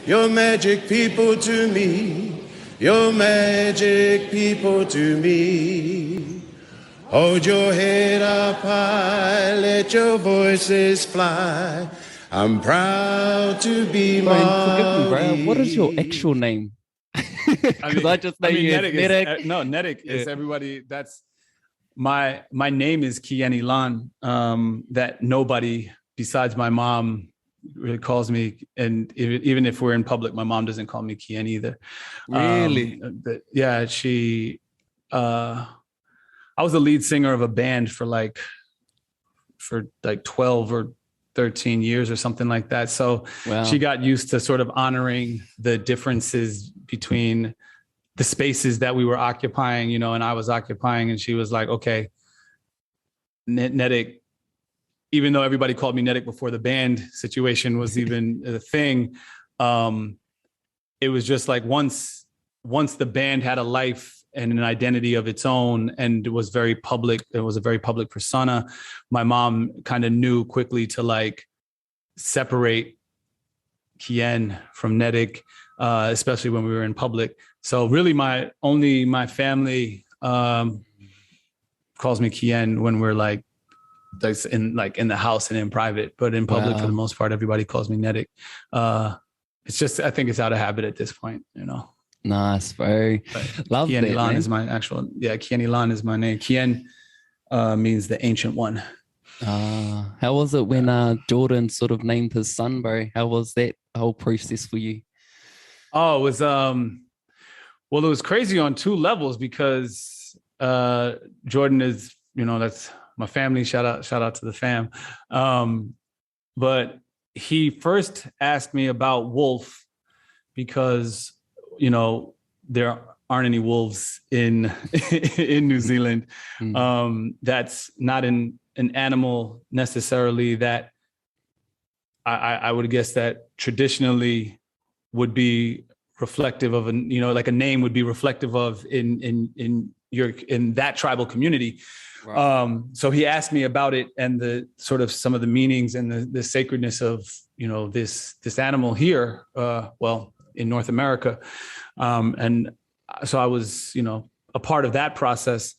You're magic people to me. You're magic people to me. Hold your head up high, let your voices fly. I'm proud to be Bro, and forgive me, bro. What is your Māori. actual name? Because I just know you as Netic Netic. is Netic is everybody. That's my name is Kieni Lan. That nobody besides my mom really calls me, and even if we're in public, my mom doesn't call me Kieni either. Really? But yeah, I was the lead singer of a band for like 12 or 13 years or something like that. So Wow. she got used to sort of honoring the differences between the spaces that we were occupying, you know, and I was occupying, and she was like, okay, Netic, even though everybody called me Netic before the band situation was even a thing, it was just like once the band had a life and an identity of its own, and it was very public. It was a very public persona. My mom kind of knew quickly to like separate Kien from Netic, especially when we were in public. So really my family calls me Kien when we're like in the house and in private, but in public, for the most part, everybody calls me Netic. It's just, I think it's out of habit at this point, you know. Nice, bro. Love Kieni that, Lan man. is my actual, Kieni Lan is my name. Kien means the ancient one. How was it when Jordan sort of named his son, bro? How was that whole process for you? Oh, it was well, it was crazy on two levels, because Jordan is, you know, that's my family. Shout out to the fam. But he first asked me about wolf because, you know, there aren't any wolves in in New Zealand. That's not an animal necessarily that I would guess that traditionally would be reflective of you know, like a name would be reflective of in that tribal community. Right. So he asked me about it and the sort of some of the meanings and the sacredness of, you know, this animal here, well, in North America. And so I was, you know, a part of that process.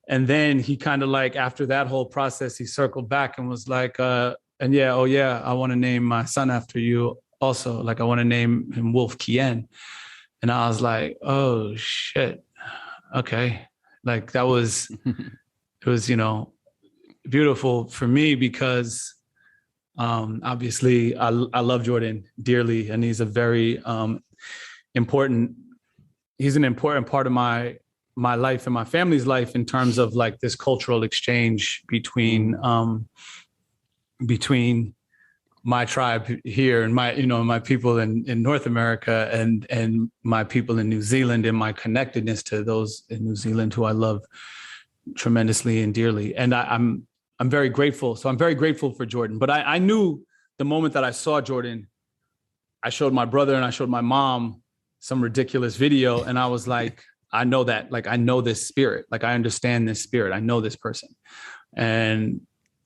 And then he kind of like, after that whole process, he circled back and was like, I want to name my son after you also. Like, I want to name him Wolf Kien. And I was like, oh shit. Okay. Like that was, it was, you know, beautiful for me because obviously I love Jordan dearly, and he's a very important part of my life and my family's life in terms of like this cultural exchange between my tribe here and my people in North America and my people in New Zealand, and my connectedness to those in New Zealand who I love tremendously and dearly. And I'm very grateful. So I'm very grateful for Jordan. But I knew the moment that I saw Jordan, I showed my brother and I showed my mom some ridiculous video. And I was like, I know that, like, I know this spirit. Like, I understand this spirit. I know this person. And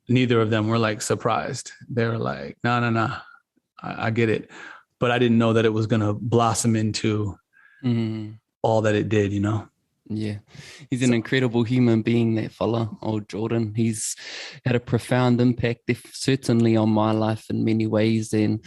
neither of them were like surprised. They were like, no, I get it. But I didn't know that it was going to blossom into all that it did, you know? Yeah, he's an incredible human being, that fella, old Jordan. He's had a profound impact, certainly on my life in many ways, and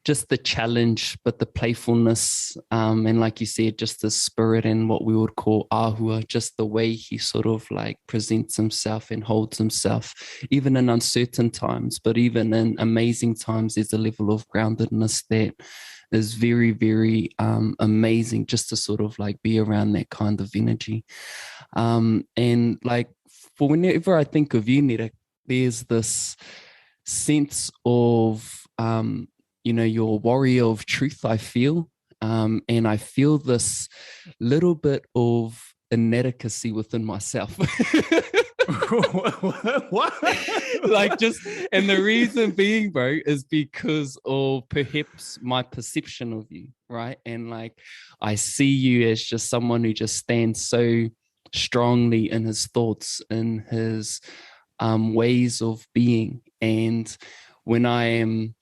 just the challenge, but the playfulness, and like you said, just the spirit and what we would call ahua, just the way he sort of like presents himself and holds himself, even in uncertain times, but even in amazing times, there's a level of groundedness that is very, very amazing, just to sort of like be around that kind of energy. And like, for whenever I think of you, Netic, there's this sense of, you know, you're a warrior of truth, I feel. And I feel this little bit of inadequacy within myself. What? Like, just, and the reason being, bro, is because of perhaps my perception of you, right? And like, I see you as just someone who just stands so strongly in his thoughts, in his ways of being. And when I am,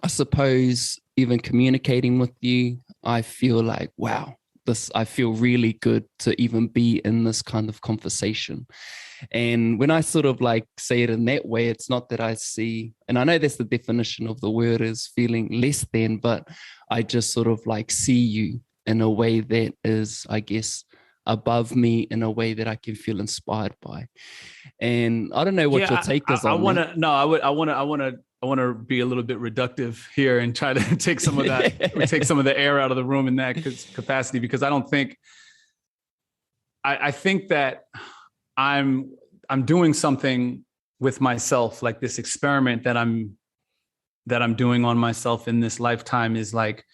I suppose, even communicating with you, I feel like, wow, I feel really good to even be in this kind of conversation. And when I sort of like say it in that way, it's not that I see, and I know that's the definition of the word, is feeling less than, but I just sort of like see you in a way that is, I guess, above me, in a way that I can feel inspired by. And I don't know what your take is on that. I want to be a little bit reductive here and try to take some of that, take some of the air out of the room in that capacity, because I don't think, I think that I'm doing something with myself, like this experiment that I'm doing on myself in this lifetime is like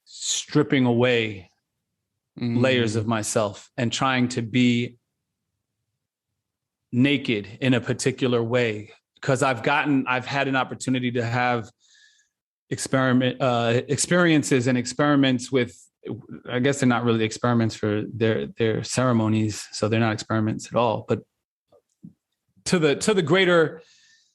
stripping away layers of myself and trying to be naked in a particular way, because I've had an opportunity to have experiences and experiments with, I guess they're not really experiments for their ceremonies, so they're not experiments at all, but to the greater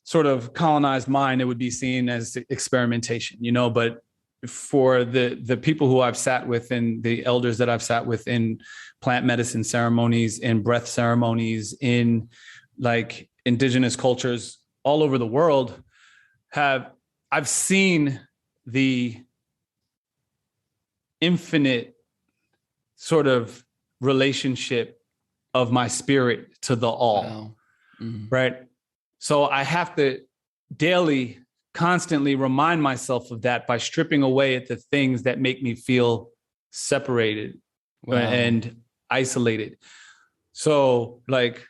sort of colonized mind, it would be seen as experimentation, you know. But for the people who I've sat with and the elders that I've sat with in plant medicine ceremonies, in breath ceremonies, in like indigenous cultures all over the world, I've seen the infinite sort of relationship of my spirit to the all. Wow. Right? So I have to daily, constantly remind myself of that by stripping away at the things that make me feel separated. Wow. And isolated. So like,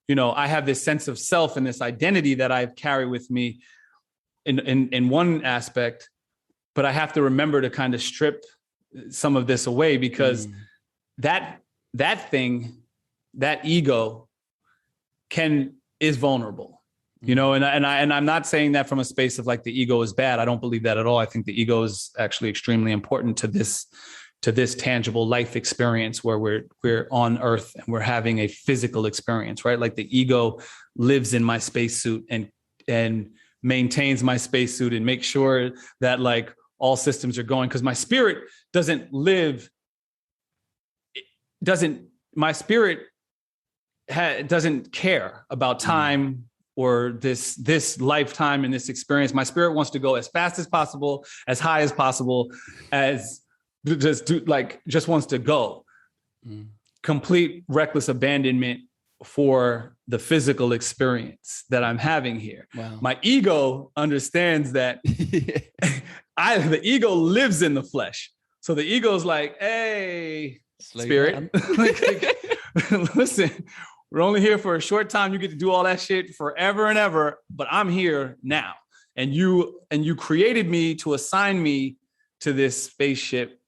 you know, I have this sense of self and this identity that I carry with me in one aspect, but I have to remember to kind of strip some of this away, because that thing, that ego is vulnerable, you know, and I'm not saying that from a space of like the ego is bad. I don't believe that at all. I think the ego is actually extremely important to this tangible life experience where we're on earth and we're having a physical experience, right? Like the ego lives in my spacesuit and maintains my spacesuit and makes sure that like all systems are going, because my spirit doesn't care about time or this lifetime and this experience. My spirit wants to go as fast as possible, as high as possible, just wants to go. Complete reckless abandonment for the physical experience that I'm having here. Wow. My ego understands that the ego lives in the flesh. So the ego is like, hey, spirit, listen, we're only here for a short time. You get to do all that shit forever and ever, but I'm here now. And you created me to assign me to this spaceship,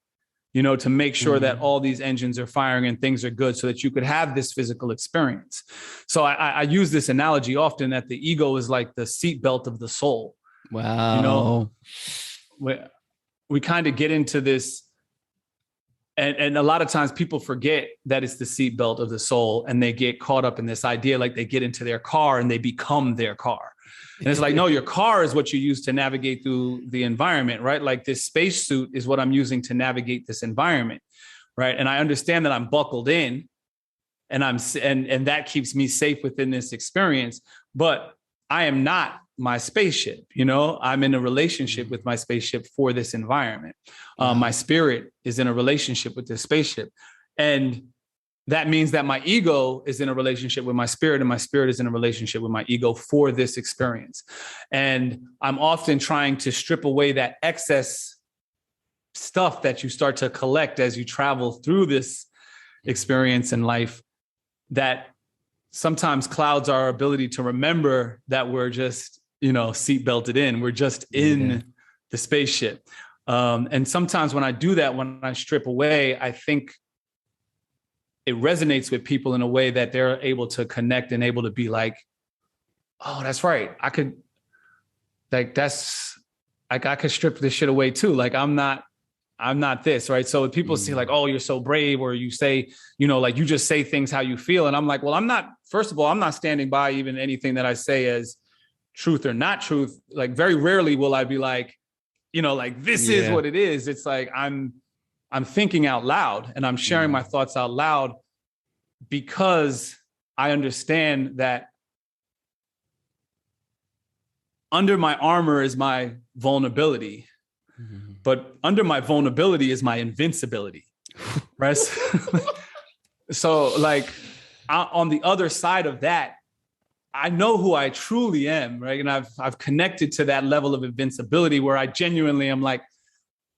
you know, to make sure that all these engines are firing and things are good so that you could have this physical experience. So I use this analogy often that the ego is like the seatbelt of the soul. Wow. You know, we kind of get into this, and a lot of times people forget that it's the seatbelt of the soul, and they get caught up in this idea, like they get into their car and they become their car. And it's like, no, your car is what you use to navigate through the environment, right? Like this spacesuit is what I'm using to navigate this environment, right? And I understand that I'm buckled in, and and that keeps me safe within this experience, but I am not my spaceship, you know. I'm in a relationship with my spaceship for this environment. My spirit is in a relationship with this spaceship. And that means that my ego is in a relationship with my spirit, and my spirit is in a relationship with my ego for this experience. And I'm often trying to strip away that excess stuff that you start to collect as you travel through this experience in life, that sometimes clouds our ability to remember that we're just, you know, seat belted in. We're just in the spaceship. And sometimes when I do that, when I strip away, I think it resonates with people in a way that they're able to connect and able to be like, oh, that's right. I could strip this shit away too. Like I'm not this, right? So people see like, oh, you're so brave, or you say, you know, like you just say things how you feel. And I'm like, well, first of all, I'm not standing by even anything that I say as truth or not truth. Like very rarely will I be like, like this is what it is. It's like I'm thinking out loud and I'm sharing my thoughts out loud because I understand that under my armor is my vulnerability, but under my vulnerability is my invincibility, right? So like on the other side of that, I know who I truly am, right? And I've connected to that level of invincibility where I genuinely am like,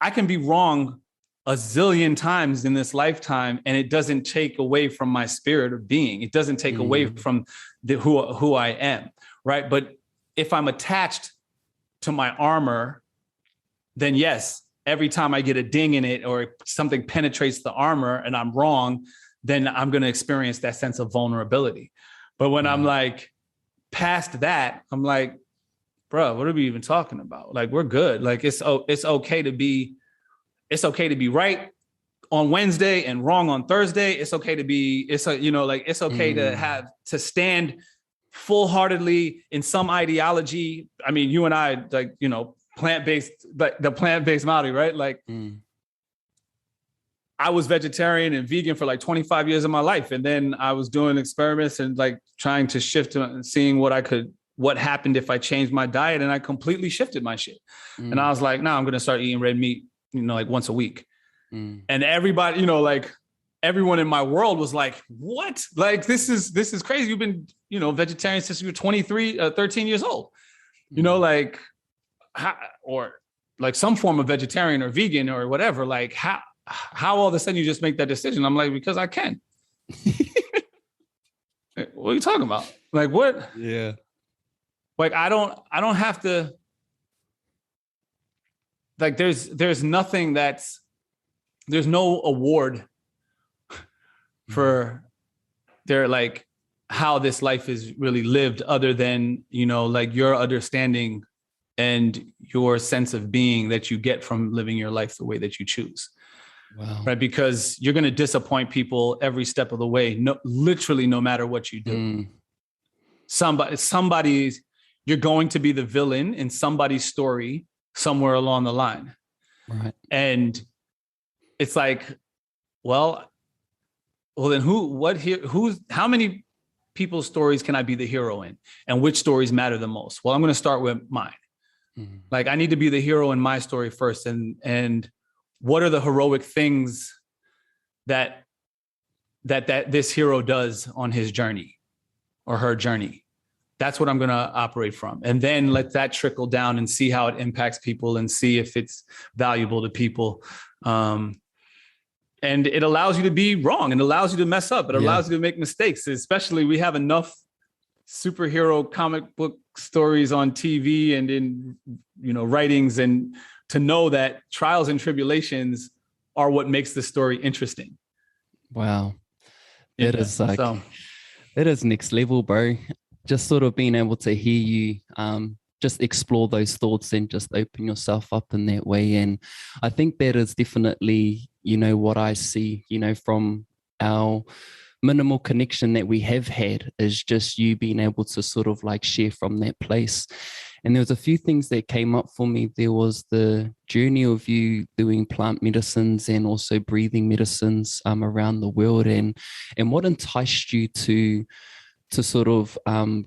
I can be wrong a zillion times in this lifetime, and it doesn't take away from my spirit of being. It doesn't take away from who I am, right? But if I'm attached to my armor, then yes, every time I get a ding in it or something penetrates the armor and I'm wrong, then I'm going to experience that sense of vulnerability. But when I'm like past that, I'm like, bro, what are we even talking about? Like, we're good. Like, it's okay to be right on Wednesday and wrong on Thursday. It's okay to be, it's okay to stand full-heartedly in some ideology. I mean, you and I, like, plant-based, like the plant-based Maori, right? Like I was vegetarian and vegan for like 25 years of my life. And then I was doing experiments and like trying to shift to seeing what happened if I changed my diet. And I completely shifted my shit. And I was like, no, I'm going to start eating red meat, like once a week. And everybody, like everyone in my world was like, what? Like, this is crazy. You've been, vegetarian since you were 13 years old, like, or like some form of vegetarian or vegan or whatever. Like how all of a sudden you just make that decision? I'm like, because I can. What are you talking about? Like, what? Yeah. Like, I don't have to, like, there's nothing there's no award for like how this life is really lived other than, like your understanding and your sense of being that you get from living your life the way that you choose. Wow. Right. Because you're going to disappoint people every step of the way. No, literally, no matter what you do. Somebody's, you're going to be the villain in somebody's story somewhere along the line. Right. And it's like, well, then how many people's stories can I be the hero in? And which stories matter the most? Well, I'm going to start with mine. Like, I need to be the hero in my story first. And what are the heroic things that this hero does on his journey or her journey? That's what I'm going to operate from. And then let that trickle down and see how it impacts people and see if it's valuable to people. And it allows you to be wrong and allows you to mess up. It allows you to make mistakes. Especially, we have enough superhero comic book stories on TV and in, writings, and to know that trials and tribulations are what makes the story interesting. Wow. It is like, it is next level, bro. Just sort of being able to hear you, just explore those thoughts and just open yourself up in that way. And I think that is definitely, what I see, from our minimal connection that we have had, is just you being able to sort of like share from that place. And there was a few things that came up for me. There was the journey of you doing plant medicines and also breathing medicines around the world, and what enticed you to sort of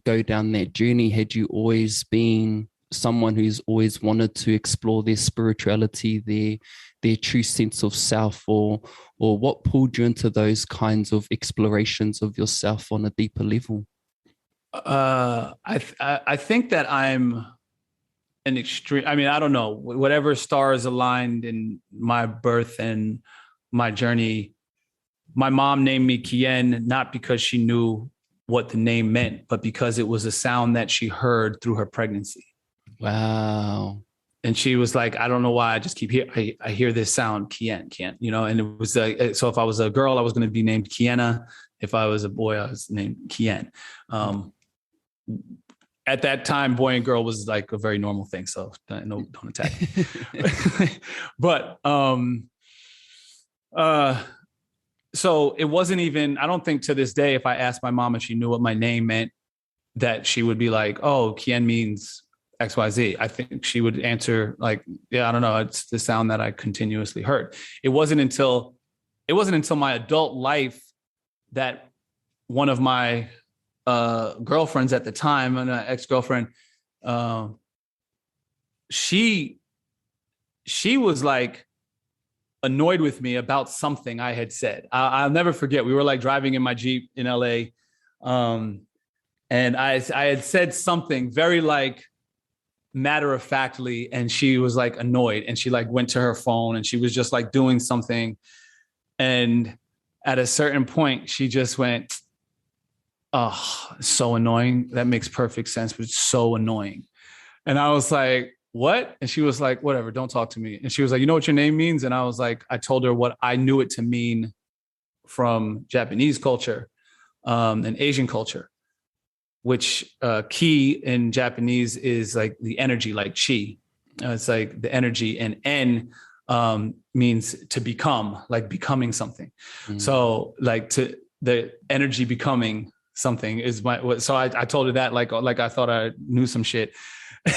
go down that journey. Had you always been someone who's always wanted to explore their spirituality, their true sense of self, or what pulled you into those kinds of explorations of yourself on a deeper level? I think that I'm an extreme. I mean, I don't know, whatever stars aligned in my birth and my journey. My mom named me Kien, not because she knew what the name meant, but because it was a sound that she heard through her pregnancy. Wow. And she was like, I don't know why, I just keep I hear this sound, Kien, and it was so if I was a girl, I was going to be named Kiena. If I was a boy, I was named Kien. At that time, boy and girl was like a very normal thing. So don't attack me. But so it wasn't even, I don't think to this day, if I asked my mom if she knew what my name meant, that she would be like, oh, Kien means XYZ. I think she would answer like, yeah, I don't know. It's the sound that I continuously heard. It wasn't until my adult life that one of my girlfriends at the time, an ex-girlfriend, she was like annoyed with me about something I had said. I'll never forget. We were like driving in my Jeep in LA. And I had said something very like matter of factly, and she was like annoyed, and she like went to her phone and she was just like doing something. And at a certain point, she just went, "Oh, so annoying. That makes perfect sense, but it's so annoying." And I was like, "What?" And she was like, "Whatever, don't talk to me." And she was like, "You know what your name means?" And I was like, I told her what I knew it to mean from Japanese culture and Asian culture, which ki in Japanese is like the energy, like chi. It's like the energy, and en means to become, like becoming something. So like to the energy becoming something is my, so I told her that like I thought I knew some shit.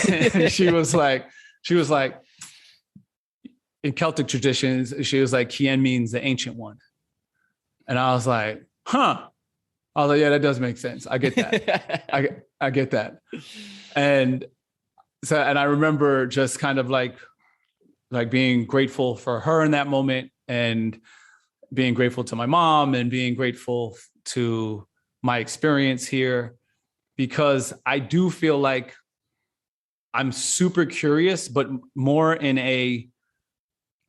And she was like, in Celtic traditions, she was like, Kien means the ancient one. And I was like, huh. I was like, yeah, that does make sense. I get that. I get that. And so, and I remember just kind of like being grateful for her in that moment, and being grateful to my mom, and being grateful to my experience here, because I do feel like I'm super curious, but more in a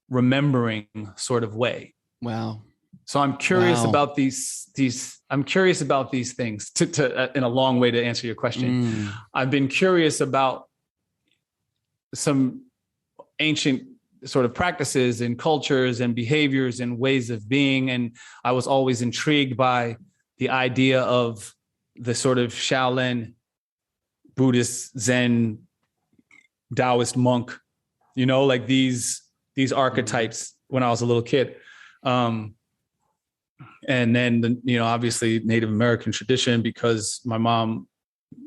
remembering sort of way. Wow. So I'm curious about these I'm curious about these things to in a long way to answer your question. I've been curious about some ancient sort of practices and cultures and behaviors and ways of being. And I was always intrigued by the idea of the sort of Shaolin, Buddhist, Zen, Taoist monk, you know, like these archetypes when I was a little kid. And then, you know, obviously Native American tradition, because my mom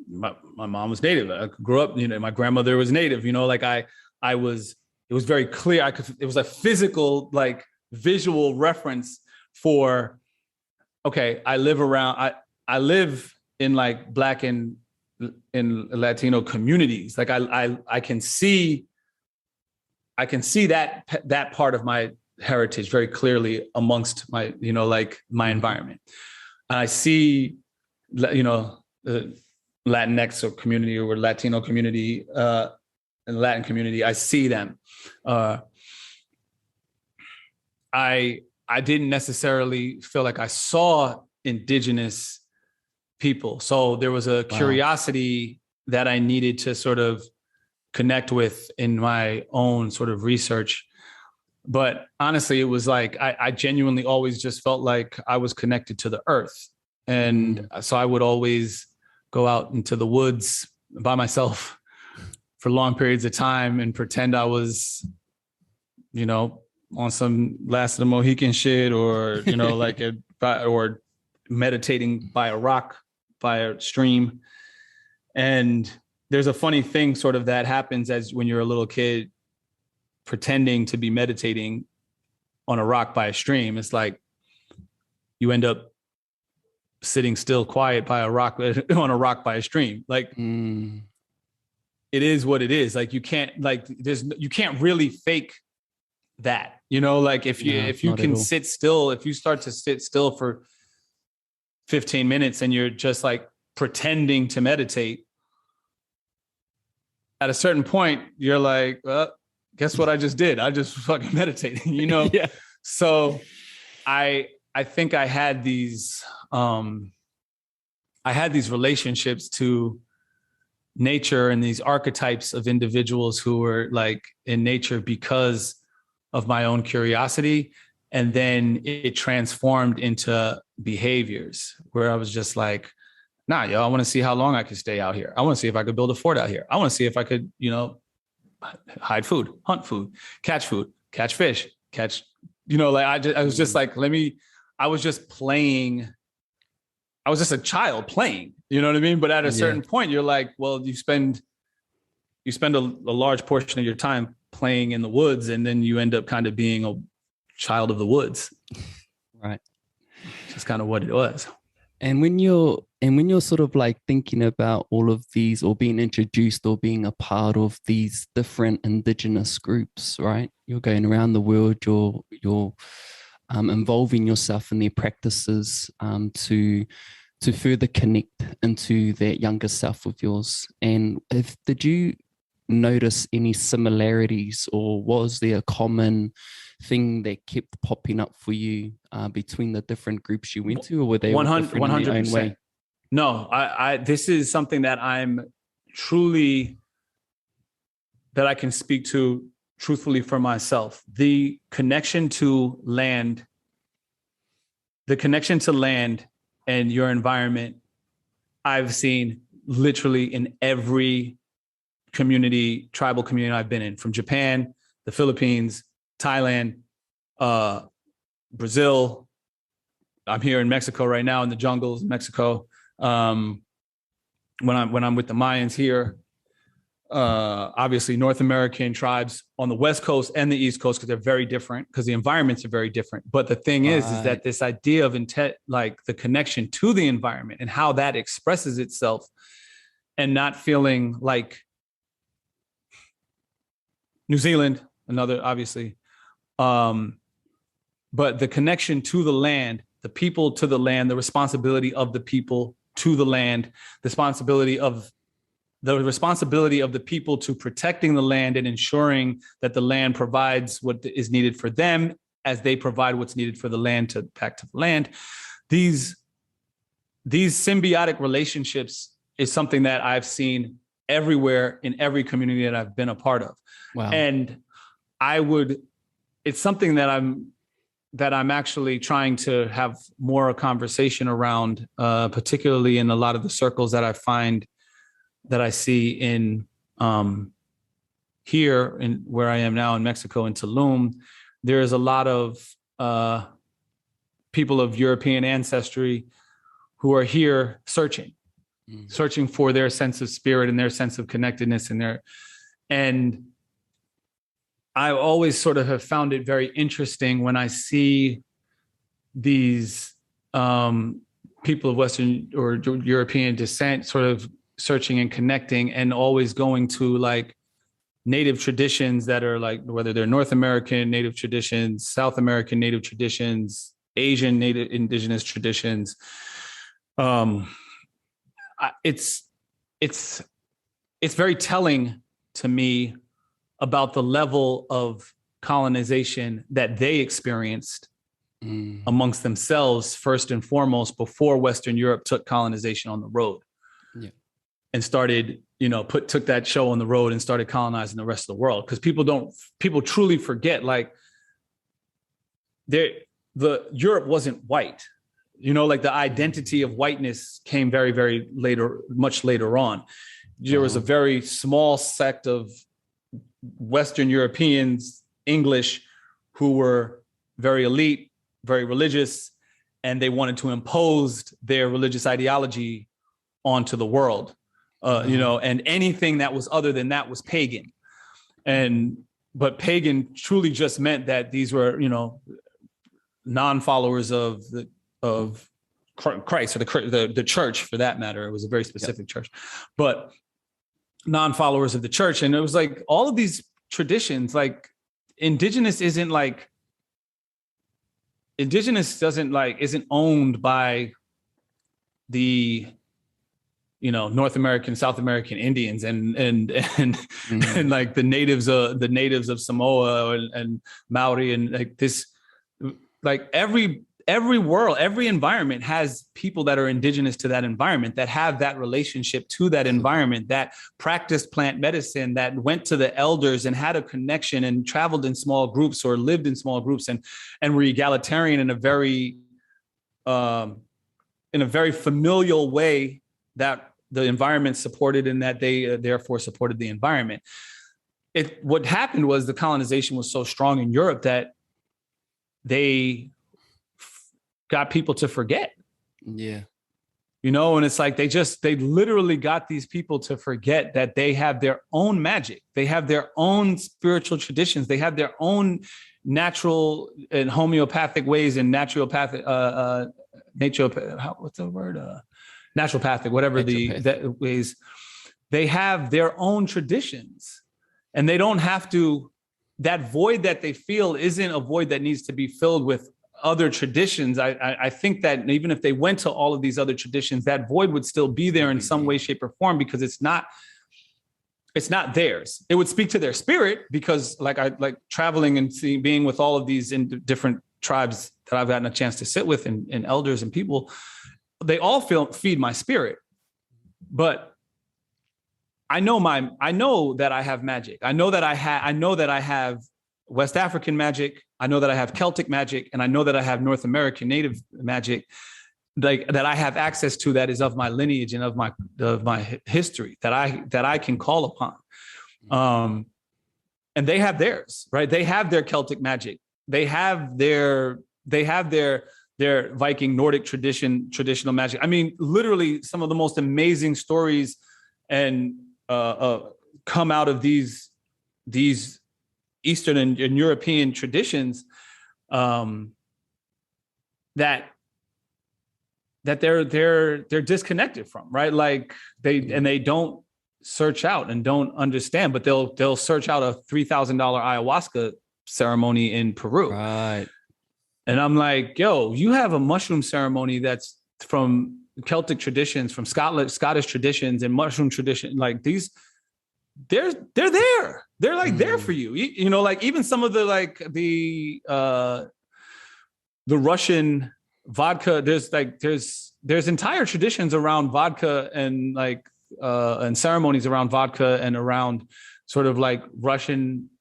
was Native. I grew up, you know, my grandmother was Native, you know, like it was very clear. It was a physical, like visual reference for, okay, I live in like Black and in Latino communities. Like I can see that part of my heritage very clearly amongst my, you know, like my environment. And I see, you know, the Latinx or community or Latino community and Latin community. I see them. I didn't necessarily feel like I saw indigenous people. So there was a curiosity that I needed to sort of connect with in my own sort of research. But honestly, it was like, I genuinely always just felt like I was connected to the earth. And so I would always go out into the woods by myself for long periods of time and pretend I was, you know, on some Last of the Mohican shit, or, you know, like, or meditating by a rock, by a stream. And there's a funny thing sort of that happens as when you're a little kid, pretending to be meditating on a rock by a stream. It's like you end up sitting still quiet by a rock, on a rock by a stream. Like it is what it is. Like you can't really fake that, you know, like if you can sit still, if you start to sit still for 15 minutes and you're just like pretending to meditate, at a certain point, you're like, well, guess what I just did? I just fucking meditated, you know? Yeah. So I think I had these relationships to nature and these archetypes of individuals who were like in nature because of my own curiosity. And then it transformed into behaviors where I was just like, nah, yo, I want to see how long I could stay out here. I want to see if I could build a fort out here. I want to see if I could, you know, hide food, hunt food, catch fish, you know, like I was just like, I was just playing. I was just a child playing, you know what I mean? But at a certain point, you're like, well, you spend you spend a large portion of your time playing in the woods, and then you end up kind of being a child of the woods. Right. That's kind of what it was. And when you're sort of like thinking about all of these, or being introduced or being a part of these different indigenous groups, right? You're going around the world, you're involving yourself in their practices to further connect into that younger self of yours. And did you notice any similarities, or was there a common thing that kept popping up for you between the different groups you went to, or were they 100, all different in their own way? No, I this is something that I'm truly, that I can speak to truthfully for myself. The connection to land and your environment, I've seen literally in every tribal community I've been in, from Japan, the Philippines, Thailand, Brazil. I'm here in Mexico right now, in the jungles of Mexico. When I'm with the Mayans here, obviously North American tribes on the West Coast and the East Coast, because they're very different, because the environments are very different. But the thing is that this idea of like the connection to the environment and how that expresses itself, and not feeling like New Zealand, another, obviously, but the connection to the land, the people to the land, the responsibility of the people to the land, the responsibility of the people to protecting the land and ensuring that the land provides what is needed for them as they provide what's needed for the land back to the land. These symbiotic relationships is something that I've seen everywhere in every community that I've been a part of. Wow. And it's something that I'm actually trying to have more a conversation around, particularly in a lot of the circles that I find that I see in here in where I am now in Mexico, in Tulum. There's a lot of people of European ancestry who are here searching for their sense of spirit and their sense of connectedness, and I always sort of have found it very interesting when I see these people of Western or European descent sort of searching and connecting, and always going to like native traditions that are like, whether they're North American native traditions, South American native traditions, Asian native indigenous traditions. It's very telling to me about the level of colonization that they experienced amongst themselves, first and foremost, before Western Europe took colonization on the road. Yeah. And started, took that show on the road and started colonizing the rest of the world. Because people truly forget, like, Europe wasn't white. Like the identity of whiteness came very, very much later on. There was a very small sect of Western Europeans, English, who were very elite, very religious, and they wanted to impose their religious ideology onto the world. And anything that was other than that was pagan. But pagan truly just meant that these were, non-followers of Christ, or the church, for that matter. It was a very specific church, but non-followers of the church. And it was like all of these traditions, like indigenous isn't owned by the North American, South American Indians and like the natives of Samoa and Maori, and like this, like every world, every environment has people that are indigenous to that environment, that have that relationship to that environment, that practiced plant medicine, that went to the elders and had a connection and traveled in small groups or lived in small groups and were egalitarian in a very familial way that the environment supported, and that they therefore supported the environment. What happened was the colonization was so strong in Europe that they got people to forget. Yeah. And it's like they literally got these people to forget that they have their own magic. They have their own spiritual traditions. They have their own natural and homeopathic ways and naturopathic, what's the word? Naturopathic, whatever the ways. They have their own traditions, and they don't have to, that void that they feel isn't a void that needs to be filled with other traditions. I think that even if they went to all of these other traditions, that void would still be there in some way, shape, or form, because it's not theirs. It would speak to their spirit, because like traveling and being with all of these different tribes that I've gotten a chance to sit with, and elders and people, they all feed my spirit. But I know that I have magic. I know that I have West African magic. I know that I have Celtic magic, and I know that I have North American native magic, like that I have access to, that is of my lineage and of my history, that I can call upon. And they have theirs, right? They have their Celtic magic. They have their Viking Nordic traditional magic. I mean, literally some of the most amazing stories and come out of these Eastern and European traditions, that they're disconnected from, right? Like they don't search out and don't understand, but they'll search out a $3,000 ayahuasca ceremony in Peru, right? And I'm like, yo, you have a mushroom ceremony that's from Celtic traditions, from Scottish traditions, and mushroom tradition, like these. They're there. They're like there for you. You know, like even some of the Russian vodka. There's entire traditions around vodka, and and ceremonies around vodka, and around sort of like Russian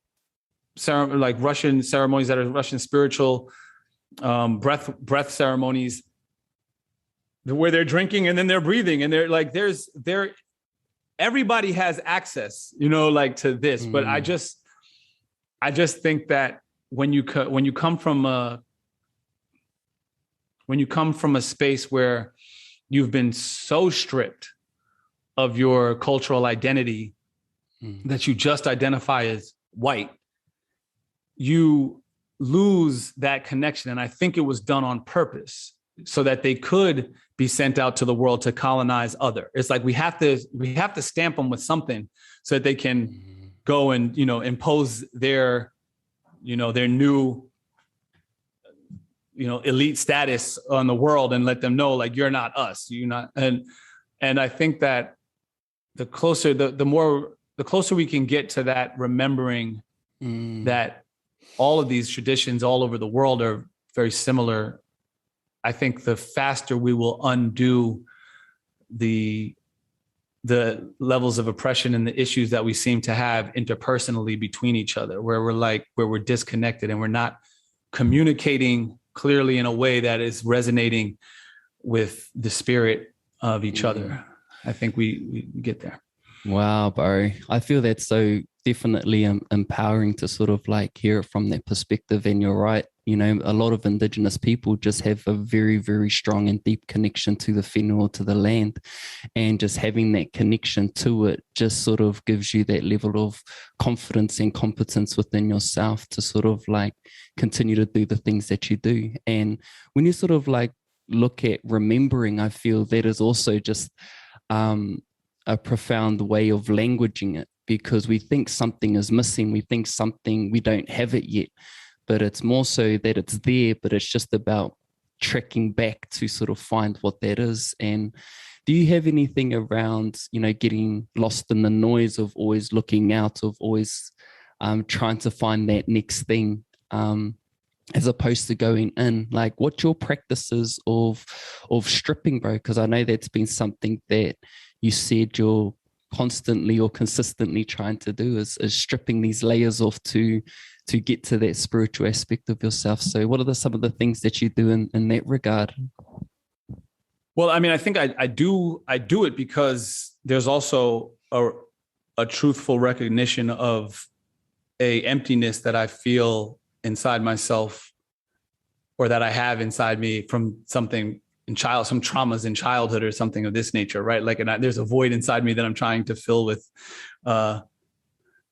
ceremonies that are Russian spiritual breath ceremonies, where they're drinking and then they're breathing, and they're like everybody has access, to this. But I just think that when you come from a space where you've been so stripped of your cultural identity that you just identify as white, you lose that connection. And I think it was done on purpose, so that they could be sent out to the world to colonize other. It's like we have to stamp them with something, so that they can go and impose their new elite status on the world, and let them know, like, you're not us, you're not. And I think that the closer we can get to that, remembering that all of these traditions all over the world are very similar, I think the faster we will undo the levels of oppression and the issues that we seem to have interpersonally between each other, where we're disconnected and we're not communicating clearly in a way that is resonating with the spirit of each other. I think we get there. Wow, Barry. I feel that's so definitely empowering to sort of like hear it from that perspective. And you're right. A lot of indigenous people just have a very, very strong and deep connection to the whenua, to the land. And just having that connection to it just sort of gives you that level of confidence and competence within yourself to sort of like continue to do the things that you do. And when you sort of like look at remembering, I feel that is also just a profound way of languaging it, because we think something is missing. We think we don't have it yet. But it's more so that it's there, but it's just about tracking back to sort of find what that is. And do you have anything around, getting lost in the noise of always looking out, of always trying to find that next thing, as opposed to going in? Like, what's your practices of stripping, bro? Because I know that's been something that you said you're constantly or consistently trying to do, is stripping these layers off to get to that spiritual aspect of yourself. So what are some of the things that you do in that regard? Well, I mean, I think I do it because there's also a truthful recognition of a emptiness that I feel inside myself, or that I have inside me from something some traumas in childhood or something of this nature, right? Like, and there's a void inside me that I'm trying to fill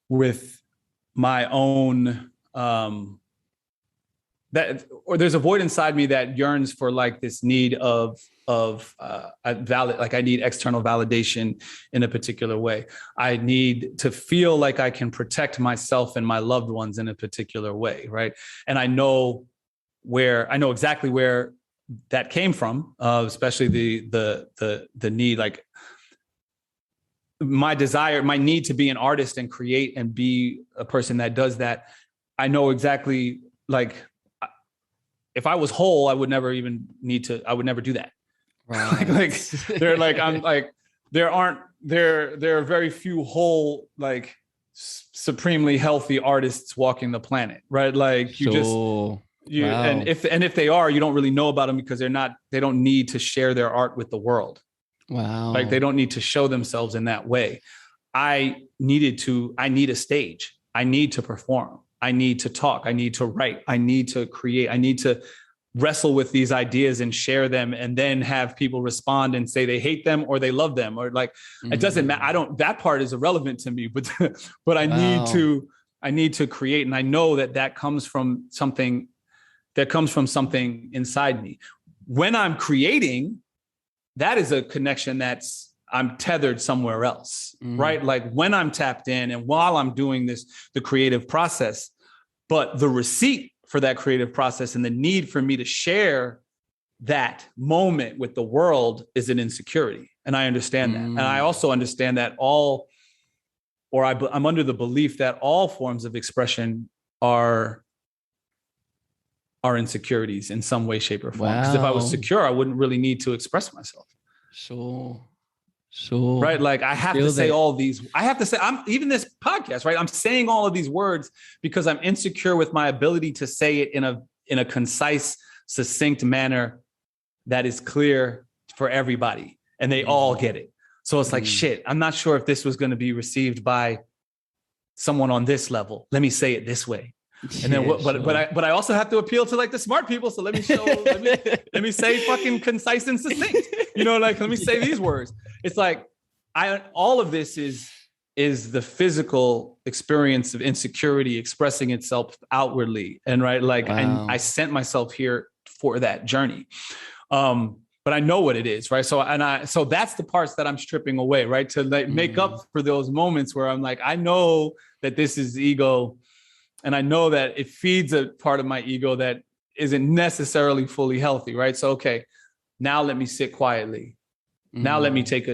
with my own, or there's a void inside me that yearns for like this need of a valid, like I need external validation in a particular way. I need to feel like I can protect myself and my loved ones in a particular way, right? And I know exactly where that came from, especially the need, like my desire, my need to be an artist and create and be a person that does that. I know exactly, like, if I was whole, I would never even I would never do that. Right. there are very few whole, like, supremely healthy artists walking the planet, right? Like, Wow. and if they are, you don't really know about them because they don't need to share their art with the world. Wow. Like, they don't need to show themselves in that way. I need a stage. I need to perform. I need to talk. I need to write. I need to create. I need to wrestle with these ideas and share them, and then have people respond and say they hate them or they love them, or like, it doesn't matter. that part is irrelevant to me, but I need to create. And I know that comes from something inside me. When I'm creating, that is a connection I'm tethered somewhere else, right? Like, when I'm tapped in and while I'm doing the creative process, but the receipt for that creative process and the need for me to share that moment with the world is an insecurity. And I understand that. And I also understand that I'm under the belief that all forms of expression are insecurities in some way, shape, or form. Because if I was secure, I wouldn't really need to express myself. Sure. Right. Like, I have to say all these, even this podcast, right? I'm saying all of these words because I'm insecure with my ability to say it in a concise, succinct manner that is clear for everybody, and they all get it. So it's like, shit, I'm not sure if this was going to be received by someone on this level. Let me say it this way. And then but I also have to appeal to, like, the smart people. So let me say fucking concise and succinct, like, let me say these words. It's like, all of this is the physical experience of insecurity expressing itself outwardly. And right. Like, I sent myself here for that journey. But I know what it is. Right. So that's the parts that I'm stripping away, right. To, like, make up for those moments where I'm like, I know that this is ego. And I know that it feeds a part of my ego that isn't necessarily fully healthy, right? So, okay, now let me sit quietly. Now let me take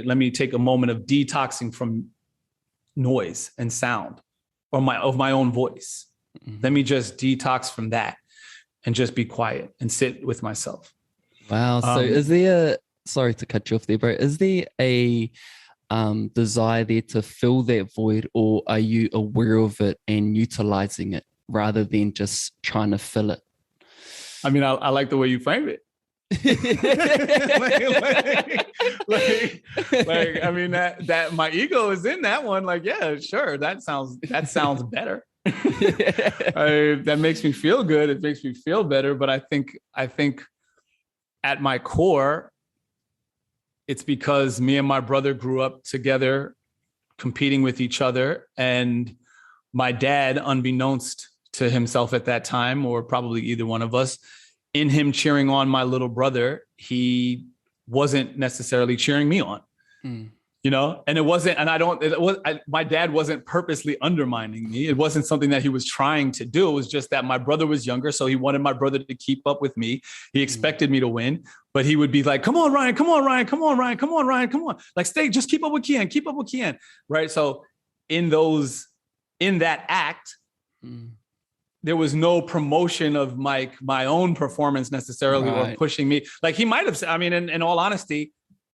a moment of detoxing from noise and sound, or of my own voice. Let me just detox from that and just be quiet and sit with myself. Wow. So is there sorry to cut you off there, bro. Is there a desire there to fill that void, or are you aware of it and utilizing it rather than just trying to fill it? I mean, I like the way you frame it. like, I mean, that my ego is in that one. Like, yeah, sure. That sounds better. That makes me feel good. It makes me feel better. But I think at my core, it's because me and my brother grew up together, competing with each other. And my dad, unbeknownst to himself at that time, or probably either one of us, in him cheering on my little brother, he wasn't necessarily cheering me on. And it wasn't, and my dad wasn't purposely undermining me. It wasn't something that he was trying to do. It was just that my brother was younger. So he wanted my brother to keep up with me. He expected me to win, but he would be like, come on, Ryan, come on, Ryan, come on, Ryan, come on, Ryan, come on. Like, just keep up with Kian. Right. So in that act, there was no promotion of my own performance necessarily, or pushing me. Like, he might've, I mean, in all honesty,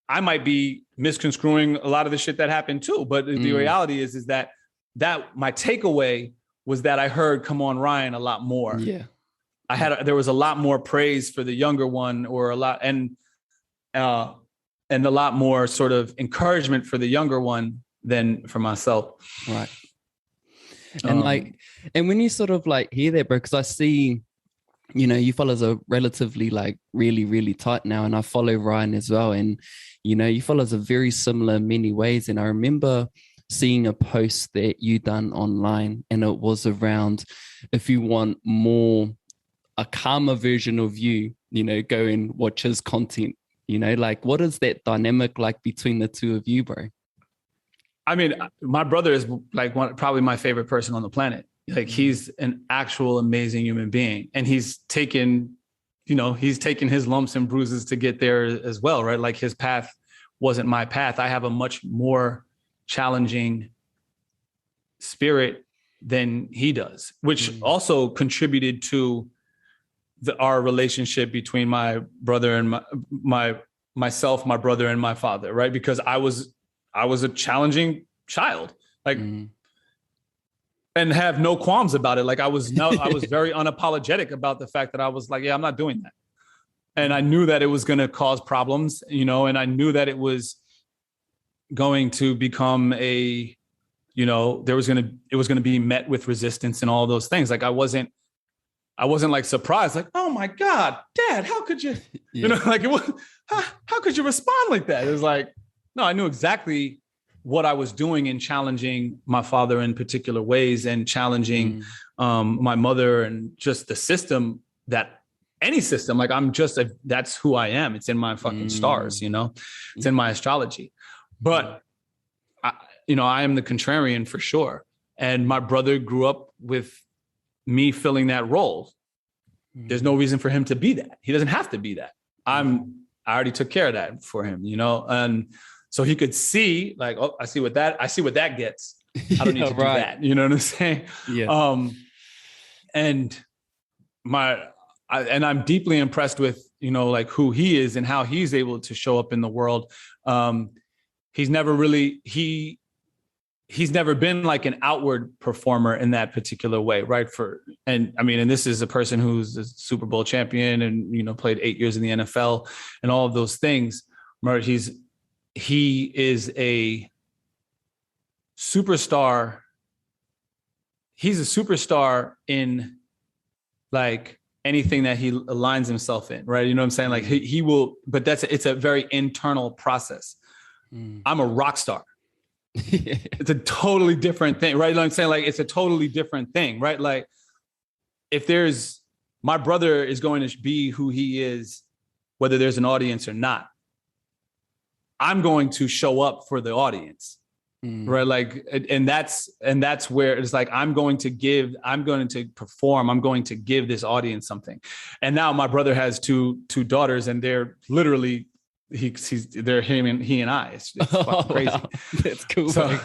I might be misconstruing a lot of the shit that happened too. But the reality is that my takeaway was that I heard "Come on, Ryan" a lot more. Yeah, there was a lot more praise for the younger one, or a lot, and a lot more sort of encouragement for the younger one than for myself. Right. And and when you sort of like hear that, bro, because I see you fellas are relatively like really, really tight now. And I follow Ryan as well. And, you fellas are very similar in many ways. And I remember seeing a post that you done online, and it was around, if you want a calmer version of you, go and watch his content, like what is that dynamic like between the two of you, bro? I mean, my brother is like probably my favorite person on the planet. Like he's an actual amazing human being, and he's taken his lumps and bruises to get there as well, right? Like his path wasn't my path. I have a much more challenging spirit than he does, which also contributed to our relationship between my brother and myself, my brother and my father, right? Because I was a challenging child, like, and have no qualms about it. Like I was very unapologetic about the fact that I was like, yeah, I'm not doing that. And I knew that it was going to cause problems, and I knew that it was going to become it was going to be met with resistance and all those things. Like I wasn't like surprised, like, oh my God, Dad, how could you, like it was, how could you respond like that? It was like, no, I knew exactly what I was doing in challenging my father in particular ways, and challenging my mother, and just the system, that any system, like that's who I am. It's in my fucking stars, it's in my astrology. But I am the contrarian for sure. And my brother grew up with me filling that role. There's no reason for him to be that. He doesn't have to be that. I already took care of that for him, and so he could see, like, oh, I see what that gets. I don't need to do that. You know what I'm saying? Yeah. And I'm deeply impressed with, like who he is and how he's able to show up in the world. He's never been like an outward performer in that particular way, right? And this is a person who's a Super Bowl champion and, played 8 years in the NFL and all of those things. Right? He is a superstar. He's a superstar in like anything that he aligns himself in, right? You know what I'm saying? Like he will, but it's a very internal process. I'm a rock star. It's a totally different thing, right? You know what I'm saying? Like it's a totally different thing, right? Like my brother is going to be who he is, whether there's an audience or not. I'm going to show up for the audience, right? Like, and that's where it's like, I'm going to perform. I'm going to give this audience something. And now my brother has two daughters, and they're literally, they're him and he and I. It's fucking crazy. Wow. That's cool. So,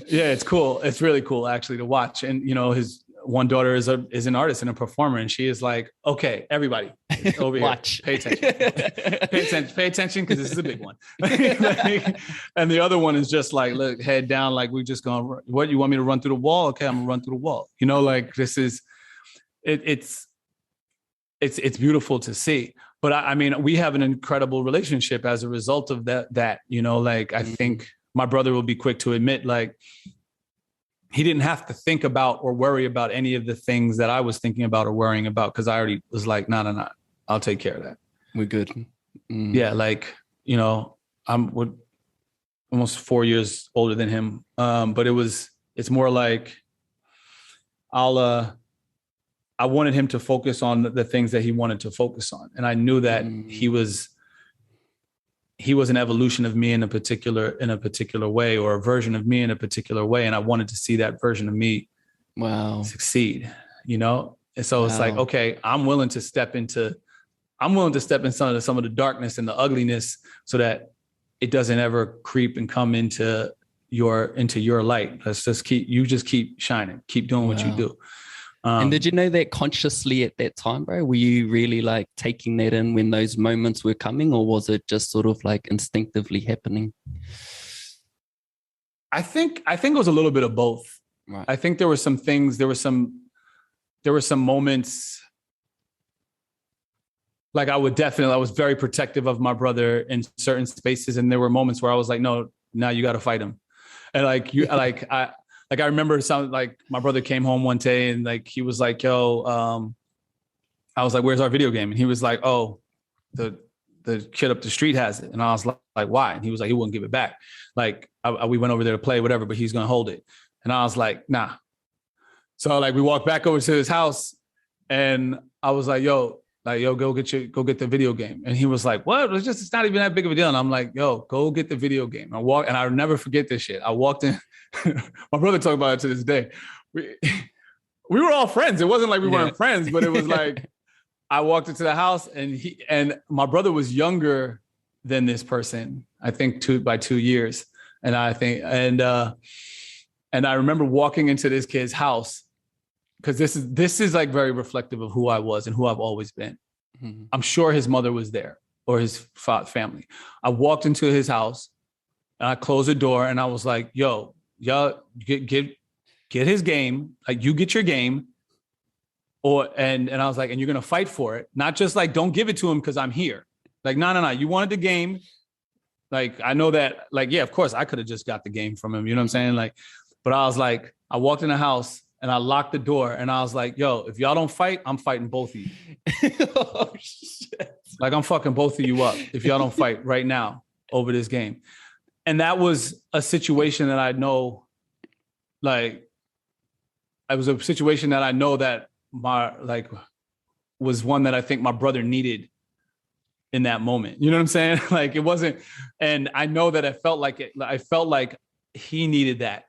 yeah, it's cool. It's really cool actually to watch. And his one daughter is an artist and a performer, and she is like, okay, everybody over here, pay attention, because this is a big one. And the other one is just like, look, head down, like we just gonna, what, you want me to run through the wall? Okay, I'm gonna run through the wall. Like this is, it's beautiful to see. But I mean, we have an incredible relationship as a result of that, like I think my brother will be quick to admit, like, he didn't have to think about or worry about any of the things that I was thinking about or worrying about, because I already was like, no, I'll take care of that. We're good. Yeah, like, I'm almost 4 years older than him. But it's more like I wanted him to focus on the things that he wanted to focus on. And I knew that he was an evolution of me in a particular way, or a version of me in a particular way. And I wanted to see that version of me succeed, And so it's like, okay, I'm willing to step in some of the darkness and the ugliness, so that it doesn't ever creep and come into your light. Let's just keep shining, keep doing what you do. And did you know that consciously at that time, bro? Were you really like taking that in when those moments were coming, or was it just sort of like instinctively happening? I think it was a little bit of both. Right. I think there were some moments, like I was very protective of my brother in certain spaces, and there were moments where I was like, no, now you got to fight him. And I remember my brother came home one day and like, he was like, yo, I was like, where's our video game? And he was like, oh, the kid up the street has it. And I was like, why? And he was like, he wouldn't give it back. Like we went over there to play, whatever, but he's going to hold it. And I was like, nah. So like we walked back over to his house and I was like, yo, go get the video game. And he was like, what? It's not even that big of a deal. And I'm like, yo, go get the video game. And I'll never forget this shit. I walked in, my brother talked about it to this day. We were all friends. It wasn't like we weren't friends, but it was like, I walked into the house and my brother was younger than this person, I think by 2 years. And I remember walking into this kid's house because this is like very reflective of who I was and who I've always been. Mm-hmm. I'm sure his mother was there or his family. I walked into his house and I closed the door and I was like, yo, y'all get his game. Like you get your game. And I was like, and you're going to fight for it. Not just like, don't give it to him because I'm here. Like, no. You wanted the game. Like, I know that, like, yeah, of course I could have just got the game from him. You know what I'm saying? Like, but I was like, I walked in the house and I locked the door and I was like, yo, if y'all don't fight, I'm fighting both of you. Oh, shit. Like, I'm fucking both of you up if y'all don't fight right now over this game. And that was a situation that I know, like, it was a situation that I know that was one that I think my brother needed in that moment. You know what I'm saying? Like it wasn't, and I know that I felt like he needed that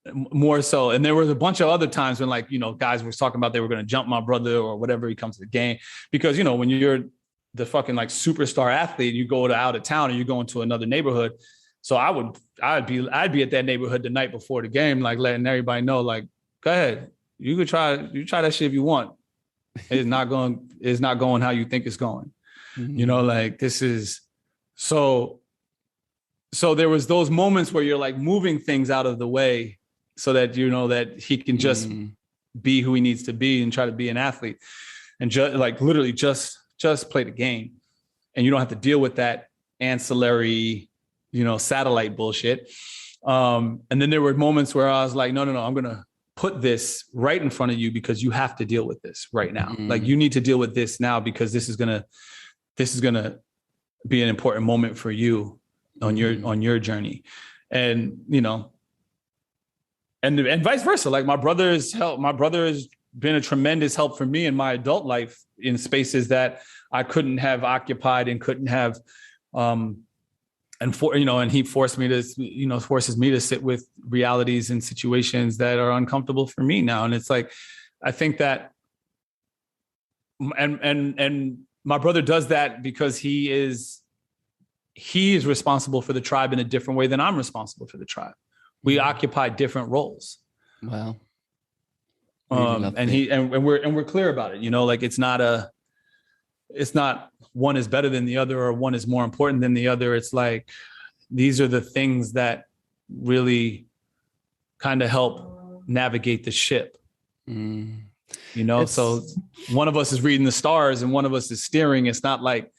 more so. And there was a bunch of other times when like, you know, guys were talking about they were going to jump my brother or whatever he comes to the game. Because, you know, when you're the fucking like superstar athlete, you go to out of town or you go into another neighborhood. So I'd be at that neighborhood the night before the game, like letting everybody know, like, go ahead. You try that shit if you want. It's not going how you think it's going. Mm-hmm. You know, like this is so there was those moments where you're like moving things out of the way so that, you know, that he can just be who he needs to be and try to be an athlete and just like literally just play the game. And you don't have to deal with that ancillary, you know, satellite bullshit. And then there were moments where I was like, no, I'm going to put this right in front of you because you have to deal with this right now. Mm-hmm. Like you need to deal with this now because this is gonna be an important moment for you on your journey. And, you know, and vice versa. Like my brother has been a tremendous help for me in my adult life in spaces that I couldn't have occupied and couldn't have, and he forces me to sit with realities and situations that are uncomfortable for me now. And it's like, I think that, and my brother does that because he is responsible for the tribe in a different way than I'm responsible for the tribe. We occupy different roles. Wow. And we're clear about it, you know, like it's not one is better than the other or one is more important than the other. It's like, these are the things that really kind of help navigate the ship, you know? So one of us is reading the stars and one of us is steering. It's not like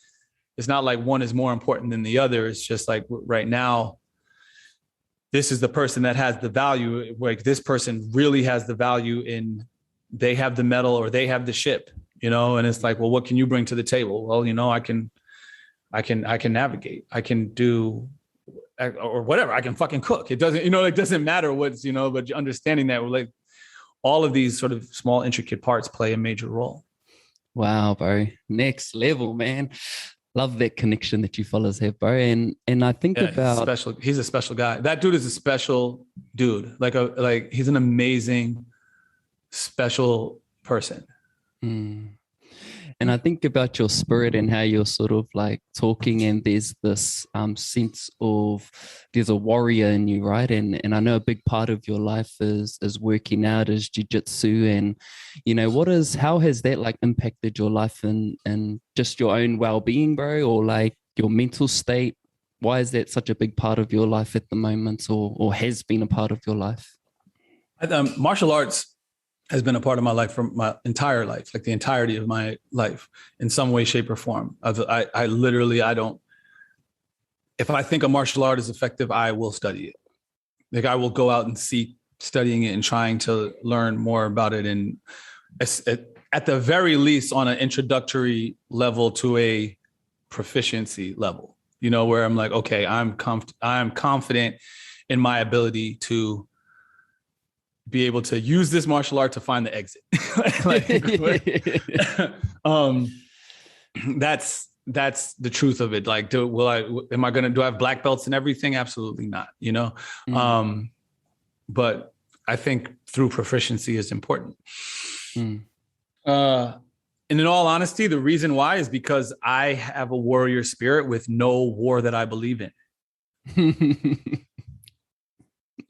one is more important than the other. It's just like right now, this is the person that has the value. Like this person really has the value in they have the metal or they have the ship. You know, and it's like, well, what can you bring to the table? Well, you know, I can navigate. I can do, or whatever. I can fucking cook. It doesn't, you know, it doesn't matter what's, you know, but understanding that like all of these sort of small, intricate parts play a major role. Wow, bro. Next level, man. Love that connection that you fellas have, bro. And I think about he's a special guy. That dude is a special dude. Like he's an amazing, special person. And I think about your spirit and how you're sort of like talking, and there's this sense of there's a warrior in you, right? And I know a big part of your life is working out, is jiu-jitsu, and you know how has that like impacted your life and just your own well-being, bro, or like your mental state? Why is that such a big part of your life at the moment, or has been a part of your life? Martial arts has been a part of my life for my entire life, like the entirety of my life in some way, shape or form. I literally don't, if I think a martial art is effective, I will study it. Like I will go out and seek studying it and trying to learn more about it. And at the very least on an introductory level to a proficiency level, you know, where I'm like, okay, I'm confident in my ability to be able to use this martial art to find the exit. That's the truth of it. Like, do I have black belts and everything? Absolutely not, you know? But I think through proficiency is important. And in all honesty, the reason why is because I have a warrior spirit with no war that I believe in.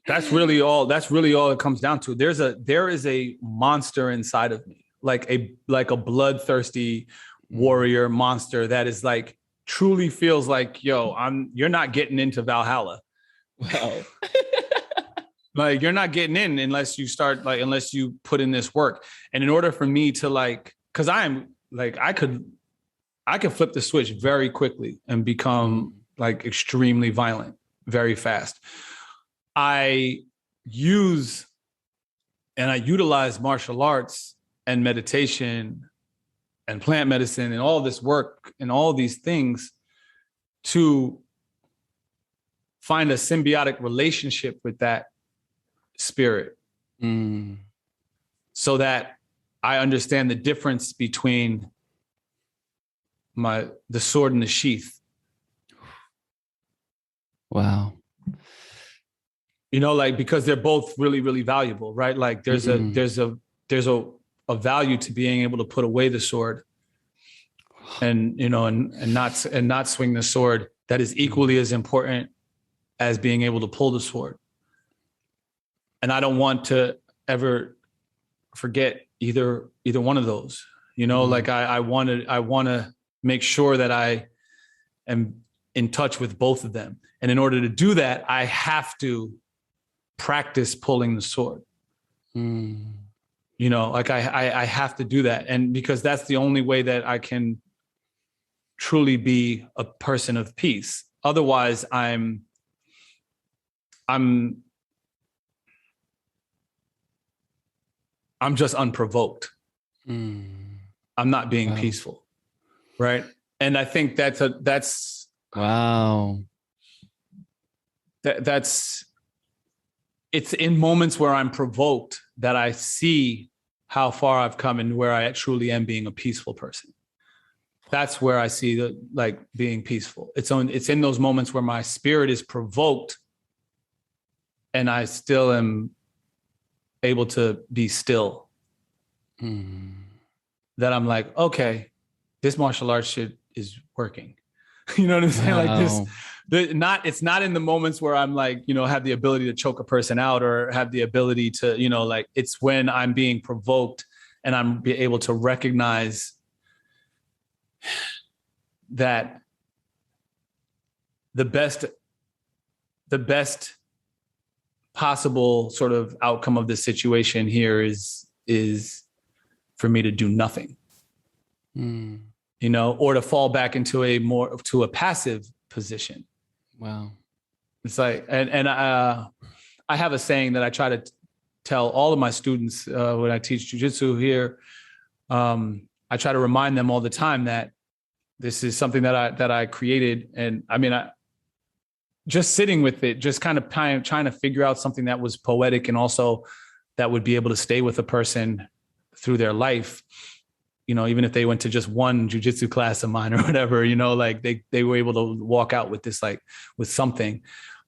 That's really all it comes down to. There is a monster inside of me, like a bloodthirsty warrior monster that is like truly feels like, yo, you're not getting into Valhalla. Wow. Like, you're not getting in unless you put in this work. And in order for me to because I'm like, I could flip the switch very quickly and become like extremely violent very fast. I utilize martial arts and meditation and plant medicine and all this work and all these things to find a symbiotic relationship with that spirit, so that I understand the difference between the sword and the sheath. Wow. You know, like, because they're both really, really valuable, right? Like there's a value to being able to put away the sword and, you know, and not swing the sword that is equally as important as being able to pull the sword. And I don't want to ever forget either one of those, you know, like I want to make sure that I am in touch with both of them. And in order to do that, I have to practice pulling the sword. You know, like I have to do that. And because that's the only way that I can truly be a person of peace. Otherwise, I'm just unprovoked. I'm not being peaceful. Right. And I think that's it's in moments where I'm provoked that I see how far I've come and where I truly am being a peaceful person. That's where I see being peaceful. It's in those moments where my spirit is provoked and I still am able to be still. That I'm like, okay, this martial arts shit is working. You know what I'm saying? Like it's not in the moments where I'm like, you know, have the ability to choke a person out or have the ability to, you know, like, it's when I'm being provoked and I'm be able to recognize that the best possible sort of outcome of this situation here is for me to do nothing. You know, or to fall back into a passive position. Wow. It's like, and I have a saying that I try to tell all of my students when I teach jujitsu here. I try to remind them all the time that this is something that I created. And I mean, just sitting with it, just kind of trying to figure out something that was poetic and also that would be able to stay with a person through their life. You know, even if they went to just one jujitsu class of mine or whatever, you know, like they were able to walk out with this, like with something.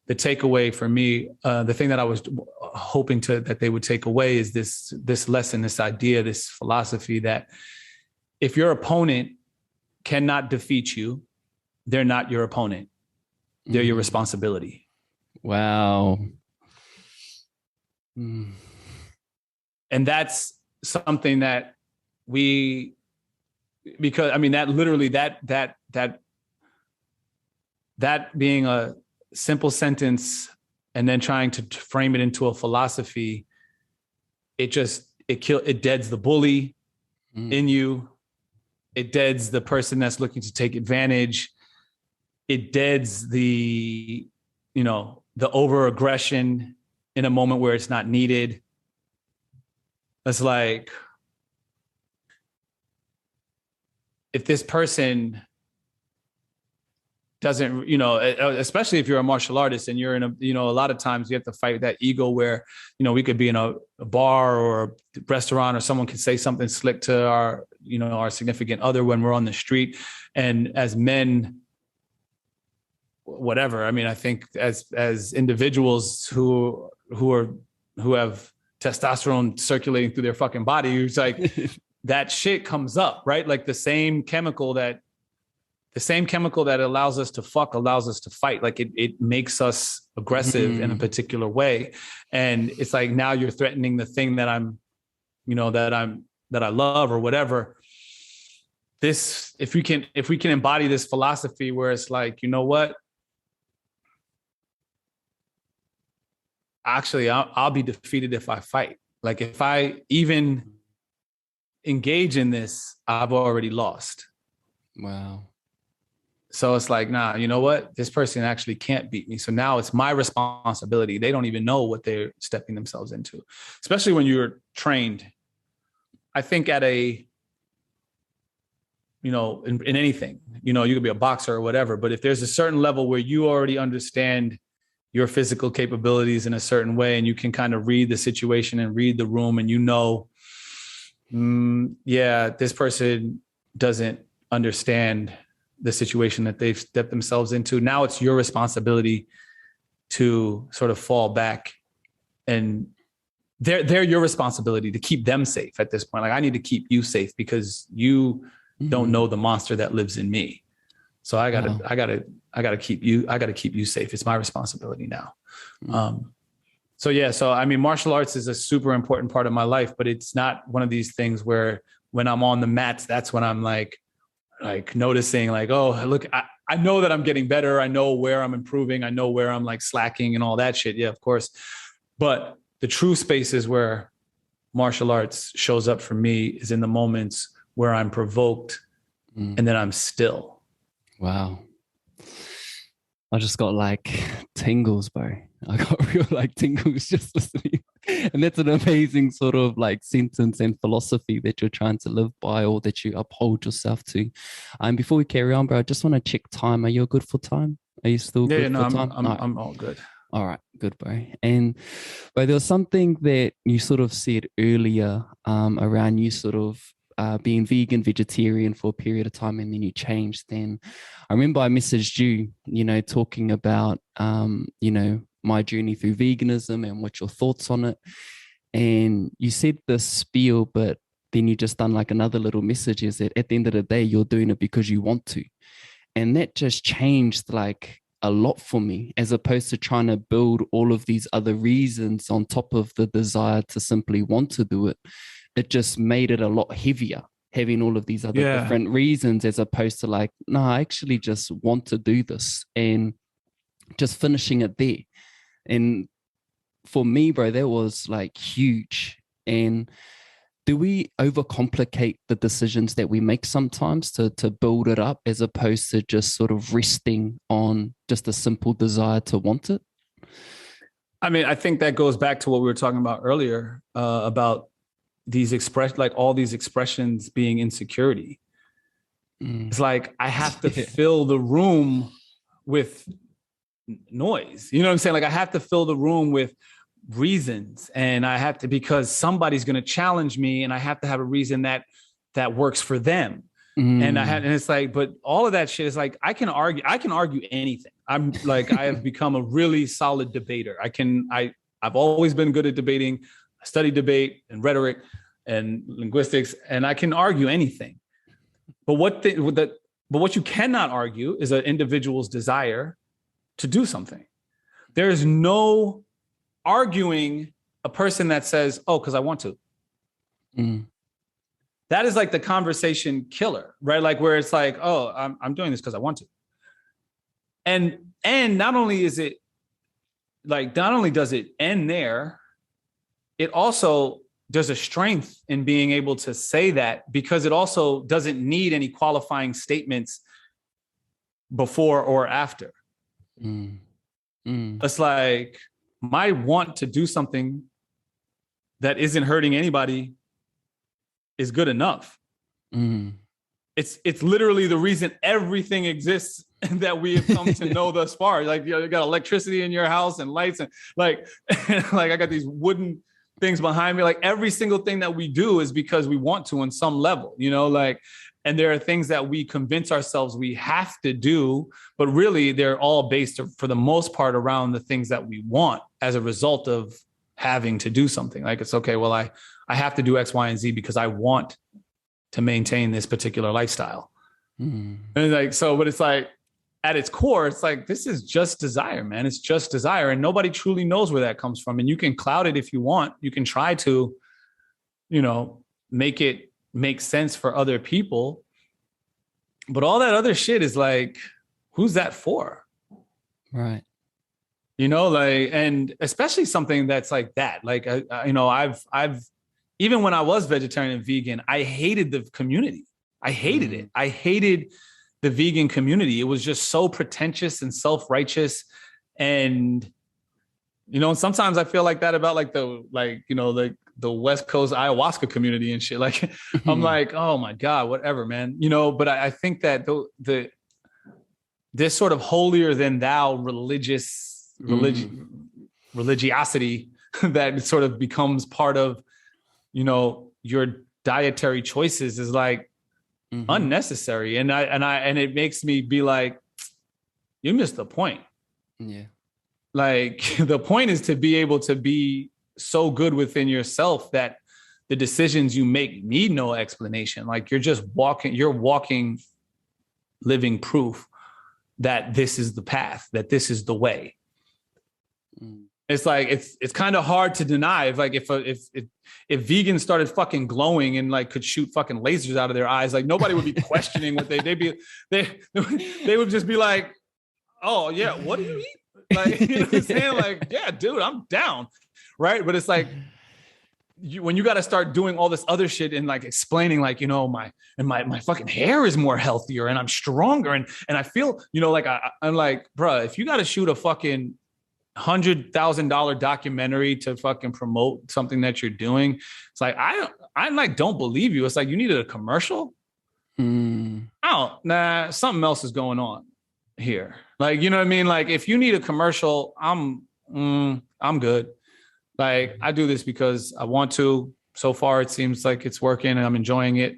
The takeaway for me, the thing that I was hoping that they would take away is this lesson, this idea, this philosophy that if your opponent cannot defeat you, they're not your opponent. They're your responsibility. Wow. And that's something that because I mean, that literally that being a simple sentence and then trying to frame it into a philosophy, it deads the bully in you. It deads the person that's looking to take advantage. It deads the over aggression in a moment where it's not needed. It's like, if this person doesn't, you know, especially if you're a martial artist and you're in a, you know, a lot of times you have to fight that ego where, you know, we could be in a bar or a restaurant or someone could say something slick to our, you know, our significant other when we're on the street. And as men, whatever, I mean, I think as individuals who have testosterone circulating through their fucking body, it's like that shit comes up, right? Like the same chemical that allows us to fuck allows us to fight. Like it makes us aggressive in a particular way. And it's like, now you're threatening the thing that I'm, you know, that I love or whatever. This, if we can embody this philosophy where it's like, you know what? Actually, I'll be defeated if I fight. Like if I even engage in this, I've already lost. Wow. So it's like, nah, you know what? This person actually can't beat me. So now it's my responsibility. They don't even know what they're stepping themselves into, especially when you're trained. I think at a, you know, in anything, you know, you could be a boxer or whatever, but if there's a certain level where you already understand your physical capabilities in a certain way, and you can kind of read the situation and read the room, and you know, yeah, this person doesn't understand the situation that they've stepped themselves into. Now it's your responsibility to sort of fall back, and they're your responsibility to keep them safe at this point. Like, I need to keep you safe because you don't know the monster that lives in me. So I gotta keep you safe. It's my responsibility now. So yeah, so I mean, martial arts is a super important part of my life, but it's not one of these things where when I'm on the mats, that's when I'm like noticing like, oh, look, I know that I'm getting better. I know where I'm improving. I know where I'm like slacking and all that shit. Yeah, of course. But the true spaces where martial arts shows up for me is in the moments where I'm provoked and then I'm still. Wow. I just got like tingles, bro. I got real like tingles just listening. And that's an amazing sort of like sentence and philosophy that you're trying to live by, or that you uphold yourself to. Before we carry on, bro, I just want to check time. Are you good for time? Are you still good for time? I'm all good. All right, good, bro. And but there was something that you sort of said earlier around you sort of being vegan, vegetarian for a period of time, and then you changed. Then I remember I messaged you, you know, talking about, you know, my journey through veganism and what your thoughts on it. And you said this spiel, but then you just done like another little message is that at the end of the day, you're doing it because you want to. And that just changed like a lot for me, as opposed to trying to build all of these other reasons on top of the desire to simply want to do it. It just made it a lot heavier, having all of these other different reasons, as opposed to like, no, I actually just want to do this, and just finishing it there. And for me, bro, that was like huge. And do we overcomplicate the decisions that we make sometimes to build it up, as opposed to just sort of resting on just a simple desire to want it? I mean, I think that goes back to what we were talking about earlier about these all these expressions being insecurity. It's like, I have to fill the room with noise. You know what I'm saying? Like, I have to fill the room with reasons, and I have to, because somebody's going to challenge me, and I have to have a reason that works for them. And it's like, but all of that shit is like, I can argue anything. I'm like, I have become a really solid debater. I've always been good at debating. I studied debate and rhetoric and linguistics, and I can argue anything. But what you cannot argue is an individual's desire to do something. There is no arguing a person that says, oh, because I want to. That is like the conversation killer, right? Like, where it's like, oh, I'm doing this because I want to. And not only does it end there, it also, there's a strength in being able to say that, because it also doesn't need any qualifying statements before or after. It's like, my want to do something that isn't hurting anybody is good enough. it's literally the reason everything exists that we have come to know thus far. Like, you know, you got electricity in your house and lights and like I got these wooden things behind me. Like every single thing that we do is because we want to on some level, you know, like, and there are things that we convince ourselves we have to do, but really they're all based for the most part around the things that we want as a result of having to do something. Like, it's okay, well, I have to do X, Y, and Z because I want to maintain this particular lifestyle. And like, so, but it's like, at its core, it's like, this is just desire, man. It's just desire. And nobody truly knows where that comes from. And you can cloud it if you want. You can try to, you know, make it make sense for other people. But all that other shit is like, who's that for? Right. You know, like, and especially something that's like that. Like, you know, I've, even when I was vegetarian and vegan, I hated the community. I hated it. I hated the vegan community. It was just so pretentious and self-righteous. And, you know, sometimes I feel like that about like you know, the West Coast ayahuasca community and shit. Like, I'm like, oh my God, whatever, man. You know, but I think that this sort of holier than thou religiosity that sort of becomes part of, you know, your dietary choices is like unnecessary. And it makes me be like, you missed the point. Yeah. Like The point is to be able to be so good within yourself that the decisions you make need no explanation. Like you're walking living proof that this is the path, that this is the way. It's like, it's kind of hard to deny. If vegans started fucking glowing and like could shoot fucking lasers out of their eyes, like nobody would be questioning what they would just be like, oh yeah, what do you eat? Like, you know what I'm saying? Like, yeah, dude, I'm down. Right. But it's like, when you got to start doing all this other shit and like explaining, like, you know, my fucking hair is more healthier and I'm stronger. And I feel, you know, like I'm like, bruh, if you got to shoot a fucking $100,000 documentary to fucking promote something that you're doing, it's like, I like, don't believe you. It's like, you needed a commercial. Nah, something else is going on here. Like, you know what I mean? Like, if you need a commercial, I'm good. Like, I do this because I want to. So far, it seems like it's working and I'm enjoying it.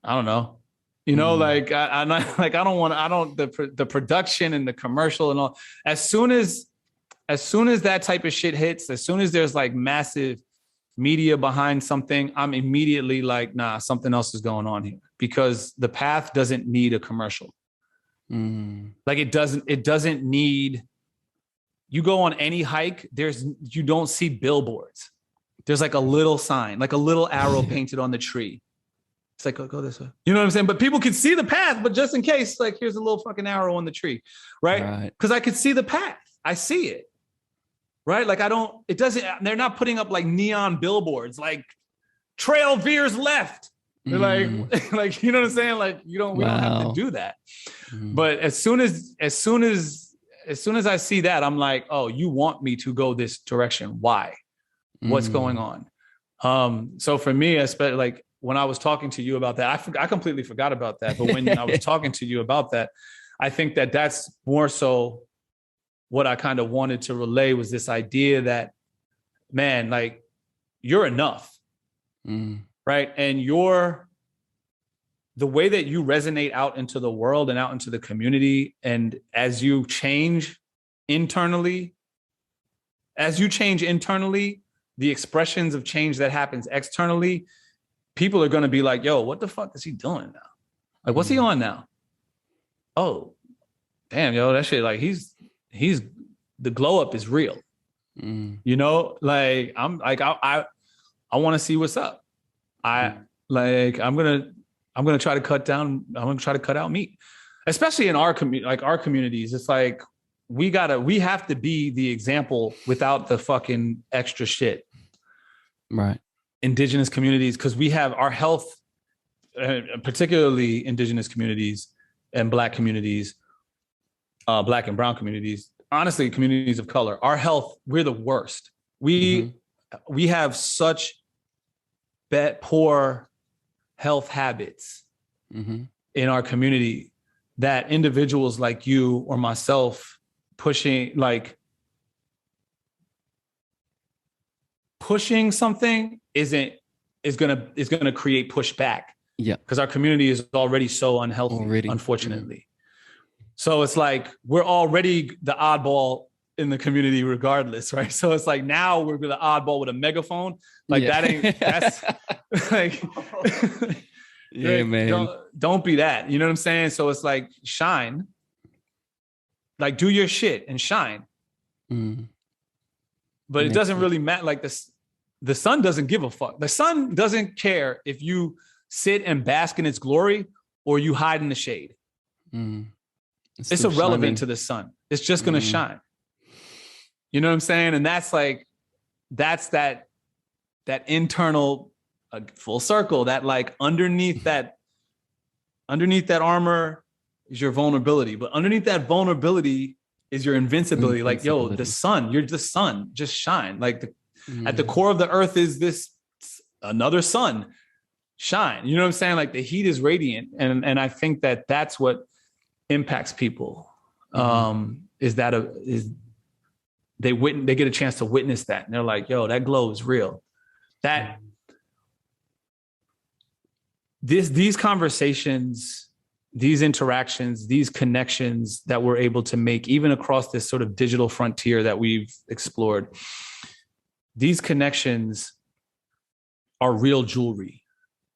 I don't know. You know, like, the production and the commercial and all, as soon as that type of shit hits, as soon as there's like massive media behind something, I'm immediately like, nah, something else is going on here, because the path doesn't need a commercial. Like it doesn't need, you go on any hike, you don't see billboards. There's like a little sign, like a little arrow painted on the tree. It's like, go this way. You know what I'm saying? But people can see the path, but just in case, like, here's a little fucking arrow on the tree, right? Because I could see the path. I see it, right? Like they're not putting up like neon billboards, like trail veers left. They're like, you know what I'm saying? Like, we don't have to do that. But as soon as I see that, I'm like, oh, you want me to go this direction. Why? What's going on? So for me, especially like when I was talking to you about that, I completely forgot about that. But when I was talking to you about that, I think that that's more so what I kind of wanted to relay, was this idea that, man, like, you're enough, right? And the way that you resonate out into the world and out into the community, and as you change internally, the expressions of change that happens externally, people are going to be like, yo, what the fuck is he doing now? Like, what's he on now? Oh, damn, yo, that shit, like, he's the glow up is real. You know, like, I'm like, I want to see what's up. I'm going to try to cut out meat, especially in our community, like our communities. It's like, we have to be the example without the fucking extra shit. Right. Indigenous communities, because we have our health, particularly indigenous communities and Black communities, Black and brown communities, honestly, communities of color, our health, we're the worst. We have such poor health habits in our community, that individuals like you or myself pushing something is gonna create pushback. Yeah. Because our community is already so unhealthy, unfortunately. So it's like we're already the oddball in the community regardless, right? So it's like now we're the oddball with a megaphone. Like that's like yeah, man. Don't be that. You know what I'm saying? So it's like shine. Like do your shit and shine. But it doesn't really matter. Like the sun doesn't give a fuck. The sun doesn't care if you sit and bask in its glory or you hide in the shade. It's irrelevant to the sun. It's just going to shine. You know what I'm saying? And that's that internal full circle, that like underneath that armor is your vulnerability, but underneath that vulnerability is your invincibility. Like, yo, the sun, you're the sun, just shine. Like at the core of the earth is this another sun. Shine. You know what I'm saying? Like the heat is radiant. And I think that that's what impacts people. Is they get a chance to witness that. And they're like, yo, that glow is real. That these conversations, these interactions, these connections that we're able to make, even across this sort of digital frontier that we've explored, these connections are real jewelry.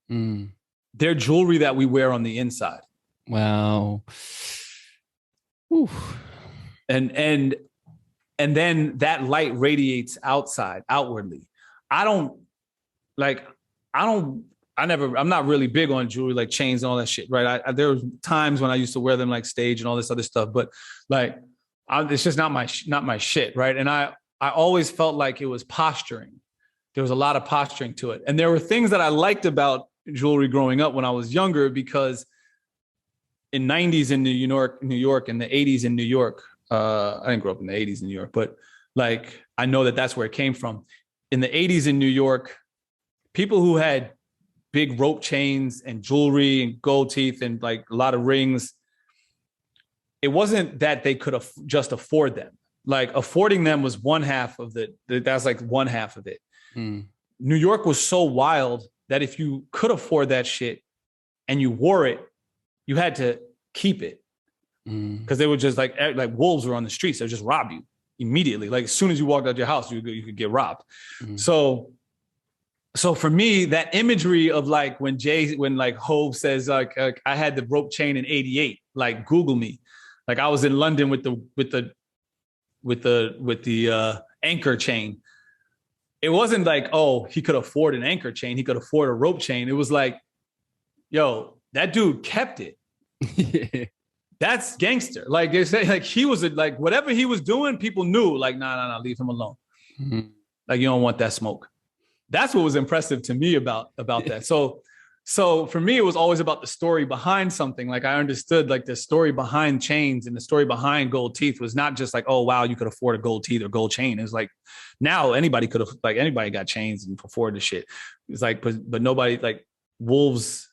They're jewelry that we wear on the inside. Wow. Oof. And then that light radiates outwardly. I'm not really big on jewelry, like chains and all that shit, right? There were times when I used to wear them like stage and all this other stuff, but like, it's just not my shit, right? And I always felt like it was posturing. There was a lot of posturing to it. And there were things that I liked about jewelry growing up when I was younger, because in 90s in New York, in the 80s in New York, I didn't grow up in the 80s in New York, but like, I know that that's where it came from. In the 80s in New York, people who had big rope chains and jewelry and gold teeth and like a lot of rings, it wasn't that they could just afford them. Like affording them was one half of that's like one half of it. New York was so wild that if you could afford that shit and you wore it, you had to keep it. Because they were just like wolves were on the streets. They would just rob you immediately. Like as soon as you walked out your house, you could get robbed. So for me, that imagery of like when like Hove says like I had the rope chain in '88, like Google me, like I was in London with the anchor chain. It wasn't like, oh, he could afford an anchor chain, he could afford a rope chain. It was like, yo, that dude kept it. That's gangster. Like they say, like he was like whatever he was doing, people knew. Like, nah, leave him alone. Like you don't want that smoke. That's what was impressive to me about that. So for me, it was always about the story behind something. Like I understood like the story behind chains and the story behind gold teeth was not just like, oh, wow, you could afford a gold teeth or gold chain. It's like now anybody got chains and afford the shit. It's like, but nobody, like wolves,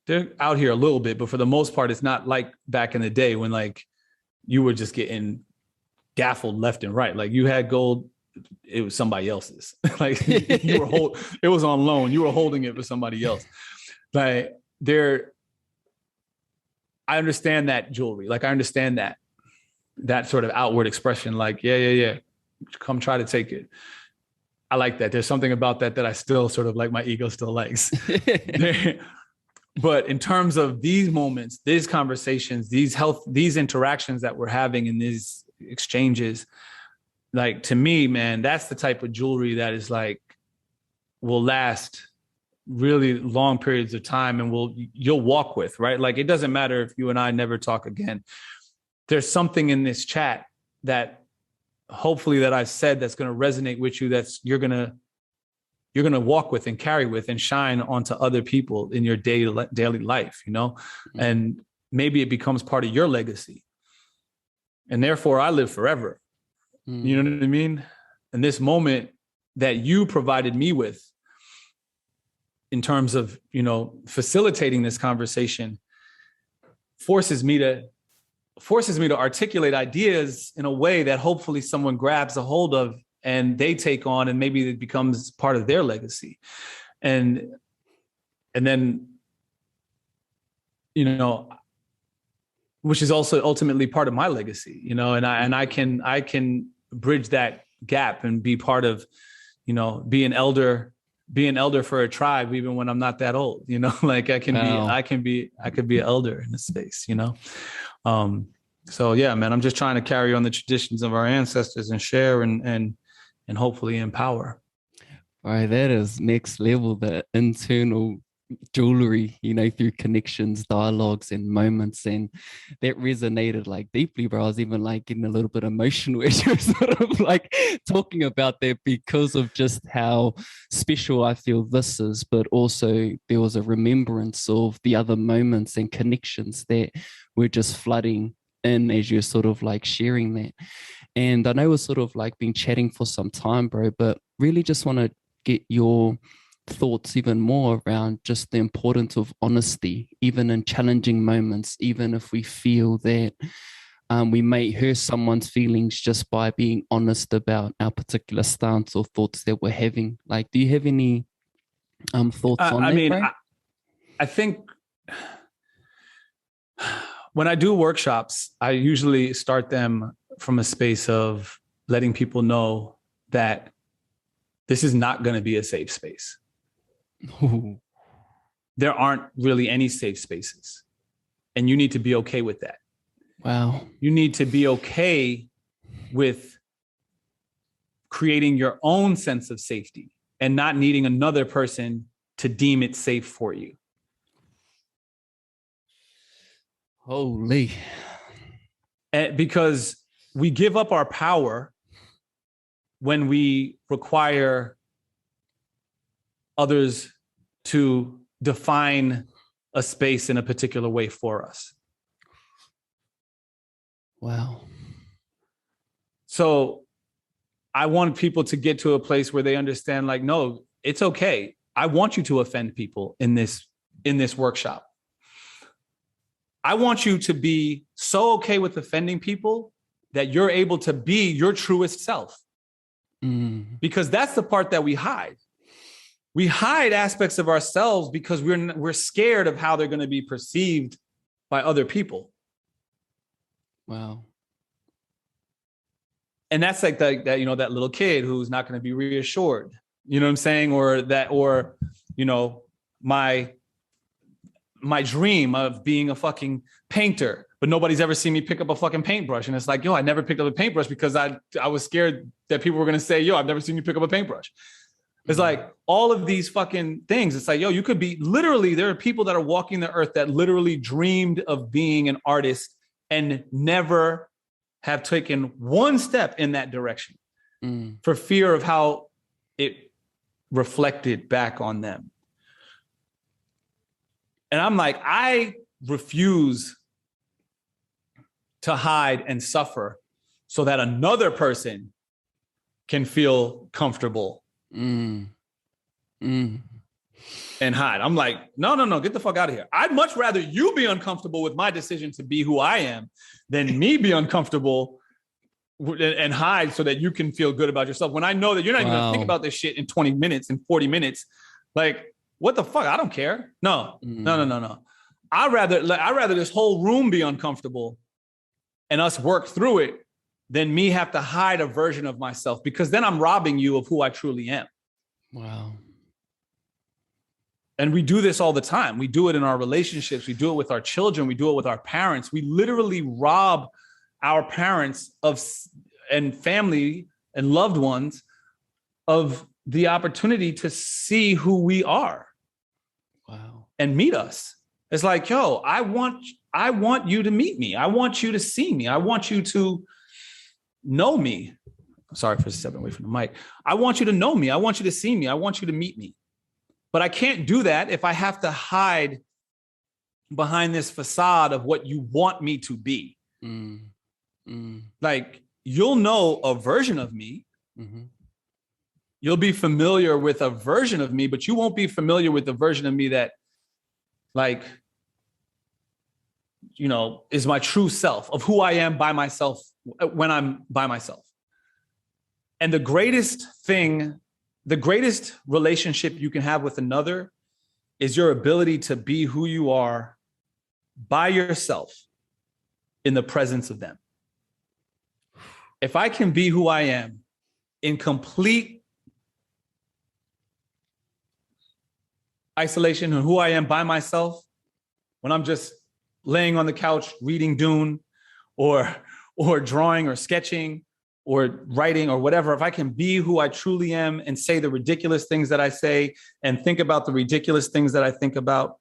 they're out here a little bit, but for the most part, it's not like back in the day when like you were just getting gaffled left and right. Like you had gold, it was somebody else's. Like it was on loan. You were holding it for somebody else. Like I understand that jewelry. Like I understand that sort of outward expression. Like, yeah. Come try to take it. I like that. There's something about that I still sort of like my ego still likes. But in terms of these moments, these conversations, these interactions that we're having in these exchanges, like to me, man, that's the type of jewelry that is like, will last really long periods of time and you'll walk with, right? Like, it doesn't matter if you and I never talk again. There's something in this chat that hopefully that I've said that's going to resonate with you, that's you're going to walk with and carry with and shine onto other people in your daily life, you know? Mm-hmm. And maybe it becomes part of your legacy. And therefore I live forever. Mm-hmm. You know what I mean? And this moment that you provided me with, in terms of, facilitating this conversation, forces me to articulate ideas in a way that hopefully someone grabs a hold of and they take on, and maybe it becomes part of their legacy. And then, which is also ultimately part of my legacy, and I can bridge that gap and be part of, be an elder for a tribe, even when I'm not that old, like I could be an elder in this space, So yeah, man, I'm just trying to carry on the traditions of our ancestors and share and hopefully empower. All right, that is next level, the internal jewelry, through connections, dialogues, and moments. And that resonated like deeply, bro. I was even like getting a little bit emotional as you were sort of like talking about that, because of just how special I feel this is, but also there was a remembrance of the other moments and connections that were just flooding in as you're sort of like sharing that. And I know we're sort of like been chatting for some time, bro, but really just want to get your thoughts even more around just the importance of honesty, even in challenging moments, even if we feel that we may hurt someone's feelings just by being honest about our particular stance or thoughts that we're having. Like, do you have any thoughts on that, bro? I think when I do workshops, I usually start them from a space of letting people know that this is not going to be a safe space. Ooh. There aren't really any safe spaces. And you need to be okay with that. Wow. You need to be okay with creating your own sense of safety and not needing another person to deem it safe for you. Holy. Because we give up our power when we require others to define a space in a particular way for us. Wow. So I want people to get to a place where they understand, like, no, it's okay. I want you to offend people in this workshop. I want you to be so okay with offending people that you're able to be your truest self. Because that's the part that we hide. We hide aspects of ourselves because we're scared of how they're going to be perceived by other people. Wow. And that's like that little kid who's not going to be reassured. You know what I'm saying? Or my dream of being a fucking painter, but nobody's ever seen me pick up a fucking paintbrush. And it's like, I never picked up a paintbrush because I was scared that people were going to say, I've never seen you pick up a paintbrush. It's like all of these fucking things. It's like, you could be literally, there are people that are walking the earth that literally dreamed of being an artist and never have taken one step in that direction for fear of how it reflected back on them. And I'm like, I refuse to hide and suffer so that another person can feel comfortable and hide. I'm like, no, get the fuck out of here. I'd much rather you be uncomfortable with my decision to be who I am than me be uncomfortable and hide so that you can feel good about yourself. When I know that you're not even going to think about this shit in 20 minutes and 40 minutes, like, what the fuck? I don't care. No. I'd rather this whole room be uncomfortable and us work through it than me have to hide a version of myself, because then I'm robbing you of who I truly am. Wow. And we do this all the time. We do it in our relationships. We do it with our children. We do it with our parents. We literally rob our parents and family and loved ones of the opportunity to see who we are. Wow. And meet us. It's like, I want you to meet me. I want you to see me. I want you to know me. Sorry for stepping away from the mic. I want you to know me. I want you to see me. I want you to meet me. But I can't do that if I have to hide behind this facade of what you want me to be. Like, you'll know a version of me, You'll be familiar with a version of me, but you won't be familiar with the version of me that, like, you know, is my true self, of who I am by myself when I'm by myself. And the greatest relationship you can have with another is your ability to be who you are by yourself in the presence of them. If I can be who I am in complete isolation and who I am by myself, when I'm just laying on the couch reading Dune or drawing or sketching or writing or whatever, if I can be who I truly am and say the ridiculous things that I say and think about the ridiculous things that I think about,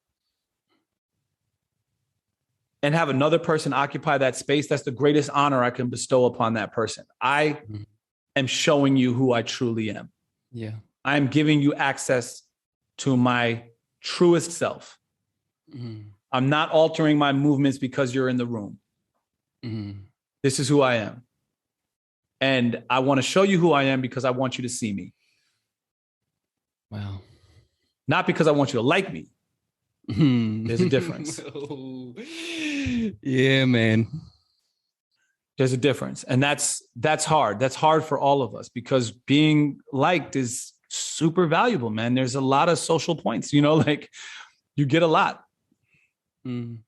and have another person occupy that space, that's the greatest honor I can bestow upon that person. I am showing you who I truly am. Yeah. I'm giving you access to my truest self. I'm not altering my movements because you're in the room. This is who I am. And I want to show you who I am because I want you to see me. Wow. Not because I want you to like me. There's a difference. Yeah, man. There's a difference. And that's hard. That's hard for all of us because being liked is super valuable, man. There's a lot of social points, you know, like you get a lot. You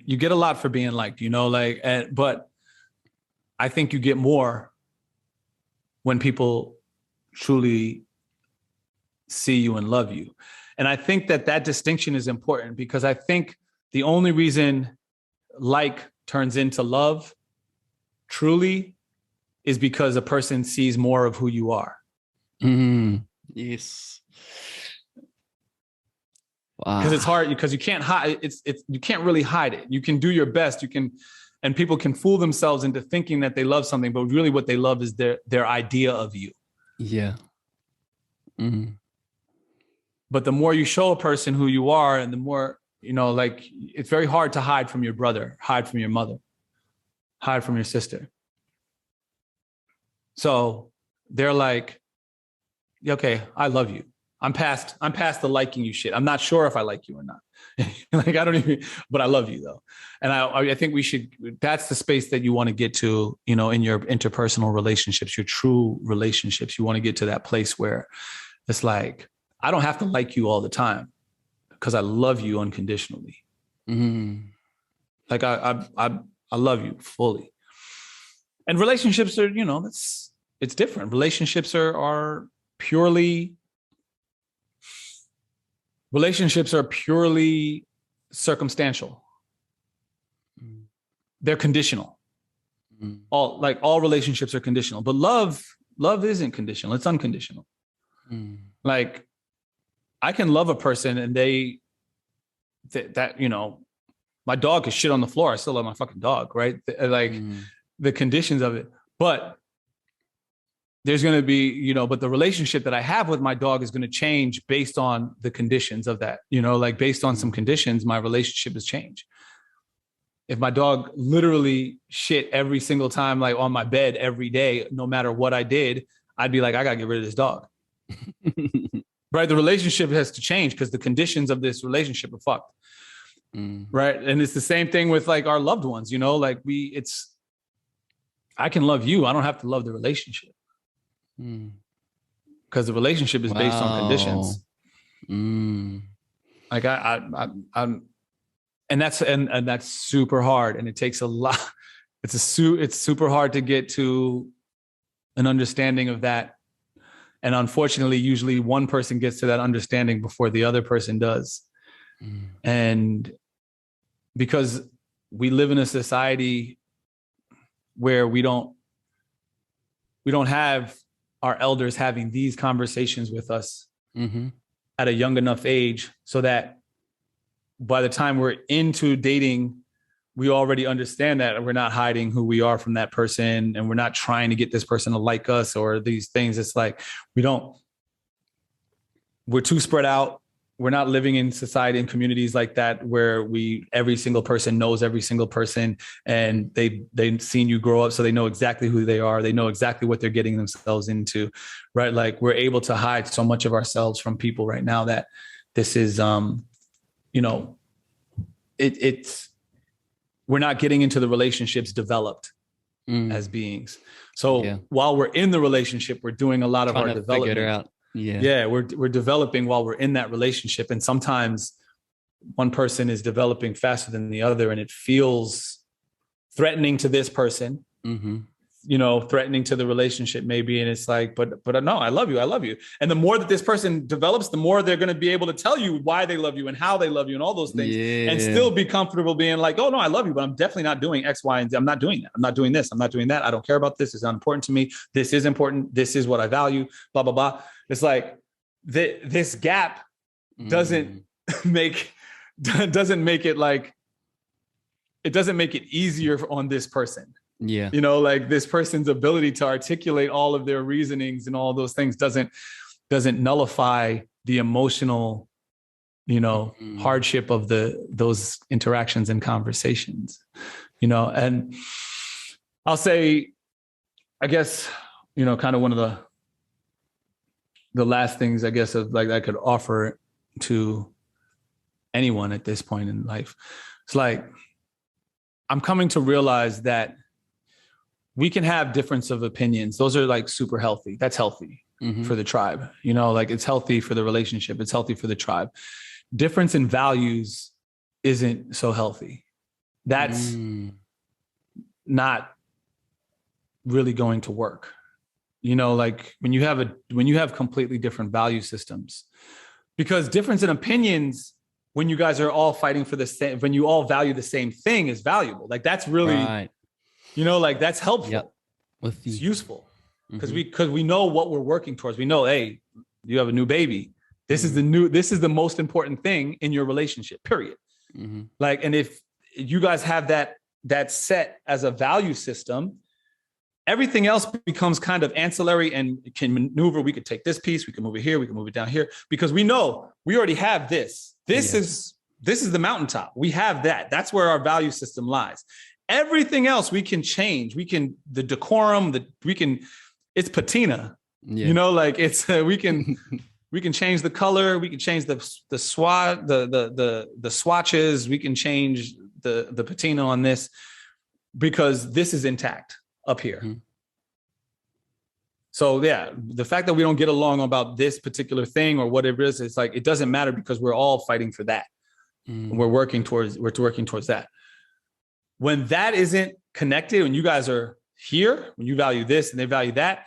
get a lot for being liked, you know, like, but I think you get more when people truly see you and love you. And I think that distinction is important because I think the only reason like turns into love truly is because a person sees more of who you are. Yes. Wow. Because it's hard, because you can't hide you can't really hide it. You can do your best. And people can fool themselves into thinking that they love something, but really what they love is their idea of you. Yeah. But the more you show a person who you are, and the more, you know, like, it's very hard to hide from your brother, hide from your mother, hide from your sister. So they're like, okay, I love you. I'm past the liking you shit. I'm not sure if I like you or not. Like, I don't even, but I love you though. And I think that's the space that you want to get to, you know, in your interpersonal relationships, your true relationships. You want to get to that place where it's like, I don't have to like you all the time because I love you unconditionally. Like I love you fully. And relationships are, you know, it's different. Relationships are purely circumstantial. They're conditional. All relationships are conditional, but love isn't conditional. It's unconditional. Like, I can love a person and that, you know, my dog could shit on the floor. I still love my fucking dog, right? Like the conditions of it. But there's going to be, you know, but the relationship that I have with my dog is going to change based on the conditions of that, you know, like based on some conditions, my relationship has changed. If my dog literally shit every single time, like on my bed every day, no matter what I did, I'd be like, I got to get rid of this dog. Right. The relationship has to change because the conditions of this relationship are fucked. Right. And it's the same thing with like our loved ones, you know, like I can love you. I don't have to love the relationship. Because the relationship is based on conditions. Like I'm, and that's super hard. And it takes a lot. It's super hard to get to an understanding of that. And unfortunately, usually one person gets to that understanding before the other person does. And because we live in a society where we don't have our elders having these conversations with us at a young enough age, so that by the time we're into dating, we already understand that we're not hiding who we are from that person, and we're not trying to get this person to like us or these things. It's like we're too spread out. we're not living in society and communities like that where every single person knows every single person, and they've seen you grow up, so they know exactly who they are. They know exactly what they're getting themselves into, right? Like we're able to hide so much of ourselves from people right now that this is, it's we're not getting into the relationships developed as beings. So while we're in the relationship, we're doing a lot of our development. Figure it out. Yeah, we're developing while we're in that relationship, and sometimes one person is developing faster than the other, and it feels threatening to this person, threatening to the relationship maybe, and it's like, but no, I love you. And the more that this person develops, the more they're going to be able to tell you why they love you and how they love you and all those things, and still be comfortable being like, oh no, I love you, but I'm definitely not doing X, Y, and Z. I'm not doing that. I'm not doing this. I'm not doing that. I don't care about this. It's not important to me. This is important. This is what I value. Blah blah blah. It's like this gap doesn't make it like, it doesn't make it easier on this person. Yeah. Like this person's ability to articulate all of their reasonings and all those things doesn't nullify the emotional, hardship of those interactions and conversations, and I'll say, I guess, kind of one of the last things I guess of like I could offer to anyone at this point in life. It's like, I'm coming to realize that we can have difference of opinions. Those are like super healthy. That's healthy for the tribe. Like it's healthy for the relationship. It's healthy for the tribe. Difference in values isn't so healthy. That's not really going to work. Like when you have completely different value systems, because difference in opinions, when you guys are all fighting for the same, when you all value the same thing, is valuable. Like that's really, right. Like that's helpful. Yep. It's useful because we know what we're working towards. We know, hey, you have a new baby. This is the most important thing in your relationship, period. Like, and if you guys have that set as a value system, everything else becomes kind of ancillary and can maneuver. We could take this piece, we can move it here, we can move it down here, because we know we already have this. This is the mountaintop. We have that. That's where our value system lies. Everything else we can change. The decorum, it's patina. Like it's we can change the color, we can change the swatches, we can change the patina on this, because this is intact up here. So yeah, the fact that we don't get along about this particular thing or whatever it is, it's like, it doesn't matter, because we're all fighting for that. We're working towards that. When that isn't connected, when you guys are here, when you value this and they value that,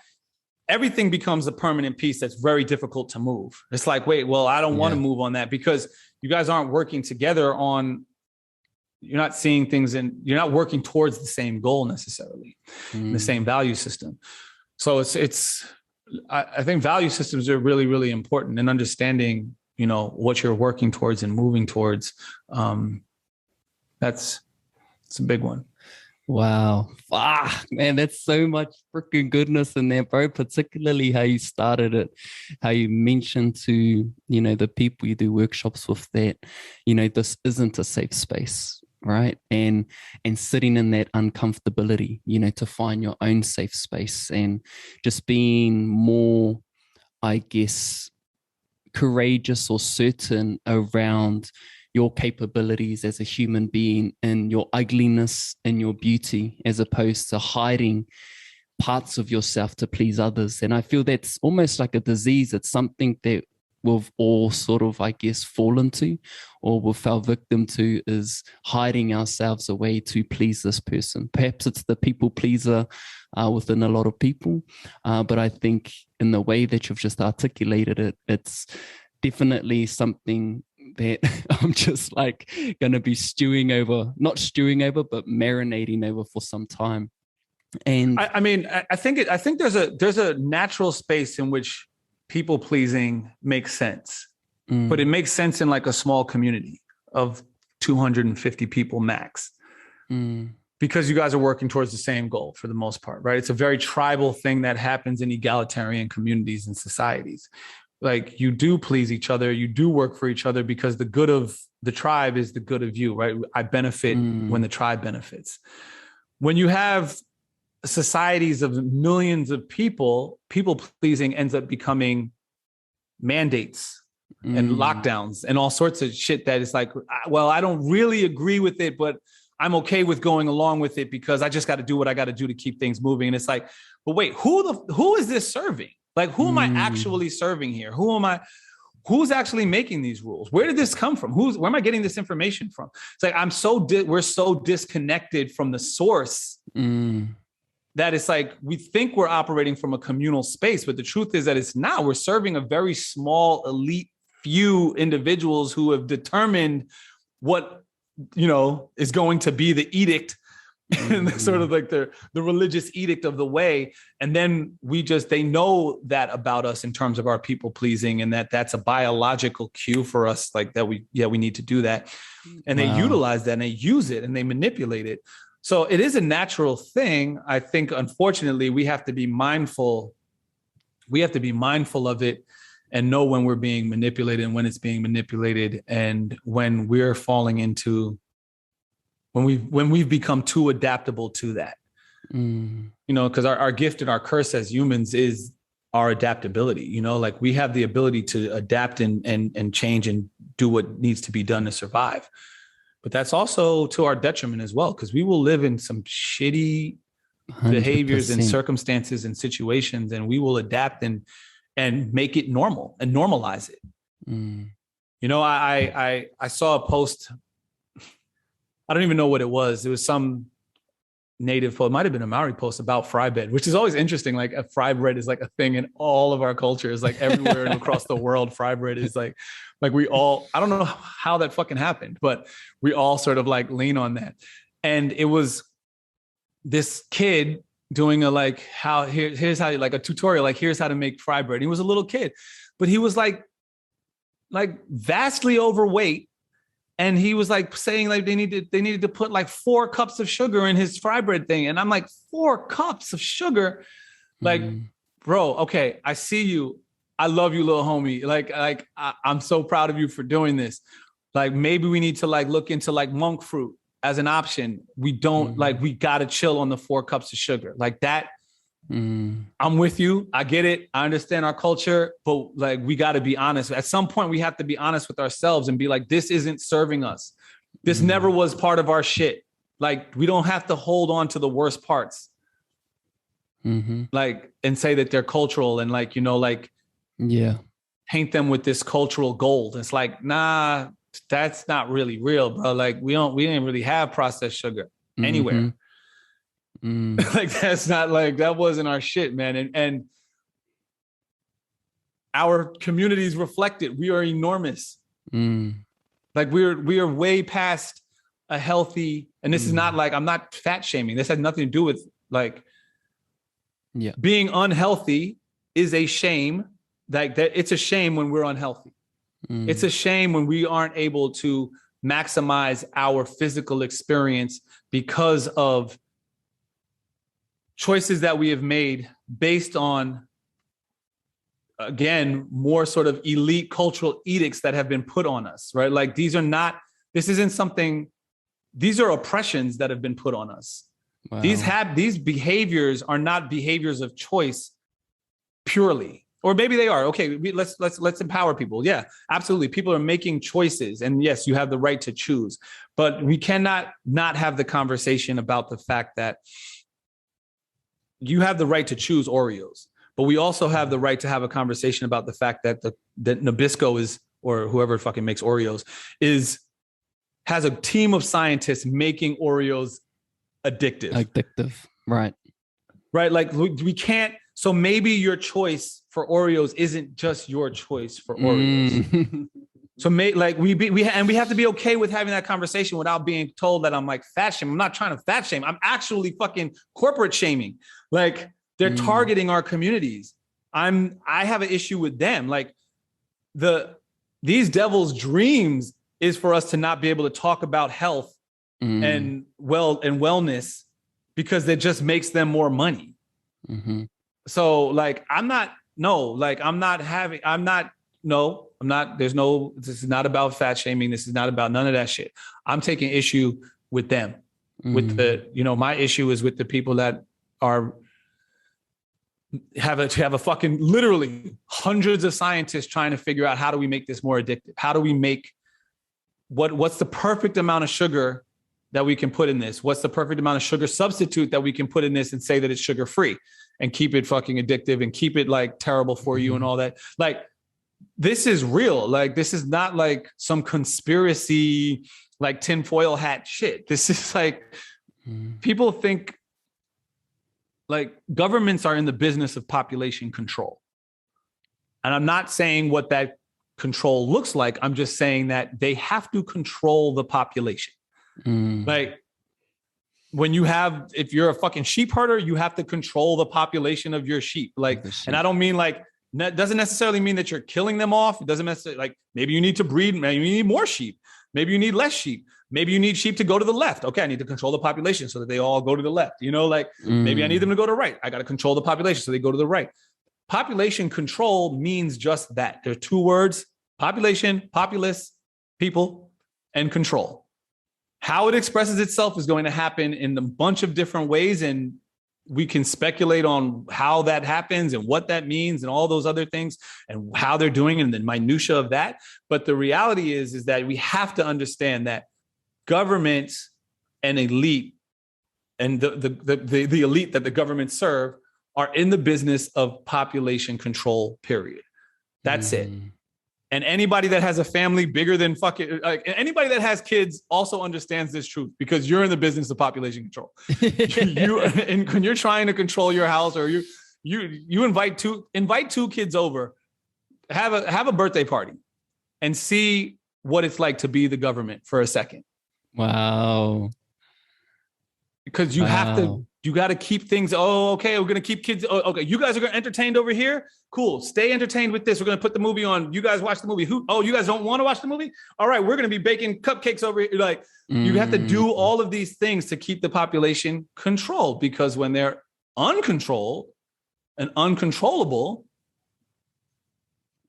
everything becomes a permanent piece that's very difficult to move. It's like, wait, well, I don't want to move on that, because you guys aren't working together on, you're not seeing things, and you're not working towards the same goal necessarily, the same value system. So I think value systems are really, really important, and understanding, what you're working towards and moving towards. It's a big one. Wow. Man, that's so much freaking goodness in there, bro. Particularly how you started it, how you mentioned to, the people you do workshops with that, this isn't a safe space, right? And sitting in that uncomfortability, to find your own safe space, and just being more, I guess, courageous or certain around your capabilities as a human being, and your ugliness and your beauty, as opposed to hiding parts of yourself to please others. And I feel that's almost like a disease. It's something that we've all sort of, I guess, fallen to, or we've fell victim to, is hiding ourselves away to please this person. Perhaps it's the people pleaser within a lot of people. But I think in the way that you've just articulated it, it's definitely something that I'm just like going to be not stewing over, but marinating over for some time. And I think there's a natural space in which people pleasing makes sense, but it makes sense in like a small community of 250 people max, because you guys are working towards the same goal for the most part, right? It's a very tribal thing that happens in egalitarian communities and societies. like you do please each other, you do work for each other because the good of the tribe is the good of you, right? I benefit when the tribe benefits. When you have societies of millions of people, people pleasing ends up becoming mandates and lockdowns and all sorts of shit that is like, well, I don't really agree with it, but I'm okay with going along with it because I just got to do what I got to do to keep things moving. And it's like, but wait, who is this serving? Like, who am I actually serving here? Who's actually making these rules? Where did this come from? Where am I getting this information from? It's like, we're so disconnected from the source that it's like, we think we're operating from a communal space, but the truth is that it's not. We're serving a very small, elite few individuals who have determined what, is going to be the edict and sort of like the religious edict of the way. And then they know that about us in terms of our people pleasing, and that's a biological cue for us, like that we need to do that. And they utilize that and they use it and they manipulate it. So it is a natural thing. I think, unfortunately, we have to be mindful. We have to be mindful of it and know when we're being manipulated and when it's being manipulated, and when we're falling into, when we've become too adaptable to that. Because our gift and our curse as humans is our adaptability. Like, we have the ability to adapt and change and do what needs to be done to survive. But that's also to our detriment as well, because we will live in some shitty 100%. Behaviors and circumstances and situations, and we will adapt and make it normal and normalize it. I saw a post. I don't even know what it was. It was some native post. It might have been a Maori post about fry bread, which is always interesting. Like, a fry bread is like a thing in all of our cultures, like everywhere and across the world. Fry bread is like we all, I don't know how that fucking happened, but we all sort of like lean on that. And it was this kid doing here's how, like a tutorial, like, here's how to make fry bread. He was a little kid, but he was like vastly overweight. And he was like saying like they needed to put like 4 cups of sugar in his fry bread thing. And I'm like, 4 cups of sugar? Like, bro, okay, I see you. I love you, little homie. Like I'm so proud of you for doing this. Like, maybe we need to like look into like monk fruit as an option. We don't we got to chill on the 4 cups of sugar like that. I'm with you. I get it. I understand our culture, but like, we got to be honest. At some point, we have to be honest with ourselves and be like, this isn't serving us. This never was part of our shit. Like, we don't have to hold on to the worst parts. Like, and say that they're cultural and like, paint them with this cultural gold. It's like, nah, that's not really real, bro. Like, we didn't really have processed sugar anywhere. Like, that's not like, that wasn't our shit, man. And our communities reflect it. We are enormous. Like, we are way past a healthy, and this is not like, I'm not fat shaming. This has nothing to do with like, being unhealthy is a shame. Like, that, it's a shame when we're unhealthy. It's a shame when we aren't able to maximize our physical experience because of choices that we have made based on, again, more sort of elite cultural edicts that have been put on us, right? Like, these are oppressions that have been put on us. Wow. These behaviors are not behaviors of choice purely, or maybe they are. Okay, let's empower people. Yeah, absolutely. People are making choices, and yes, you have the right to choose, but we cannot not have the conversation about the fact that you have the right to choose Oreos, but we also have the right to have a conversation about the fact that that Nabisco is, or whoever fucking makes Oreos, has a team of scientists making Oreos addictive. Right. Like, we can't. So maybe your choice for Oreos isn't just your choice for Oreos. So we have to be okay with having that conversation without being told that I'm like fat shaming. I'm not trying to fat shame. I'm actually fucking corporate shaming. Like, they're targeting our communities. I have an issue with them. Like, these devils' dreams is for us to not be able to talk about health and wellness because it just makes them more money. So like, I'm not like I'm not, this is not about fat shaming. This is not about none of that shit. I'm taking issue with them, with my issue is with the people that have a fucking literally hundreds of scientists trying to figure out how do we make this more addictive? How do we make what's the perfect amount of sugar that we can put in this? What's the perfect amount of sugar substitute that we can put in this and say that it's sugar free and keep it fucking addictive and keep it like terrible for you and all that? Like, this is real. Like, this is not like some conspiracy, like tinfoil hat shit. This is like, people think like governments are in the business of population control. And I'm not saying what that control looks like. I'm just saying that they have to control the population. Like, if you're a fucking sheep herder, you have to control the population of your sheep. Like, and I don't mean like, that doesn't necessarily mean that you're killing them off. It doesn't necessarily, like, maybe you need to breed, maybe you need more sheep. Maybe you need less sheep. Maybe you need sheep to go to the left. Okay, I need to control the population so that they all go to the left. Like maybe I need them to go to the right. I got to control the population so they go to the right. Population control means just that. There are two words: population, populace, people, and control. How it expresses itself is going to happen in a bunch of different ways, and we can speculate on how that happens and what that means and all those other things and how they're doing it and the minutia of that. But the reality is that we have to understand that governments and elite and the elite that the government serve are in the business of population control, period. That's it. And anybody that has a family bigger than fucking, like, anybody that has kids also understands this truth, because you're in the business of population control. And when you're trying to control your house, or you invite two kids over, have a birthday party, and see what it's like to be the government for a second. Wow. Because you got to keep things. Oh, okay. We're going to keep kids. Oh, okay. You guys are going to entertained over here. Cool. Stay entertained with this. We're going to put the movie on. You guys watch the movie. You guys don't want to watch the movie? All right. We're going to be baking cupcakes over here. Like, you have to do all of these things to keep the population controlled, because when they're uncontrolled and uncontrollable,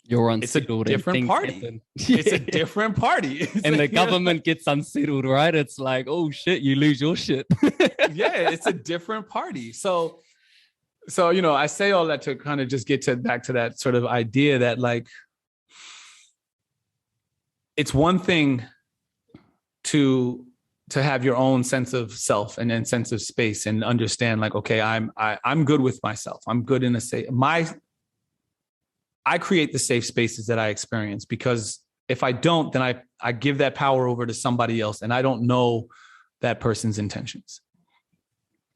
you're unsettled. It's a different party. It's a different party. And the government gets unsettled, right? It's like, oh shit, you lose your shit. Yeah, it's a different party. So I say all that to kind of just get back to that sort of idea that, like, it's one thing to have your own sense of self and then sense of space and understand, like, okay, I'm good with myself. I'm good in a safe. I create the safe spaces that I experience, because if I don't, then I give that power over to somebody else, and I don't know that person's intentions.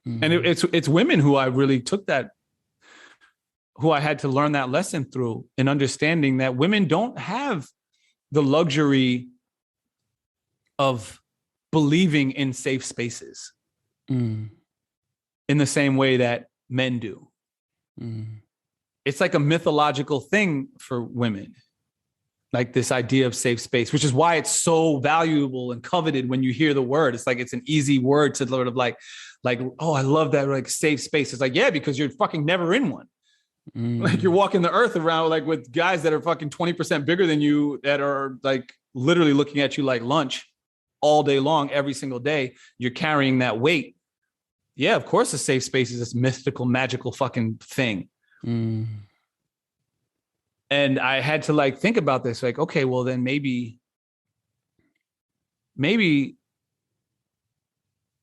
And it's women who I really took that, who I had to learn that lesson through, in understanding that women don't have the luxury of believing in safe spaces in the same way that men do. It's like a mythological thing for women, like this idea of safe space, which is why it's so valuable and coveted when you hear the word. It's like, it's an easy word to sort of like, oh, I love that, like, safe space. It's like, yeah, because you're fucking never in one. Like, you're walking the earth around, like, with guys that are fucking 20% bigger than you, that are like literally looking at you like lunch all day long, every single day. You're carrying that weight. Yeah, of course, a safe space is this mystical, magical fucking thing. And I had to, like, think about this, like, okay, well, then maybe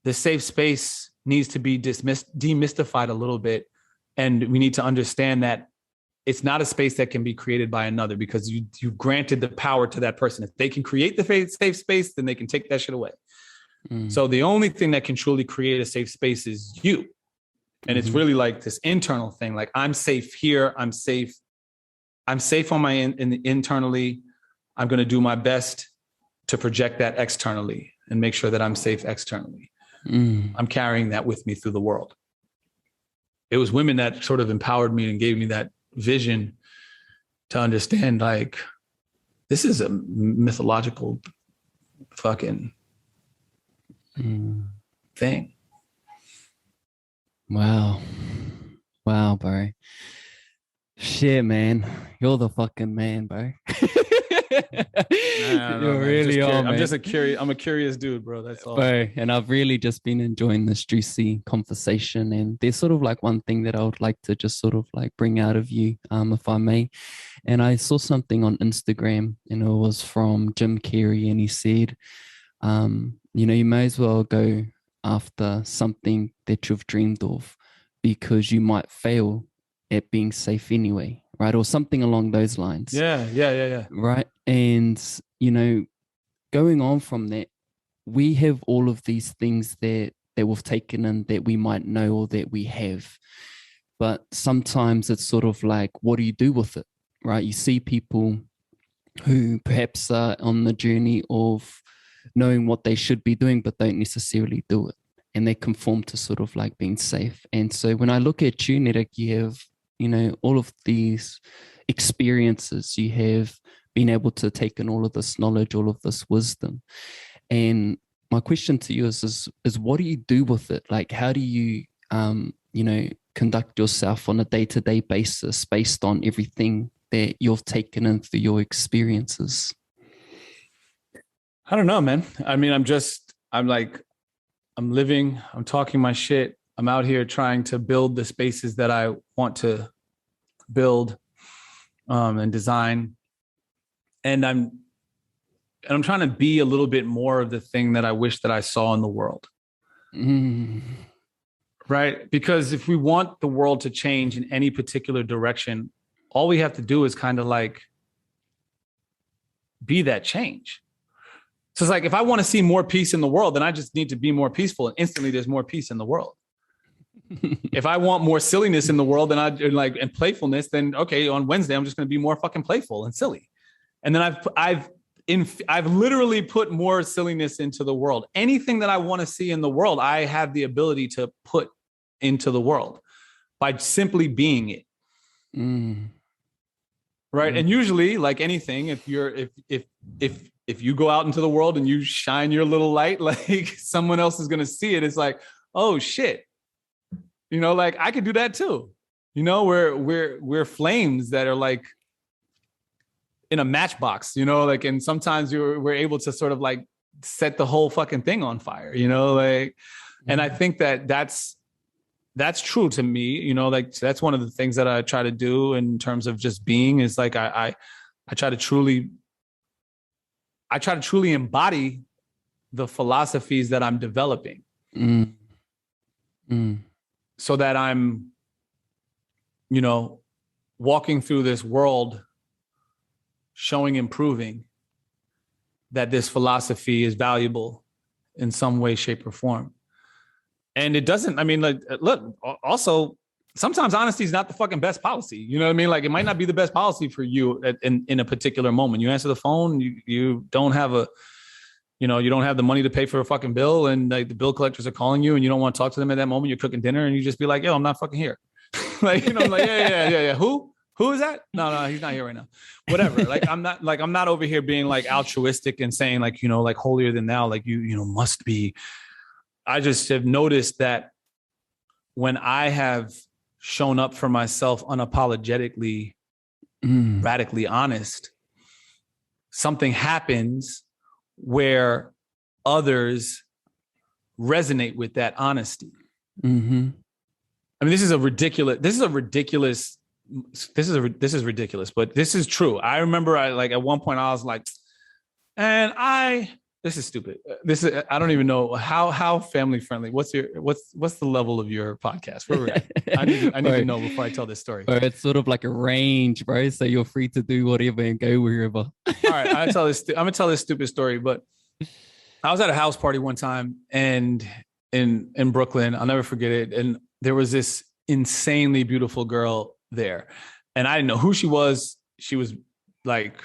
the safe space needs to be demystified a little bit. And we need to understand that it's not a space that can be created by another, because you've granted the power to that person. If they can create the safe space, then they can take that shit away. So the only thing that can truly create a safe space is you. And it's really like this internal thing. Like, I'm safe here. I'm safe on my internally. I'm going to do my best to project that externally and make sure that I'm safe externally. I'm carrying that with me through the world. It was women that sort of empowered me and gave me that vision to understand, like, this is a mythological fucking thing. Wow, Barry. Shit, man. You're the fucking man, bro. I don't know, You man. really are, I'm man. just a curious. I'm a curious dude, bro. That's all. Bro, and I've really just been enjoying this juicy conversation. And there's sort of like one thing that I would like to just sort of like bring out of you, if I may. And I saw something on Instagram, and it was from Jim Carrey, and he said, you may as well go after something that you've dreamed of because you might fail at being safe anyway, right? Or something along those lines. Yeah. Right. And, going on from that, we have all of these things that we've taken in that we might know or that we have. But sometimes it's sort of like, what do you do with it? Right. You see people who perhaps are on the journey of knowing what they should be doing, but don't necessarily do it. And they conform to sort of like being safe. And so when I look at you, Netic, you have, all of these experiences, you have been able to take in all of this knowledge, all of this wisdom. And my question to you is what do you do with it? Like, how do you, conduct yourself on a day-to-day basis based on everything that you've taken in through your experiences? I don't know, man. I mean, I'm living, I'm talking my shit. I'm out here trying to build the spaces that I want to build and design. And I'm trying to be a little bit more of the thing that I wish that I saw in the world. Right? Because if we want the world to change in any particular direction, all we have to do is kind of like be that change. So it's like, if I want to see more peace in the world, then I just need to be more peaceful. And instantly there's more peace in the world. If I want more silliness in the world and playfulness, then okay, on Wednesday, I'm just going to be more fucking playful and silly. And then I've literally put more silliness into the world. Anything that I want to see in the world, I have the ability to put into the world by simply being it. Right. And usually, like anything, if you go out into the world and you shine your little light, like someone else is going to see it. It's like, oh shit, like I could do that too. We're flames that are like in a matchbox, and sometimes we're able to sort of like set the whole fucking thing on fire, and I think that's true to me, that's one of the things that I try to do in terms of just being is like, I try to truly embody the philosophies that I'm developing so that I'm, walking through this world showing and proving that this philosophy is valuable in some way, shape, or form. And it doesn't, look, also, sometimes honesty is not the fucking best policy. You know what I mean? Like, it might not be the best policy for you in a particular moment. You answer the phone, you don't have you don't have the money to pay for a fucking bill, and like the bill collectors are calling you and you don't want to talk to them at that moment. You're cooking dinner and you just be like, yo, I'm not fucking here. Like, like, yeah. Who is that? No, he's not here right now. Whatever. Like, I'm not over here being like altruistic and saying like, like holier than thou, like you must be. I just have noticed that when I have shown up for myself unapologetically, radically honest, something happens where others resonate with that honesty. This is ridiculous, but this is true. I remember at one point I was like, this is stupid. I don't even know how family friendly. What's the level of your podcast? Where we're at? I need to know before I tell this story. Bro, it's sort of like a range, bro. So you're free to do whatever and go wherever. All right, I'm gonna tell this stupid story. But I was at a house party one time and in Brooklyn. I'll never forget it. And there was this insanely beautiful girl there, and I didn't know who she was. She was like,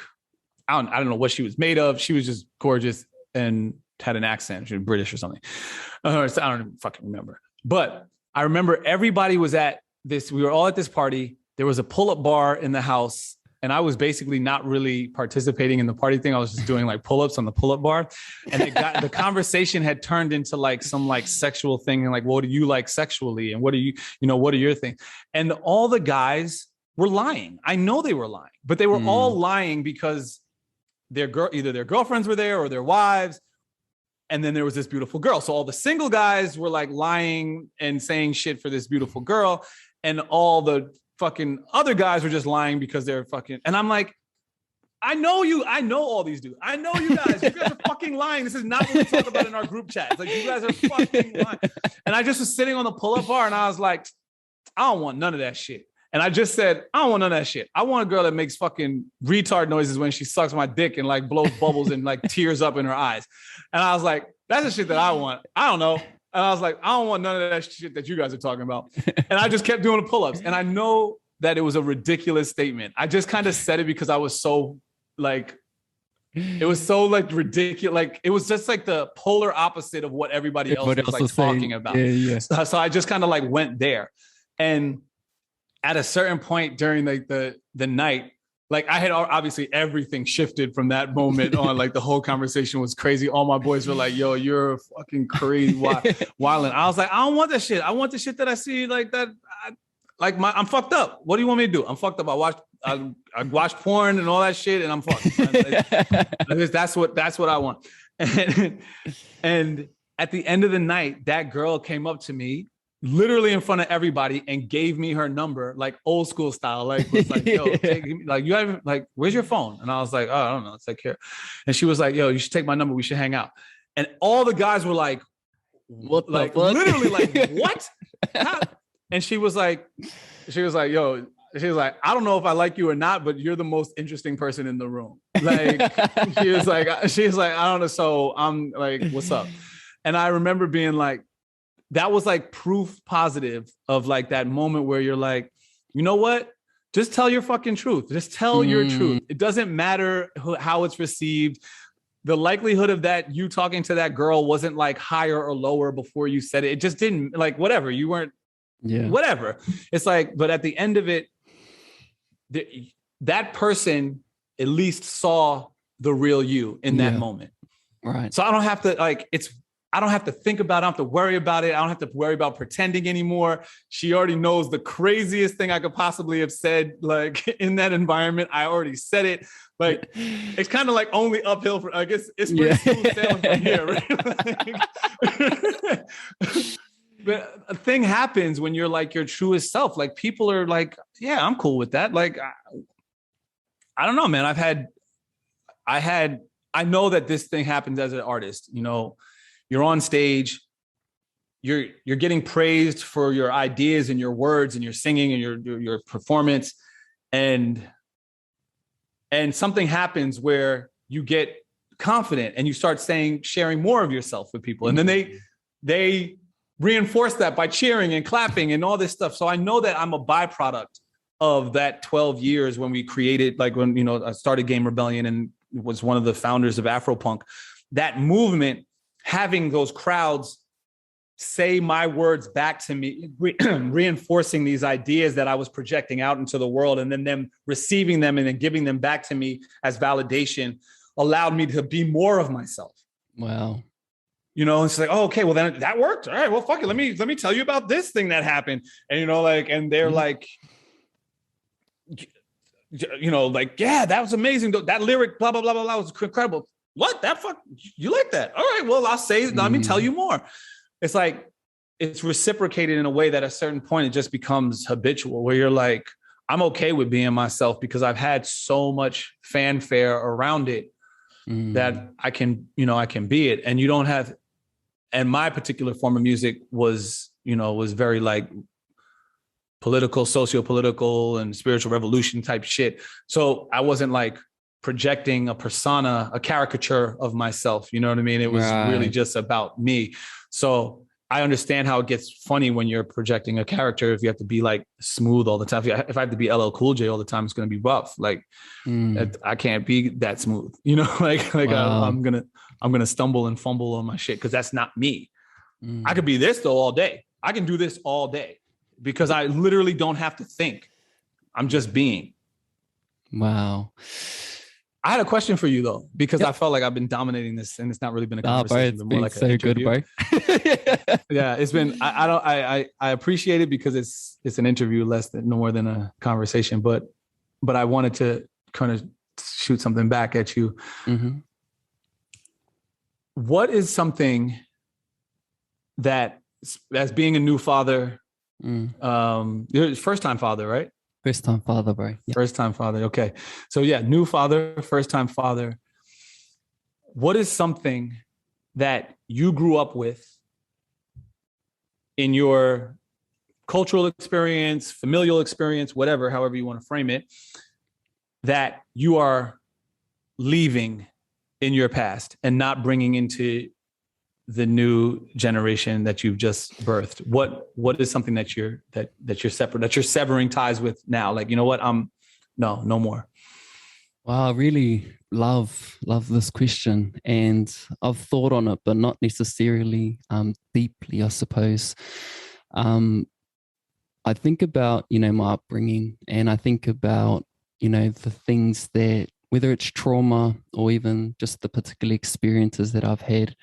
I don't know what she was made of. She was just gorgeous and had an accent. She was British or something. I don't even fucking remember. But I remember everybody was at this. We were all at this party. There was a pull-up bar in the house. And I was basically not really participating in the party thing. I was just doing like pull-ups on the pull-up bar. And the conversation had turned into like some like sexual thing. And like, what do you like sexually? And what do what are your things? And all the guys were lying. I know they were lying, but they were all lying because either their girlfriends were there or their wives. And then there was this beautiful girl. So all the single guys were like lying and saying shit for this beautiful girl. And all the fucking other guys were just lying because they're fucking, and I'm like, I know all these dudes. I know you guys are fucking lying. This is not what we talk about in our group chat. It's like, you guys are fucking lying. And I just was sitting on the pull-up bar and I was like, I don't want none of that shit. And I just said, I don't want none of that shit. I want a girl that makes fucking retard noises when she sucks my dick and like blows bubbles and like tears up in her eyes. And I was like, that's the shit that I want. I don't know. And I was like, I don't want none of that shit that you guys are talking about. And I just kept doing the pull-ups. And I know that it was a ridiculous statement. I just kind of said it because I was so like, it was so like ridiculous. Like it was just like the polar opposite of what everybody else was like talking about. Yeah. So I just kind of like went there. And at a certain point during like the night, like I had obviously everything shifted from that moment on. Like the whole conversation was crazy. All my boys were like, yo, you're fucking crazy. Wildin'. I was like, I don't want that shit. I want the shit that I see like that. I'm fucked up. What do you want me to do? I'm fucked up. I watch porn and all that shit and I'm fucked. That's what I want. And at the end of the night, that girl came up to me literally in front of everybody and gave me her number, like old school style. Like, was like, yo, you have, like, where's your phone? And I was like, oh, I don't know. It's like here. And she was like, yo, you should take my number. We should hang out. And all the guys were like, what? Like literally like, what? And she was like, yo, she was like, I don't know if I like you or not, but you're the most interesting person in the room. Like, she was like, I don't know. So I'm like, what's up? And I remember being like, that was like proof positive of like that moment where you're like, you know what? Just tell your fucking truth. Just tell your truth. It doesn't matter how it's received. The likelihood of that you talking to that girl wasn't like higher or lower before you said it. It just didn't, like, whatever. You weren't, whatever. It's like, but at the end of it, that person at least saw the real you in that moment. Right. So I don't have to I don't have to think about it. I don't have to worry about it. I don't have to worry about pretending anymore. She already knows the craziest thing I could possibly have said, like in that environment. I already said it. Like, it's kind of like only uphill for, I guess it's pretty smooth sailing from here, right? But a thing happens when you're like your truest self. Like people are like, yeah, I'm cool with that. Like, I don't know, man. I know that this thing happens as an artist, you know. You're on stage, you're getting praised for your ideas and your words and your singing and your performance, and something happens where you get confident and you start sharing more of yourself with people, and then they reinforce that by cheering and clapping and all this stuff. So I know that I'm a byproduct of that 12 years when we created, like when, you know, I started Game Rebellion and was one of the founders of Afropunk. That movement, having those crowds say my words back to me, reinforcing these ideas that I was projecting out into the world, and then them receiving them and then giving them back to me as validation, allowed me to be more of myself. Wow. You know, it's like, oh, okay, well then that worked. All right, well, fuck it. Let me tell you about this thing that happened. And, you know, like, and they're like, you know, like, yeah, that was amazing. That lyric, blah, blah, blah, blah, blah, was incredible. What? That fuck? You like that? All right, well, I'll say, let me tell you more. It's like, it's reciprocated in a way that at a certain point, it just becomes habitual, where you're like, I'm okay with being myself because I've had so much fanfare around it that I can be it. And you don't have, and my particular form of music was very like political, socio-political and spiritual revolution type shit. So I wasn't like projecting a persona, a caricature of myself. You know what I mean? It was really just about me. So I understand how it gets funny when you're projecting a character. If you have to be like smooth all the time, if I have to be LL Cool J all the time, it's going to be rough. Like I can't be that smooth, you know, like wow. I'm going to stumble and fumble on my shit, because that's not me. I could be this though all day. I can do this all day because I literally don't have to think. I'm just being. Wow. I had a question for you though, because I felt like I've been dominating this and it's not really been a conversation. Bro, it's been like so good, bro. Yeah, it's been, I appreciate it because it's an interview no more than a conversation, but I wanted to kind of shoot something back at you. Mm-hmm. What is something that, as being a new father, you're first time father, right? First time father, bro. Yeah. First time father. Okay. So yeah, new father, first time father. What is something that you grew up with in your cultural experience, familial experience, whatever, however you want to frame it, that you are leaving in your past and not bringing into the new generation that you've just birthed? What is something that you're separate, that you're severing ties with now? Like, you know what? No more. Wow, I really love this question, and I've thought on it, but not necessarily deeply, I suppose. I think about, my upbringing, and I think about, the things that, whether it's trauma or even just the particular experiences that I've had.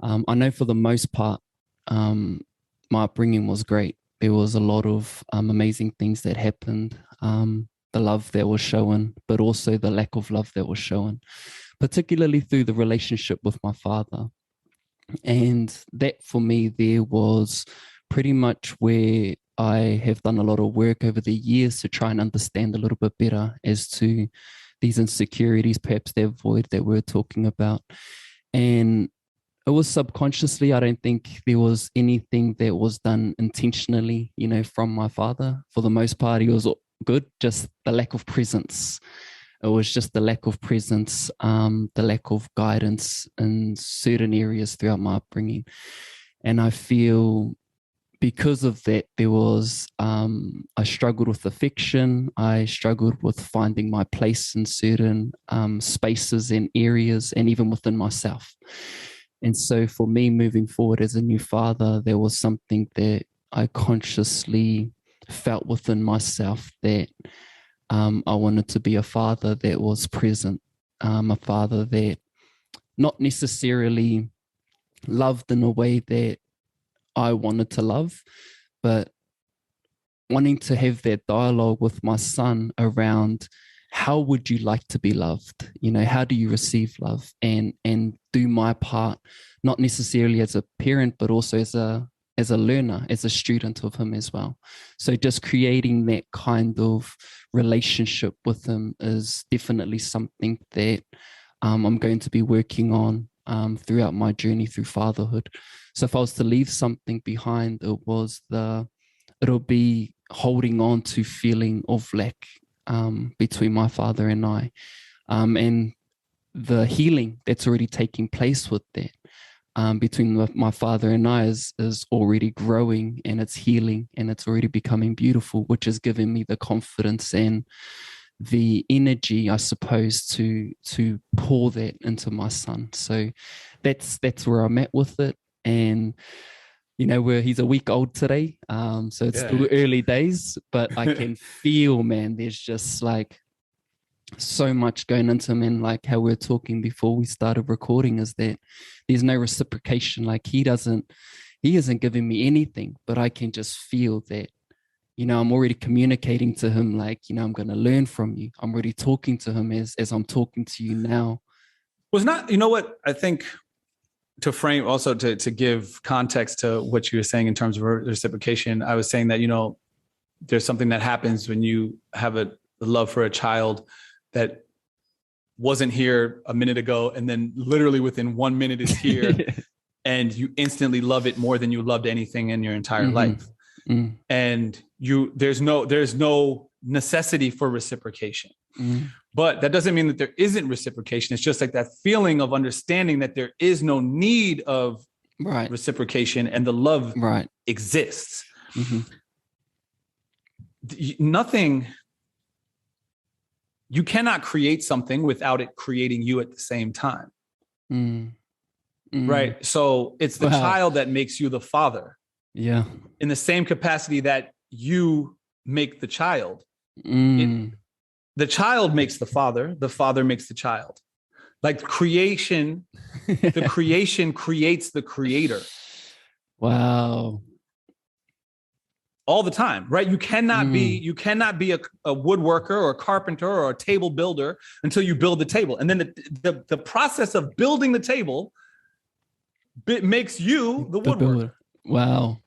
I know for the most part, my upbringing was great. There was a lot of amazing things that happened, the love that was shown, but also the lack of love that was shown, particularly through the relationship with my father. And that for me, there was pretty much where I have done a lot of work over the years to try and understand a little bit better as to these insecurities, perhaps that void that we're talking about. And it was subconsciously. I don't think there was anything that was done intentionally, from my father. For the most part, he was good, just the lack of presence. It was just the lack of presence, the lack of guidance in certain areas throughout my upbringing. And I feel because of that, there was, I struggled with affection. I struggled with finding my place in certain spaces and areas, and even within myself. And so for me, moving forward as a new father, there was something that I consciously felt within myself, that I wanted to be a father that was present, a father that not necessarily loved in a way that I wanted to love, but wanting to have that dialogue with my son around, how would you like to be loved? How do you receive love, and do my part, not necessarily as a parent, but also as a learner, as a student of him as well. So just creating that kind of relationship with him is definitely something that I'm going to be working on throughout my journey through fatherhood. So if I was to leave something behind, it'll be holding on to feeling of lack between my father and I, and the healing that's already taking place with that. Between my father and I is already growing, and it's healing, and it's already becoming beautiful, which is giving me the confidence and the energy, I suppose, to pour that into my son. So that's where I'm at with it. And he's a week old today, so it's still early days, but I can feel, man, there's just like so much going into him. And like how we were talking before we started recording, is that there's no reciprocation. Like he isn't giving me anything, but I can just feel that, I'm already communicating to him, like, I'm going to learn from you. I'm already talking to him as I'm talking to you now. Was not, what I think, to frame also to give context to what you were saying in terms of reciprocation, I was saying that, there's something that happens when you have a love for a child that wasn't here a minute ago, and then literally within 1 minute is here, and you instantly love it more than you loved anything in your entire life. Mm. And there's no necessity for reciprocation. Mm. But that doesn't mean that there isn't reciprocation. It's just like that feeling of understanding that there is no need of reciprocation, and the love exists. Mm-hmm. You cannot create something without it creating you at the same time. Mm. Mm. Right. So it's the child that makes you the father. Yeah. In the same capacity that you make the child. Mm. The child makes the father makes the child. Like creation, the creation creates the creator. Wow. All the time, right? You cannot be a woodworker or a carpenter or a table builder until you build the table. And then the process of building the table makes you the woodworker. Wow.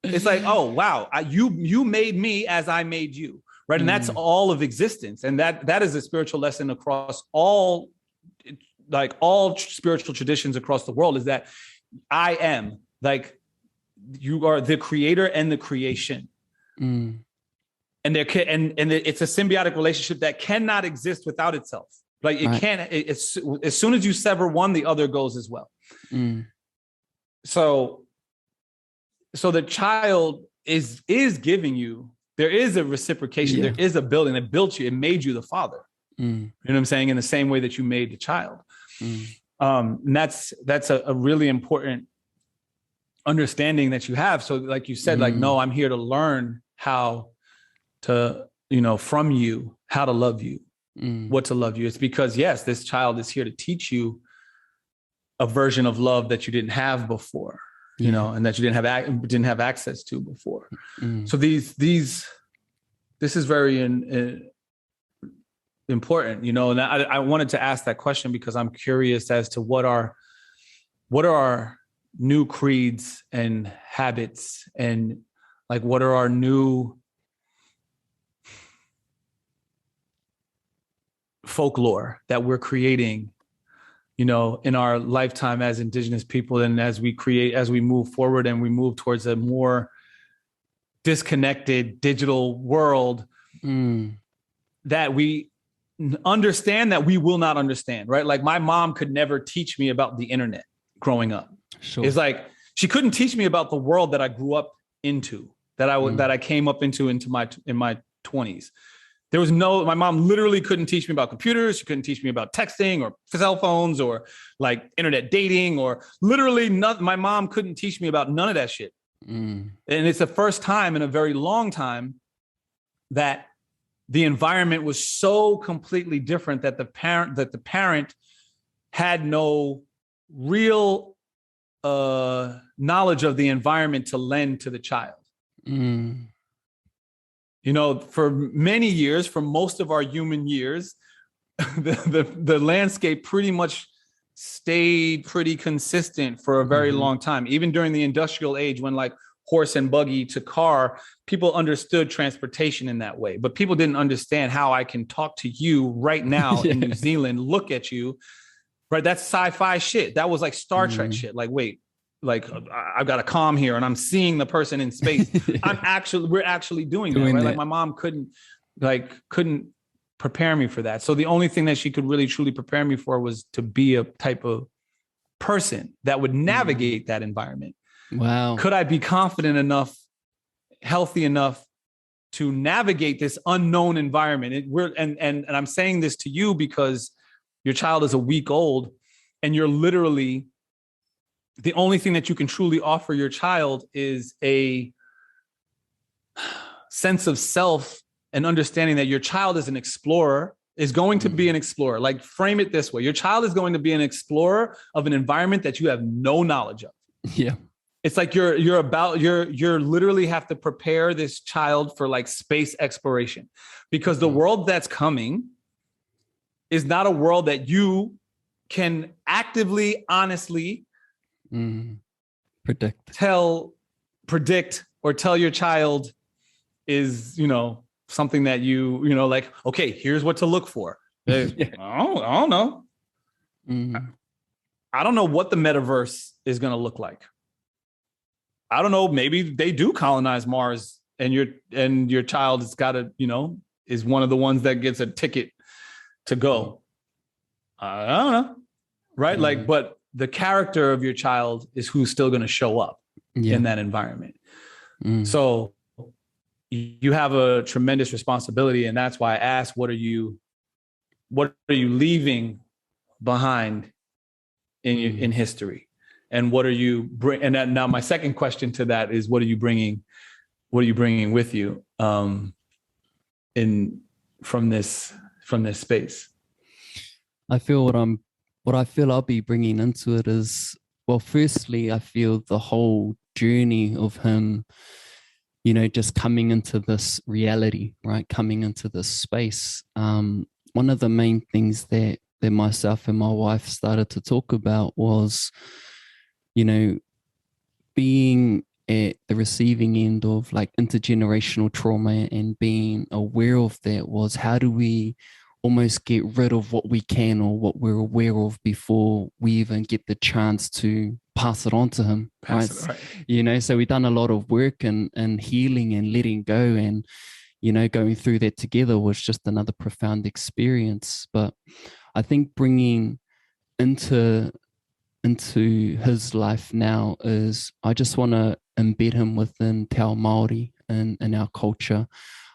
It's like, oh, wow, you made me as I made you, right? And that's all of existence. And that is a spiritual lesson across all spiritual traditions across the world, is that I am, like, you are the creator and the creation. And it's a symbiotic relationship that cannot exist without itself. Like it can't, as soon as you sever one, the other goes as well. So the child is giving you, there is a reciprocation, there is a building that built you, it made you the father. You know what I'm saying? In the same way that you made the child. And that's a really important understanding that you have. So like you said, like, no, I'm here to learn how to, from you, how to love you, what to love you. It's because, yes, this child is here to teach you a version of love that you didn't have before, and that you didn't have access to before. So this is very important, and I wanted to ask that question because I'm curious as to what are our new creeds and habits, and like what are our new folklore that we're creating, in our lifetime as indigenous people, and as we move forward and we move towards a more disconnected digital world, that we understand that we will not understand, right? Like my mom could never teach me about the internet growing up. Sure. It's like she couldn't teach me about the world that I grew up into, that I came up into in my 20s. There was my mom literally couldn't teach me about computers. She couldn't teach me about texting or cell phones or like internet dating, or literally my mom couldn't teach me about none of that shit. And it's the first time in a very long time that the environment was so completely different that the parent had no real knowledge of the environment to lend to the child. For many years, for most of our human years, the landscape pretty much stayed pretty consistent for a very long time. Even during the industrial age, when like horse and buggy to car, people understood transportation in that way, but people didn't understand how I can talk to you right now in New Zealand, look at you. Right, that's sci-fi shit. That was like Star Trek shit. Like, wait, like I've got a comm here, and I'm seeing the person in space. We're actually doing that, right? Like my mom couldn't prepare me for that. So the only thing that she could really truly prepare me for was to be a type of person that would navigate that environment. Wow. Could I be confident enough, healthy enough to navigate this unknown environment? And I'm saying this to you because your child is a week old, and you're literally, the only thing that you can truly offer your child is a sense of self and understanding that your child is an explorer, is going to be an explorer. Like, frame it this way. Your child is going to be an explorer of an environment that you have no knowledge of. Yeah. It's like you're literally have to prepare this child for like space exploration, because the world that's coming is not a world that you can actively, honestly predict, or tell your child is, something that like, okay, here's what to look for. I don't know. I don't know what the metaverse is going to look like. I don't know. Maybe they do colonize Mars, and your child has got to, is one of the ones that gets a ticket to go. I don't know. Right. Like, but the character of your child is who's still going to show up in that environment. So you have a tremendous responsibility. And that's why I asked, what are you leaving behind in history? And what are you now my second question to that is, what are you bringing with you from this space? I feel what I feel I'll be bringing into it is Well, firstly, I feel the whole journey of him, just coming into this reality, right? Coming into this space. One of the main things that myself and my wife started to talk about was, being at the receiving end of like intergenerational trauma, and being aware of that was, how do we almost get rid of what we can or what we're aware of before we even get the chance to pass it on to him, right? So we've done a lot of work and healing and letting go, and going through that together was just another profound experience. But I think bringing into his life now is, I just want to embed him within Te Ao Māori and in our culture.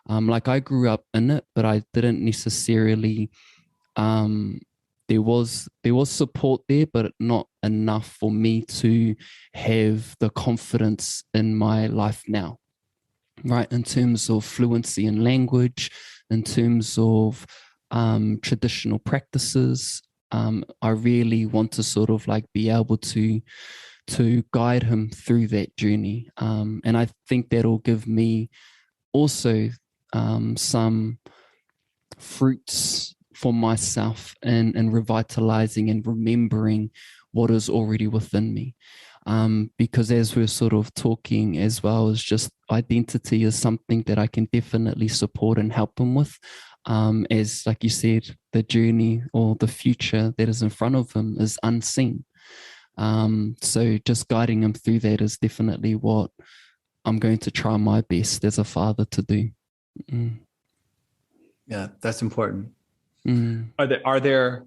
Like, I grew up in it, but I didn't necessarily, there was support there, but not enough for me to have the confidence in my life now, right? In terms of fluency in language, in terms of traditional practices. I really want to sort of like be able to guide him through that journey. And I think that'll give me also some fruits for myself, and revitalizing and remembering what is already within me. Because as we're sort of talking as well, as just identity is something that I can definitely support and help him with. As like you said, the journey or the future that is in front of him is unseen. So just guiding him through that is definitely what I'm going to try my best as a father to do. Yeah, that's important. Mm. Are there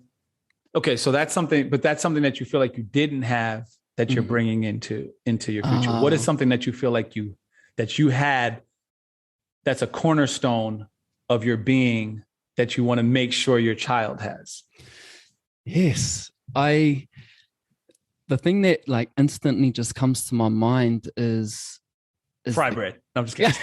okay, so that's something that you feel like you didn't have that you're bringing into your future. What is something that you feel like you had that's a cornerstone of your being that you want to make sure your child has? Yes, the thing that like instantly just comes to my mind is fry bread. No, I'm just kidding.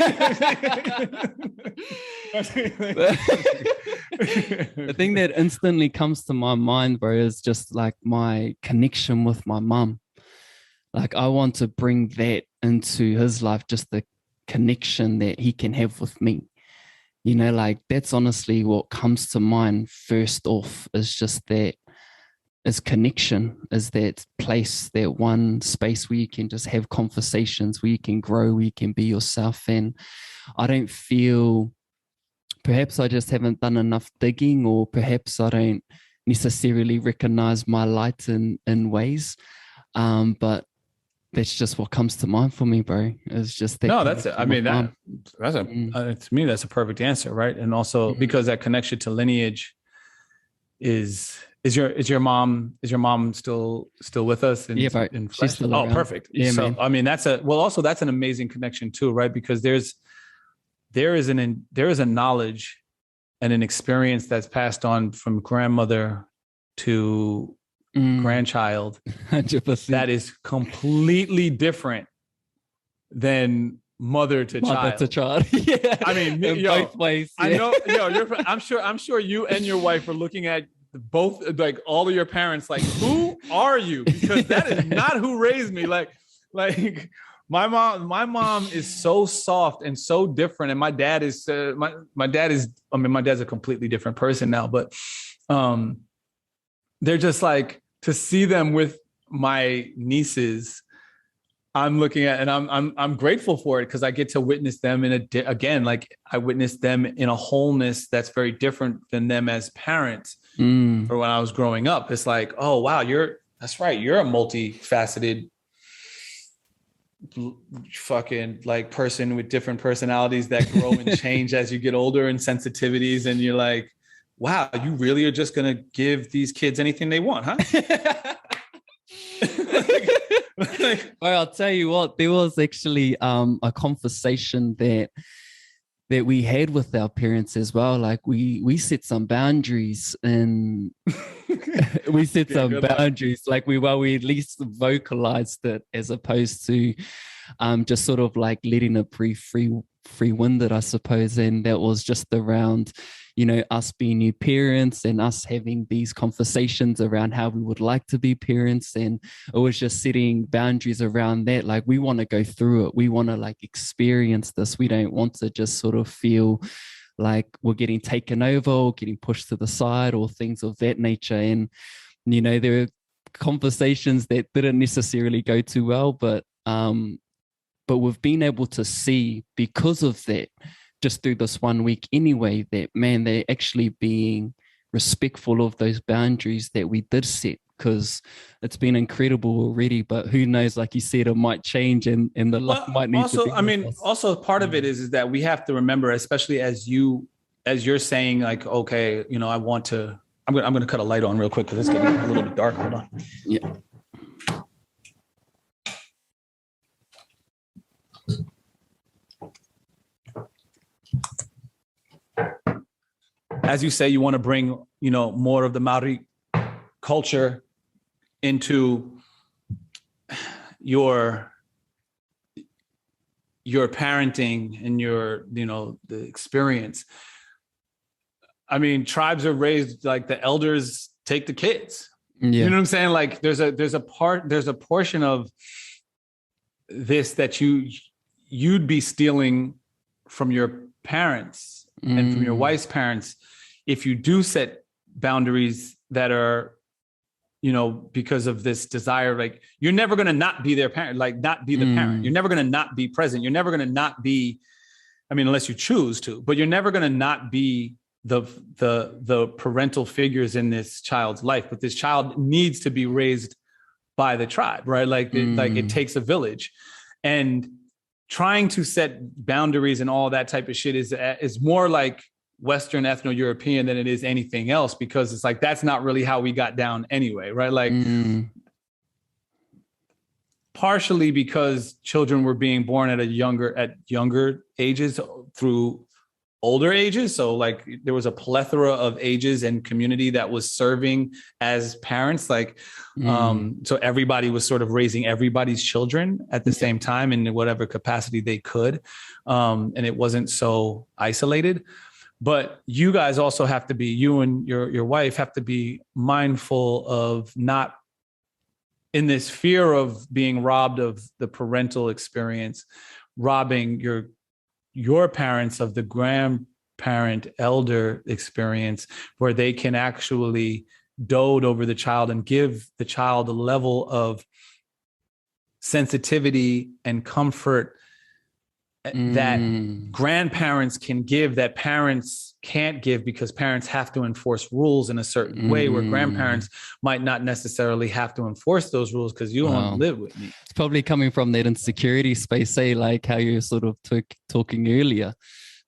The thing that instantly comes to my mind, bro, is just like my connection with my mom. Like, I want to bring that into his life, just the connection that he can have with me. Like, that's honestly what comes to mind first off, is just that, is connection, is that place, that one space where you can just have conversations, where you can grow, where you can be yourself. And I don't feel, perhaps I just haven't done enough digging, or perhaps I don't necessarily recognize my light in ways. But that's just what comes to mind for me, bro. It's just that. No, that's it. I mean, to me, that's a perfect answer, right? And also because that connection to lineage is your mom still with us? Yeah, but she's still around. Perfect. Yeah, so, man. I mean, that's an amazing connection too, right? Because there is a knowledge and an experience that's passed on from grandmother to grandchild 100%. that is completely different than mother to child. Yeah, I mean, both ways. Yeah. I know. I'm sure you and your wife are looking at both, like all of your parents, like, who are you? Because that is not who raised me. Like my mom is so soft and so different, and my dad is my dad's a completely different person now, but they're just like, to see them with my nieces, I'm looking at, and I'm grateful for it, because I get to witness them again, like I witnessed them in a wholeness that's very different than them as parents. For when I was growing up, it's like, oh wow, that's right, you're a multifaceted fucking like person with different personalities that grow and change as you get older, and sensitivities, and you're like, wow, you really are just gonna give these kids anything they want, huh? Well, I'll tell you what, there was actually a conversation that we had with our parents as well. Like, we set some boundaries, and we set some boundaries. Like, we at least vocalized it, as opposed to just sort of like letting it breathe free free-winded, I suppose. And that was just around, you know, us being new parents and us having these conversations around how we would like to be parents. And it was just setting boundaries around that. Like, we want to go through it. We want to like experience this. We don't want to just sort of feel like we're getting taken over or getting pushed to the side or things of that nature. And, you know, there are conversations that didn't necessarily go too well, but we've been able to see, because of that, just through this 1 week anyway, that, man, they're actually being respectful of those boundaries that we did set, because it's been incredible already. But who knows, like you said, it might change, and the luck might need also, to be I mean, also part of it is that we have to remember, especially as you're saying, like, okay, you know, I'm going to cut a light on real quick because it's getting a little bit dark. Hold on. Yeah. As you say, you want to bring, you know, more of the Maori culture into your parenting and your, you know, the experience. I mean, tribes are raised like the elders take the kids. Yeah. You know what I'm saying? Like there's a portion of this that you'd be stealing from your parents and from your wife's parents if you do set boundaries that are, you know, because of this desire. Like, you're never going to not be their parent, like not be the parent. You're never going to not be present. You're never going to not be, I mean, unless you choose to, but you're never going to not be the parental figures in this child's life. But this child needs to be raised by the tribe, right? Like, like it takes a village. And trying to set boundaries and all that type of shit is more like Western ethno-European than it is anything else, because it's like, that's not really how we got down anyway, right? Like partially because children were being born at younger ages through older ages. So like there was a plethora of ages and community that was serving as parents. Like, so everybody was sort of raising everybody's children at the same time in whatever capacity they could. And it wasn't so isolated. But you guys also have to be, you and your wife have to be mindful of not, in this fear of being robbed of the parental experience, robbing your parents of the grandparent elder experience, where they can actually dote over the child and give the child a level of sensitivity and comfort that grandparents can give, that parents can't give, because parents have to enforce rules in a certain way, where grandparents might not necessarily have to enforce those rules because you don't live with me. It's probably coming from that insecurity space, say, like how you were sort of talking earlier.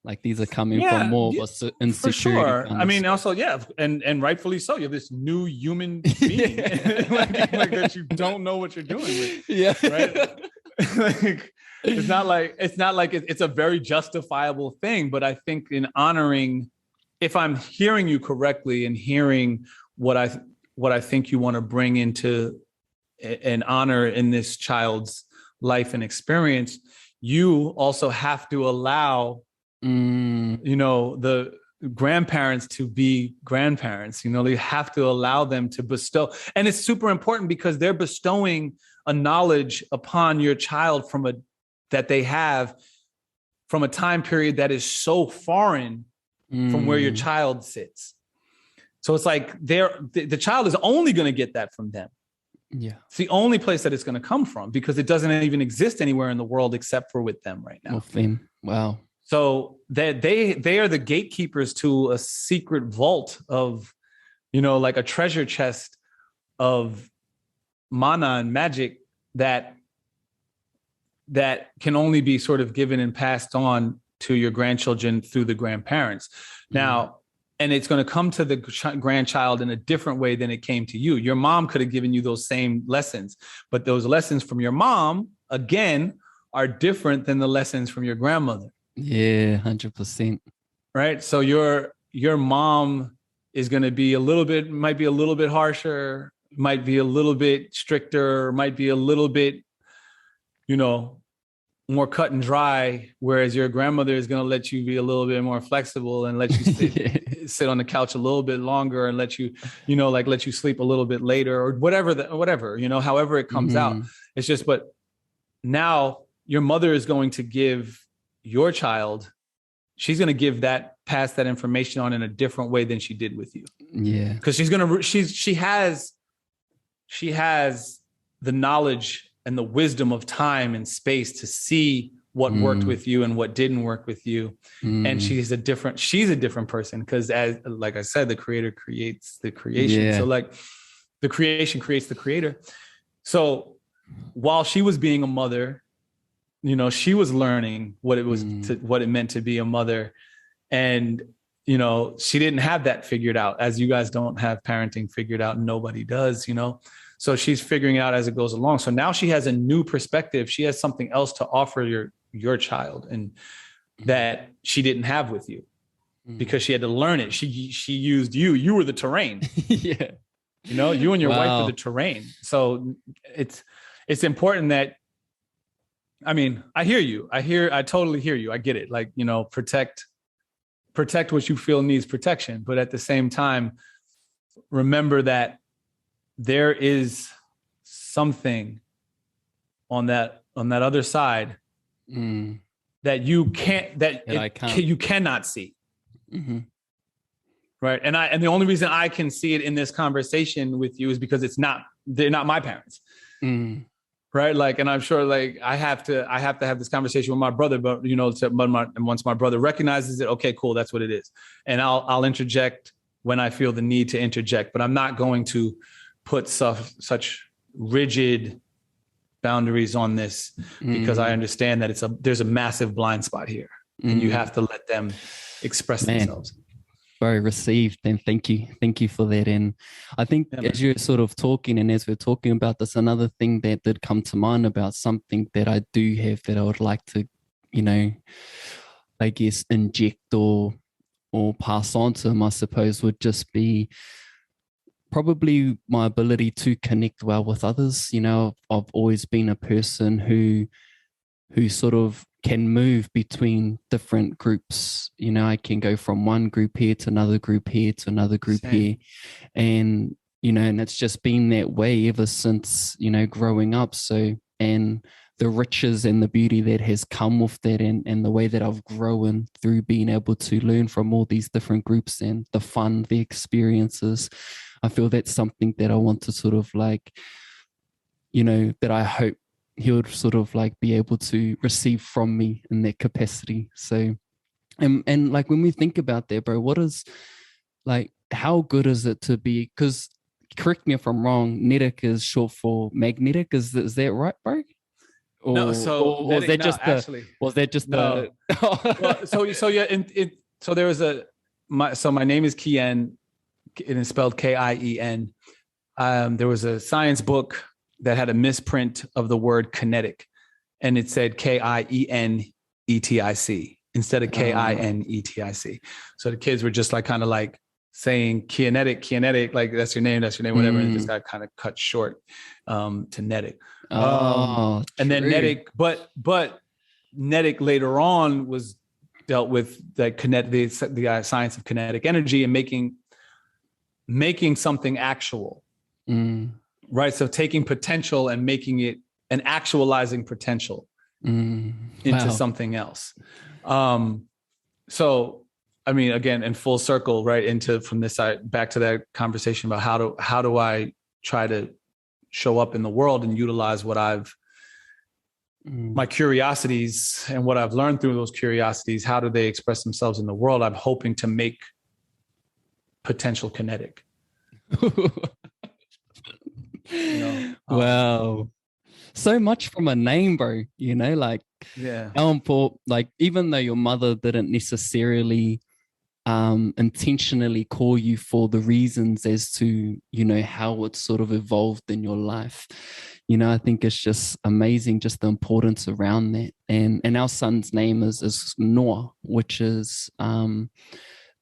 Like these are coming from more of a insecurity. For sure. I mean, also, and rightfully so. You have this new human being like that you don't know what you're doing with. Yeah. Right. Like, it's not like it's a very justifiable thing, but I think in honoring, if I'm hearing you correctly and hearing what I think you want to bring into an honor in this child's life and experience, you also have to allow, you know, the grandparents to be grandparents. You know, you have to allow them to bestow, and it's super important because they're bestowing a knowledge upon your child that they have from a time period that is so foreign from where your child sits. So it's like the child is only going to get that from them. Yeah. It's the only place that it's going to come from, because it doesn't even exist anywhere in the world except for with them right now. Wow. So that they are the gatekeepers to a secret vault of, you know, like a treasure chest of mana and magic that can only be sort of given and passed on to your grandchildren through the grandparents. Now, and it's going to come to the grandchild in a different way than it came to you. Your mom could have given you those same lessons, but those lessons from your mom, again, are different than the lessons from your grandmother. Yeah, 100%. Right. So your mom is going to be might be a little bit harsher, might be a little bit stricter, might be a little bit, you know, more cut and dry, whereas your grandmother is going to let you be a little bit more flexible and let you sit on the couch a little bit longer and let you, like let you sleep a little bit later or whatever, however it comes out. It's just, but now your mother is going to give your child, she's going to pass that information on in a different way than she did with you. Yeah. Because she has the knowledge and the wisdom of time and space to see what worked with you and what didn't work with you. And she's a different person because, as like I said, the creator creates the creation. Yeah. So like the creation creates the creator. So while she was being a mother, she was learning what it was what it meant to be a mother. And she didn't have that figured out, as you guys don't have parenting figured out. Nobody does, So she's figuring it out as it goes along. So now she has a new perspective. She has something else to offer your child, and that she didn't have with you because she had to learn it. She used you. You were the terrain. Yeah. You and your wife were the terrain. So it's important that, I mean, I hear you. I totally hear you. I get it. Like, protect what you feel needs protection. But at the same time, remember that there is something on that other side that you you cannot see. Right. And the only reason I can see it in this conversation with you is because they're not my parents. Right. Like, and I'm sure like I have to have this conversation with my brother, but and once my brother recognizes it, okay, cool. That's what it is. And I'll interject when I feel the need to interject, but I'm not going to put such rigid boundaries on this because I understand that there's a massive blind spot here and you have to let them express themselves. Very received, and thank you for that. And I think as you're sort of talking and as we're talking about this, another thing that did come to mind about something that I do have that I would like to, I guess inject or pass on to him, I suppose, would just be probably my ability to connect well with others. I've always been a person who sort of can move between different groups. I can go from one group here to another group here to another group here. And, and it's just been that way ever since, growing up. So, and the riches and the beauty that has come with that and the way that I've grown through being able to learn from all these different groups and the fun, the experiences, I feel that's something that I want to sort of like, that I hope he would sort of like be able to receive from me in that capacity. So, and like when we think about that, bro, what is like, how good is it to be, because correct me if I'm wrong, Netic is short for magnetic. Is that right, bro? Or, no, so or was that just actually? Was that just no? So there was my name is Kien. It is spelled Kien. There was a science book that had a misprint of the word kinetic, and it said Kienetic instead of Kinetic. So the kids were just like kind of like saying kinetic, like that's your name, whatever. And it just got kind of cut short to Netic. And then Netic, but Netic later on was dealt with the science of kinetic energy and making something actual. Right. So taking potential and making it and actualizing potential into something else. So, I mean, again, in full circle, right, from this side back to that conversation about how do I try to show up in the world and utilize what my curiosities and what I've learned through those curiosities. How do they express themselves in the world? I'm hoping to make potential kinetic. Wow, so much from a name, bro. Like, how important, like, even though your mother didn't necessarily intentionally call you for the reasons as to how it sort of evolved in your life, I think it's just amazing, just the importance around that. And our son's name is Noah, which is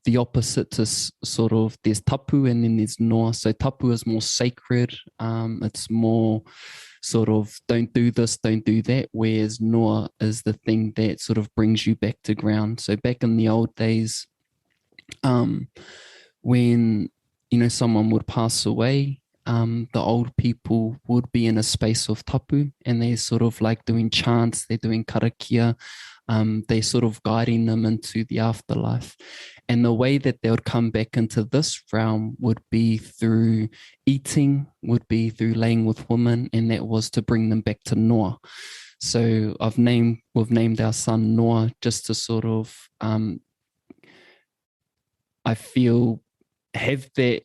the opposite to sort of, there's tapu and then there's Noah. So tapu is more sacred. It's more sort of don't do this, don't do that, whereas Noah is the thing that sort of brings you back to ground. So back in the old days, when, you know, someone would pass away, the old people would be in a space of tapu, and they're sort of like doing chants, they're doing karakia, they're sort of guiding them into the afterlife. And the way that they would come back into this realm would be through eating, would be through laying with women, and that was to bring them back to Noah. So we've named our son Noah just to sort of, I feel, have that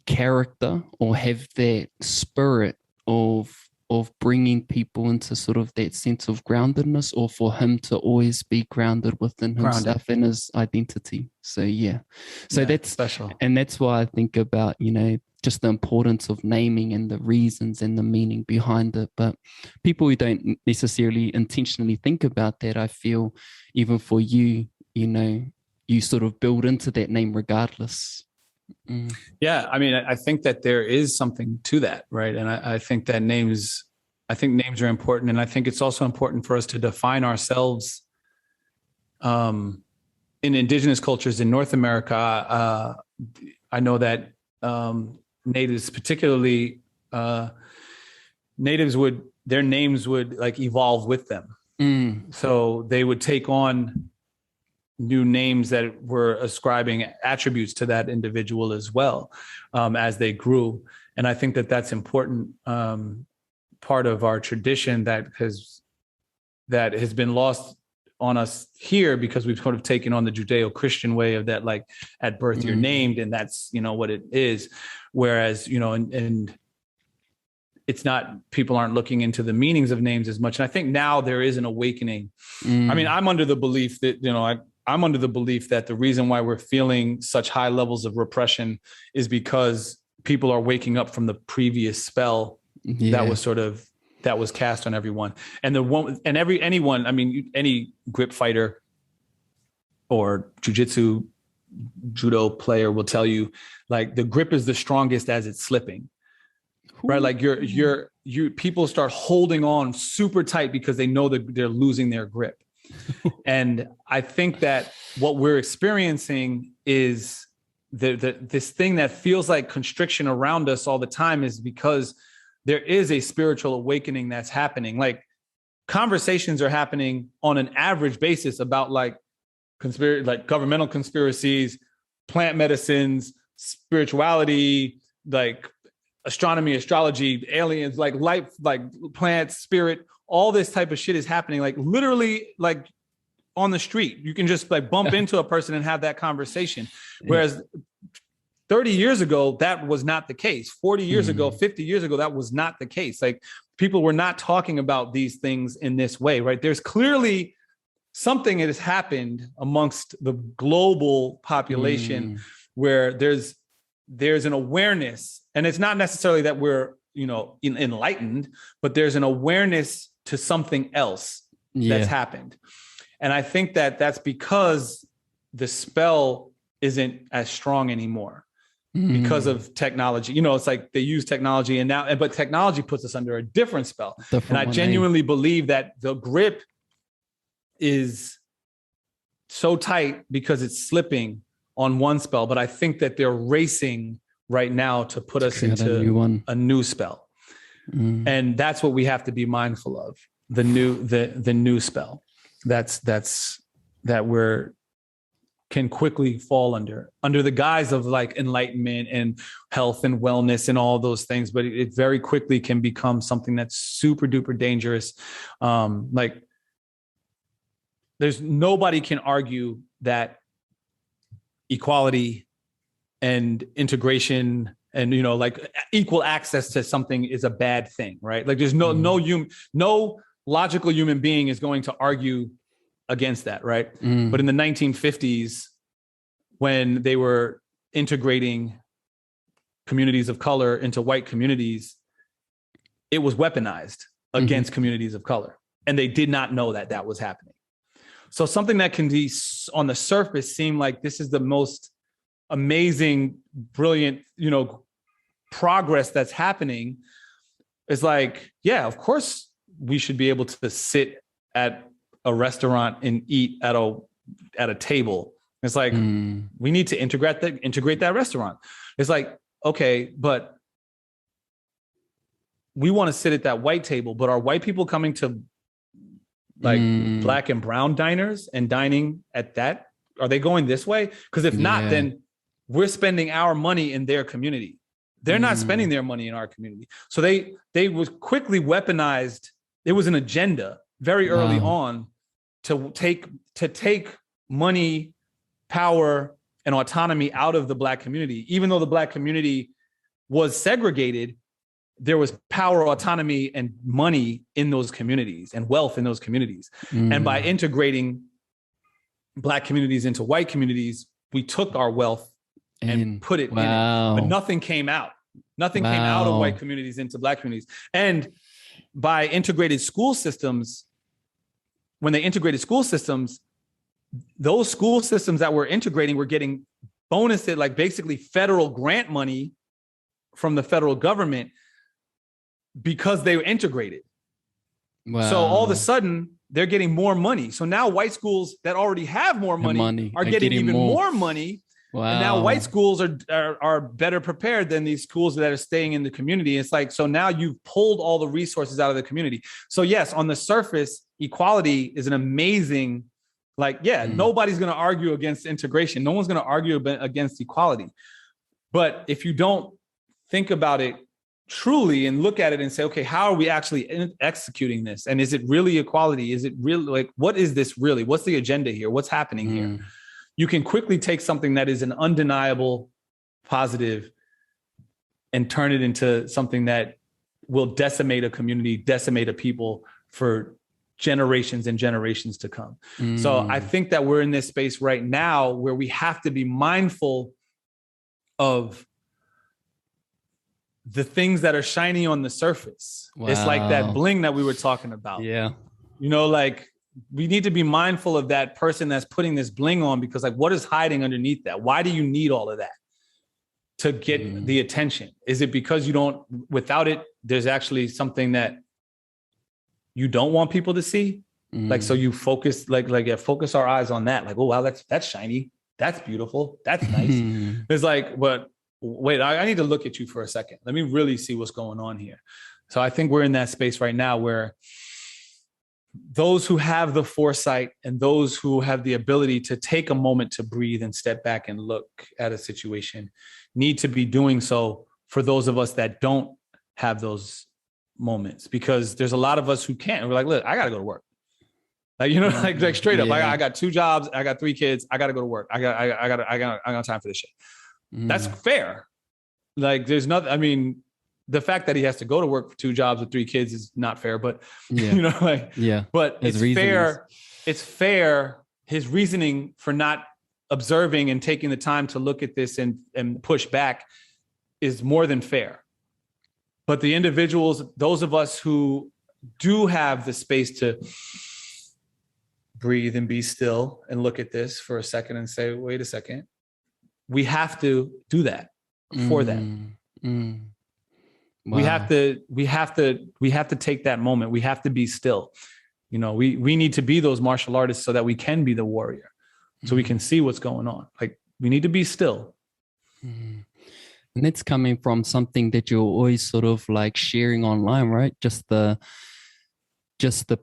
character or have that spirit of bringing people into sort of that sense of groundedness, or for him to always be grounded within himself and his identity. So that's special. And that's why I think about, you know, just the importance of naming and the reasons and the meaning behind it. But people who don't necessarily intentionally think about that, I feel, even for you, you know, you sort of build into that name regardless. Yeah, I mean, I think that there is something to that, right? And I think that names are important, and I think it's also important for us to define ourselves. In indigenous cultures in North America, I know that natives, particularly natives, their names would like evolve with them. So they would take on new names that were ascribing attributes to that individual as well, as they grew. And I think that that's important part of our tradition that has been lost on us here, because we've sort of taken on the Judeo-Christian way of that, like at birth you're named and that's, you know, what it is. Whereas, you know, and it's not, people aren't looking into the meanings of names as much. And I think now there is an awakening. I mean, I'm under the belief that, you know, I'm under the belief that the reason why we're feeling such high levels of repression is because people are waking up from the previous spell that was cast on everyone. And anyone, I mean, any grip fighter or judo player will tell you, like, the grip is the strongest as it's slipping. Right? Like people start holding on super tight because they know that they're losing their grip. And I think that what we're experiencing is this thing that feels like constriction around us all the time is because there is a spiritual awakening that's happening. Like, conversations are happening on an average basis about like governmental conspiracies, plant medicines, spirituality, like astronomy, astrology, aliens, like life, like plants, spirit, all this type of shit is happening, like literally, like on the street. You can just like bump into a person and have that conversation. Whereas 30 years ago, that was not the case. 40 years ago, 50 years ago, that was not the case. Like, people were not talking about these things in this way, right? There's clearly something that has happened amongst the global population where there's an awareness, and it's not necessarily that we're, you know, enlightened, but there's an awareness to something else that's happened. And I think that that's because the spell isn't as strong anymore because of technology. You know, it's like they use technology but technology puts us under a different spell. And I genuinely believe that the grip is so tight because it's slipping on one spell, but I think that they're racing right now to put us into a new spell. And that's what we have to be mindful of. The new spell that we're can quickly fall under the guise of like enlightenment and health and wellness and all those things. But it very quickly can become something that's super duper dangerous. Like, there's nobody can argue that equality and integration and, you know, like equal access to something is a bad thing, right? Like, there's no logical human being is going to argue against that, right? But in the 1950s, when they were integrating communities of color into white communities, it was weaponized against communities of color. And they did not know that that was happening. So something that can be on the surface seem like this is the most amazing, brilliant, you know, progress that's happening. it's like, yeah, of course we should be able to sit at a restaurant and eat at a table. It's like, we need to integrate that restaurant. It's like, okay, but we want to sit at that white table, but are white people coming to like black and brown diners and dining at that? Are they going this way? Because if not, then we're spending our money in their community. They're not spending their money in our community. So they was quickly weaponized. It was an agenda very early on to take money, power, and autonomy out of the Black community. Even though the Black community was segregated, there was power, autonomy, and money in those communities and wealth in those communities. And by integrating Black communities into white communities, we took our wealth and put it in it. But nothing came out. Nothing came out of white communities into Black communities. And by integrated school systems, when they integrated school systems, those school systems that were integrating were getting bonused, like basically federal grant money from the federal government because they were integrated. So all of a sudden they're getting more money. So now white schools that already have more money are getting even more money. And now white schools are better prepared than these schools that are staying in the community. It's like, so now you've pulled all the resources out of the community. So yes, on the surface, equality is an amazing, like, nobody's going to argue against integration. No one's going to argue against equality. But if you don't think about it truly and look at it and say, okay, how are we actually executing this? And is it really equality? Is it really, like, what is this really? What's the agenda here? What's happening here? You can quickly take something that is an undeniable positive and turn it into something that will decimate a community, decimate a people for generations and generations to come. So I think that we're in this space right now where we have to be mindful of the things that are shiny on the surface. It's like that bling that we were talking about. You know, like, we need to be mindful of that person that's putting this bling on, because like, what is hiding underneath that? Why do you need all of that to get the attention? Is it because you don't, without it, there's actually something that you don't want people to see? Like, so you focus, focus our eyes on that. Like, oh, wow, that's shiny. That's beautiful. That's nice. It's like, but wait, I need to look at you for a second. Let me really see what's going on here. So I think we're in that space right now where those who have the foresight and those who have the ability to take a moment to breathe and step back and look at a situation need to be doing so for those of us that don't have those moments, because there's a lot of us who can't. We're like, look, I got to go to work. Like, you know, like straight up, I got 2 jobs. I got 3 kids. I got to go to work. I got time for this shit. That's fair. Like, there's nothing, I mean, the fact that he has to go to work for 2 jobs with 3 kids is not fair, but you know, like, but it's fair. It's fair. His reasoning for not observing and taking the time to look at this and push back is more than fair. But the individuals, those of us who do have the space to breathe and be still and look at this for a second and say, wait a second, we have to do that for them. Wow. We have to take that moment. We have to be still. You know, we need to be those martial artists so that we can be the warrior, so we can see what's going on. Like, we need to be still. And it's coming from something that you're always sort of like sharing online, right? Just the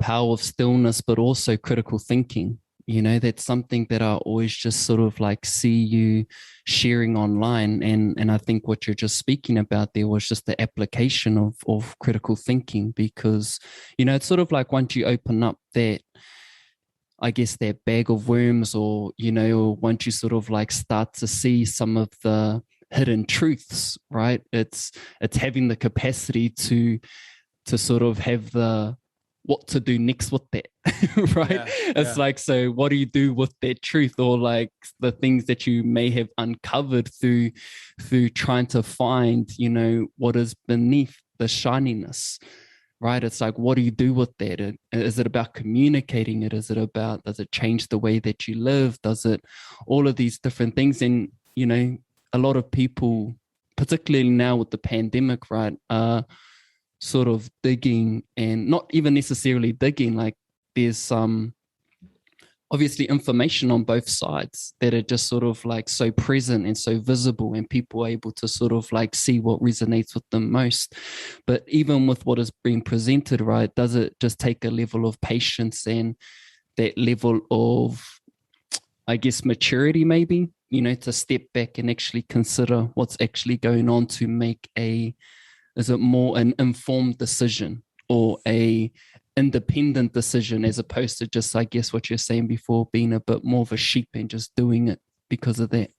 power of stillness, but also critical thinking. You know, that's something that I always just sort of like see you sharing online. And I think what you're just speaking about there was just the application of critical thinking, because, you know, it's sort of like once you open up that, I guess, that bag of worms, or, you know, once you sort of like start to see some of the hidden truths, right? It's having the capacity to sort of have the what to do next with that, right? It's like, so what do you do with that truth, or like the things that you may have uncovered through trying to find, you know, what is beneath the shininess, right? It's like, what do you do with that? Is it about communicating it? Does it change the way that you live? Does it, all of these different things? And, you know, a lot of people, particularly now with the pandemic, right, sort of digging, and not even necessarily digging, like there's some obviously information on both sides that are just sort of like so present and so visible, and people are able to sort of like see what resonates with them most. But even with what is being presented, right, does it just take a level of patience and that level of, I guess, maturity maybe, you know, to step back and actually consider what's actually going on to make is it more an informed decision or a independent decision, as opposed to just, I guess, what you're saying before, being a bit more of a sheep and just doing it because of that?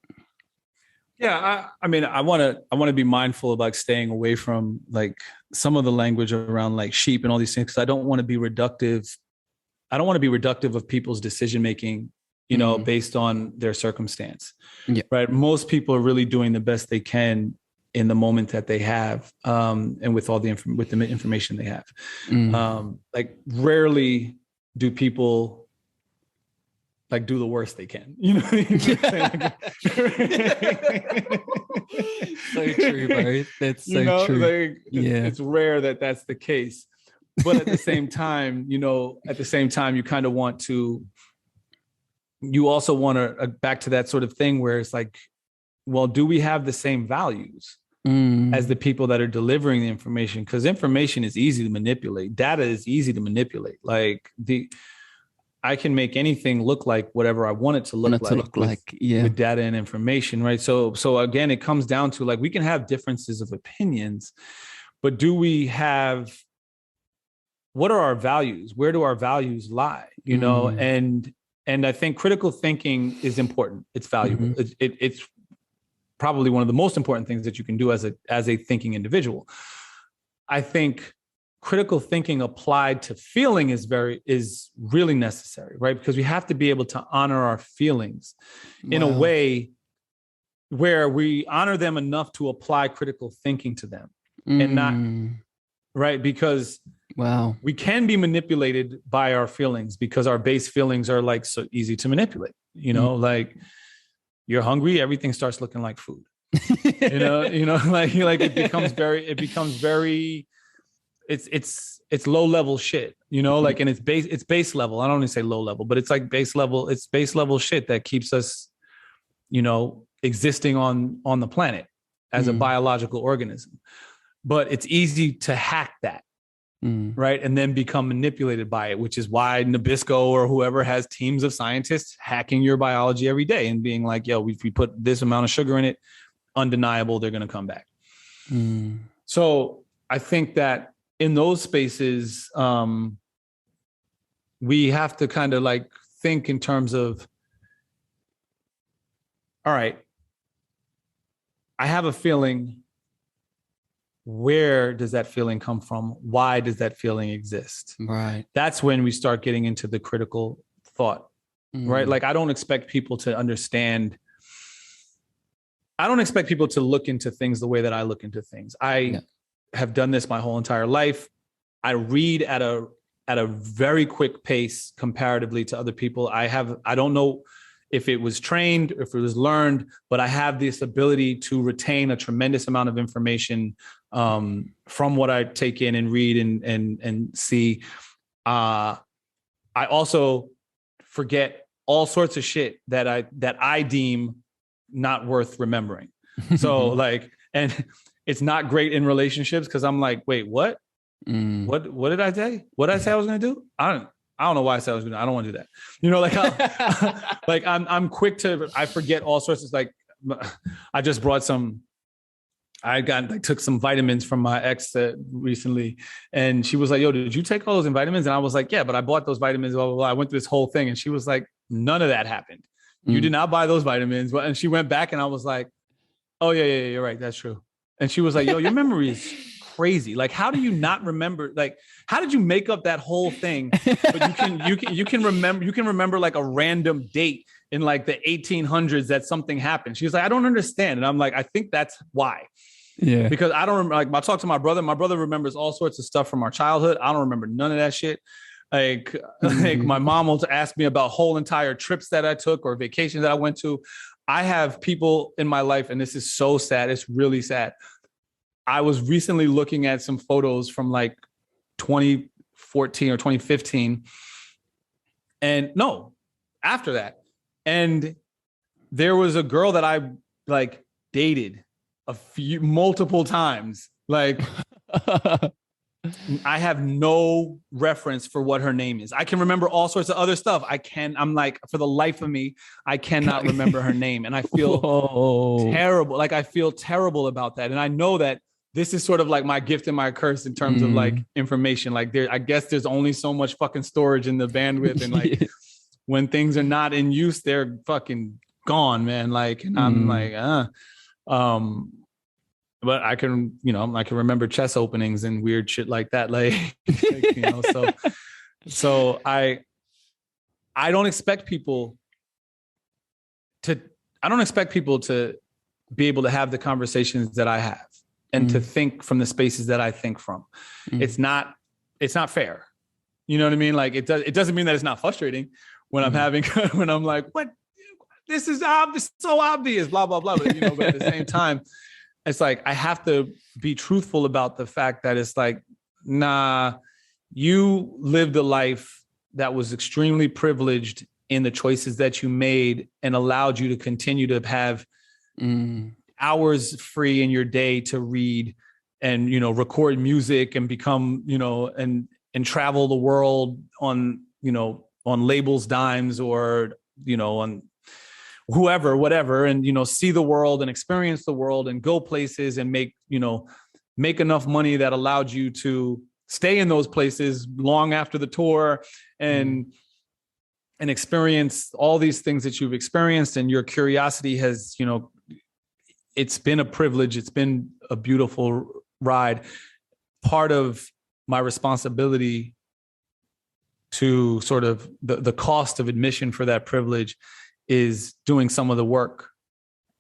Yeah, I mean, I want to be mindful about staying away from like some of the language around like sheep and all these things, because I don't want to be reductive. I don't want to be reductive of people's decision making, you know, based on their circumstance. Yeah. Right. Most people are really doing the best they can in the moment that they have, and with all the information they have. Like rarely do people like do the worst they can, you know what I mean? So true, bro. That's so true. Like, it's rare that that's the case. But at the same time, you kind of want to, you also want to back to that sort of thing where it's like, well, do we have the same values as the people that are delivering the information? Because information is easy to manipulate. Data is easy to manipulate. Like I can make anything look like whatever I want it to look like with data and information, right? So again, it comes down to like, we can have differences of opinions, but do we have, what are our values? Where do our values lie? You know, and I think critical thinking is important. It's valuable. It's probably one of the most important things that you can do as a thinking individual. I think critical thinking applied to feeling is really necessary, right? Because we have to be able to honor our feelings in a way where we honor them enough to apply critical thinking to them and not, right? Because we can be manipulated by our feelings because our base feelings are like so easy to manipulate, you know, like you're hungry, everything starts looking like food, you know, like it becomes very, it's low level shit, you know, like, and it's base level. I don't want to say low level, but it's like base level shit that keeps us, you know, existing on the planet as a biological organism. But it's easy to hack that. Right. And then become manipulated by it, which is why Nabisco or whoever has teams of scientists hacking your biology every day and being like, yo, if we put this amount of sugar in it, undeniable, they're going to come back. So I think that in those spaces, we have to kind of like think in terms of, all right, I have a feeling. Where does that feeling come from? Why does that feeling exist? Right. That's when we start getting into the critical thought, right? Like, I don't expect people to understand. I don't expect people to look into things the way that I look into things. I have done this my whole entire life. I read at a very quick pace comparatively to other people. I don't know if it was trained, if it was learned, but I have this ability to retain a tremendous amount of information from what I take in and read and see. I also forget all sorts of shit that I deem not worth remembering. So like, and it's not great in relationships because I'm like, wait, what? What did I say? What did I say I was going to do? I don't know why I said I was going to. I don't want to do that. You know, like I'm quick to. I forget all sorts of like. I just brought some. I took some vitamins from my ex recently, and she was like, "Yo, did you take all those vitamins?" And I was like, "Yeah, but I bought those vitamins." Blah blah blah. I went through this whole thing, and she was like, "None of that happened. You did not buy those vitamins." And she went back, and I was like, "Oh yeah, you're right. That's true." And she was like, "Yo, your memory is crazy. Like, how do you not remember? Like, how did you make up that whole thing? But you can remember like a random date in like the 1800s that something happened." She was like, "I don't understand." And I'm like, "I think that's why." Yeah. Because I don't like, I talk to my brother. My brother remembers all sorts of stuff from our childhood. I don't remember none of that shit. Like my mom will ask me about whole entire trips that I took or vacations that I went to. I have people in my life, and this is so sad. It's really sad. I was recently looking at some photos from like 2014 or 2015. And no, after that. And there was a girl that I like dated multiple times. Like, I have no reference for what her name is. I can remember all sorts of other stuff. I'm like, for the life of me, I cannot remember her name. And I feel terrible. Like, I feel terrible about that. And I know that this is sort of like my gift and my curse in terms of like information. Like, I guess there's only so much fucking storage in the bandwidth. And like, when things are not in use, they're fucking gone, man. Like, and I'm like, but I can remember chess openings and weird shit like that. Like, so I don't expect people to be able to have the conversations that I have and to think from the spaces that I think from. It's not fair. You know what I mean? Like, it doesn't mean that it's not frustrating when I'm having, when I'm like, what, this is obvious, so obvious, blah, blah, blah. But, but at the same time, it's like, I have to be truthful about the fact that it's like, nah, you lived a life that was extremely privileged in the choices that you made and allowed you to continue to have hours free in your day to read and, record music and become, and travel the world on labels dimes or, on whoever, whatever, and, see the world and experience the world and go places and make enough money that allowed you to stay in those places long after the tour and experience all these things that you've experienced. And your curiosity has, it's been a privilege. It's been a beautiful ride. Part of my responsibility to sort of the cost of admission for that privilege is doing some of the work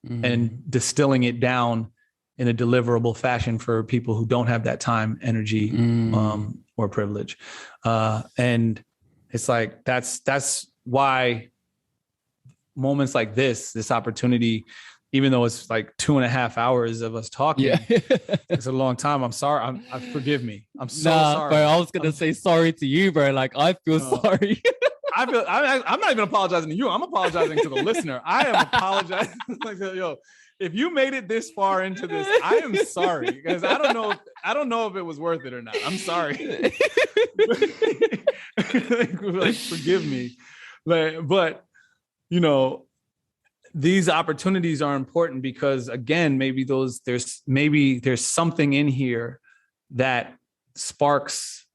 and distilling it down in a deliverable fashion for people who don't have that time, energy, or privilege. And it's like, that's why moments like this opportunity, even though it's like 2.5 hours of us talking, it's a long time. I'm sorry. Forgive me. I'm so sorry. Bro, I was going to say sorry to you, bro. Like, I feel sorry. I'm not even apologizing to you. I'm apologizing to the listener. I am apologizing. Like, yo, if you made it this far into this, I am sorry, because I don't know if it was worth it or not. I'm sorry. like, forgive me. But these opportunities are important because, again, maybe there's something in here that sparks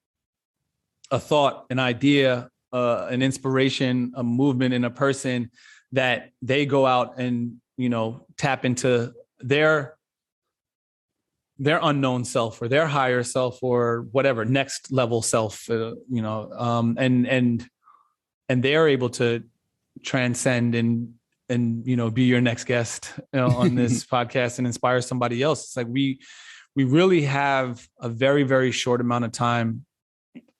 a thought, an idea, an inspiration, a movement in a person that they go out and, tap into their unknown self or their higher self or whatever, next level self, and they're able to transcend and be your next guest on this podcast and inspire somebody else. It's like we really have a very, very short amount of time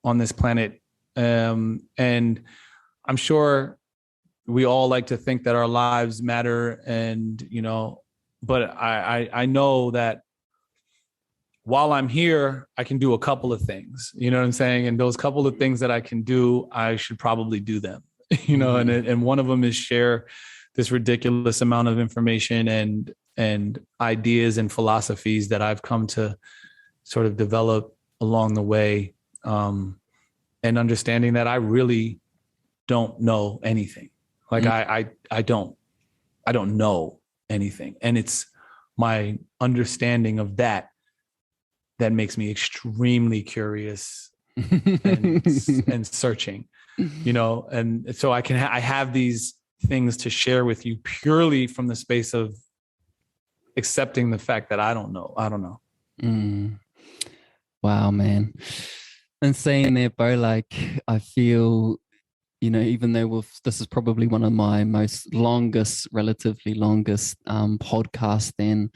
on this planet. And I'm sure we all like to think that our lives matter and, but I know that while I'm here, I can do a couple of things, you know what I'm saying? And those couple of things that I can do, I should probably do them, and one of them is share this ridiculous amount of information and ideas and philosophies that I've come to sort of develop along the way. And understanding that I really don't know anything. Like I don't know anything. And it's my understanding of that makes me extremely curious and searching, and so I have these things to share with you purely from the space of accepting the fact that I don't know. Wow, man. And saying there, bro, like, I feel, even though this is probably one of my relatively longest podcasts, then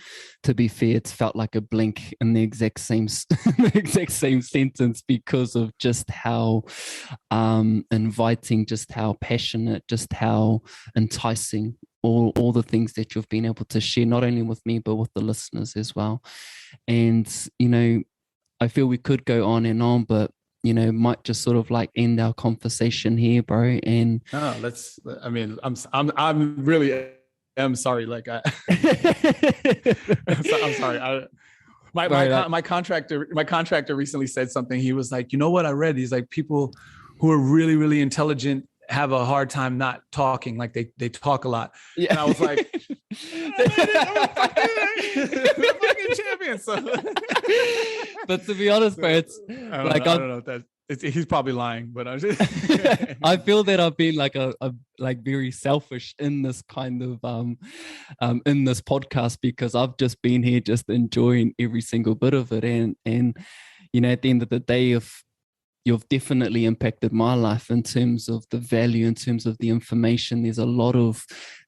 to be fair, it's felt like a blink in the exact same sentence because of just how inviting, just how passionate, just how enticing all the things that you've been able to share, not only with me, but with the listeners as well. And, you know, I feel we could go on and on, but, you know, might just sort of like end our conversation here, bro. And I mean, I'm really am sorry. Like I'm sorry. My contractor recently said something. He was like, you know what I read? He's like, people who are really, really intelligent have a hard time not talking. Like they talk a lot. Yeah. And I was like, I'm fucking champion. So. But to be honest, bro, it's I don't know if that's. He's probably lying, but I'm just I feel that I've been like a like very selfish in this kind of in this podcast, because I've just been here just enjoying every single bit of it, and you know, at the end of the day, if you've definitely impacted my life in terms of the value, in terms of the information. There's a lot of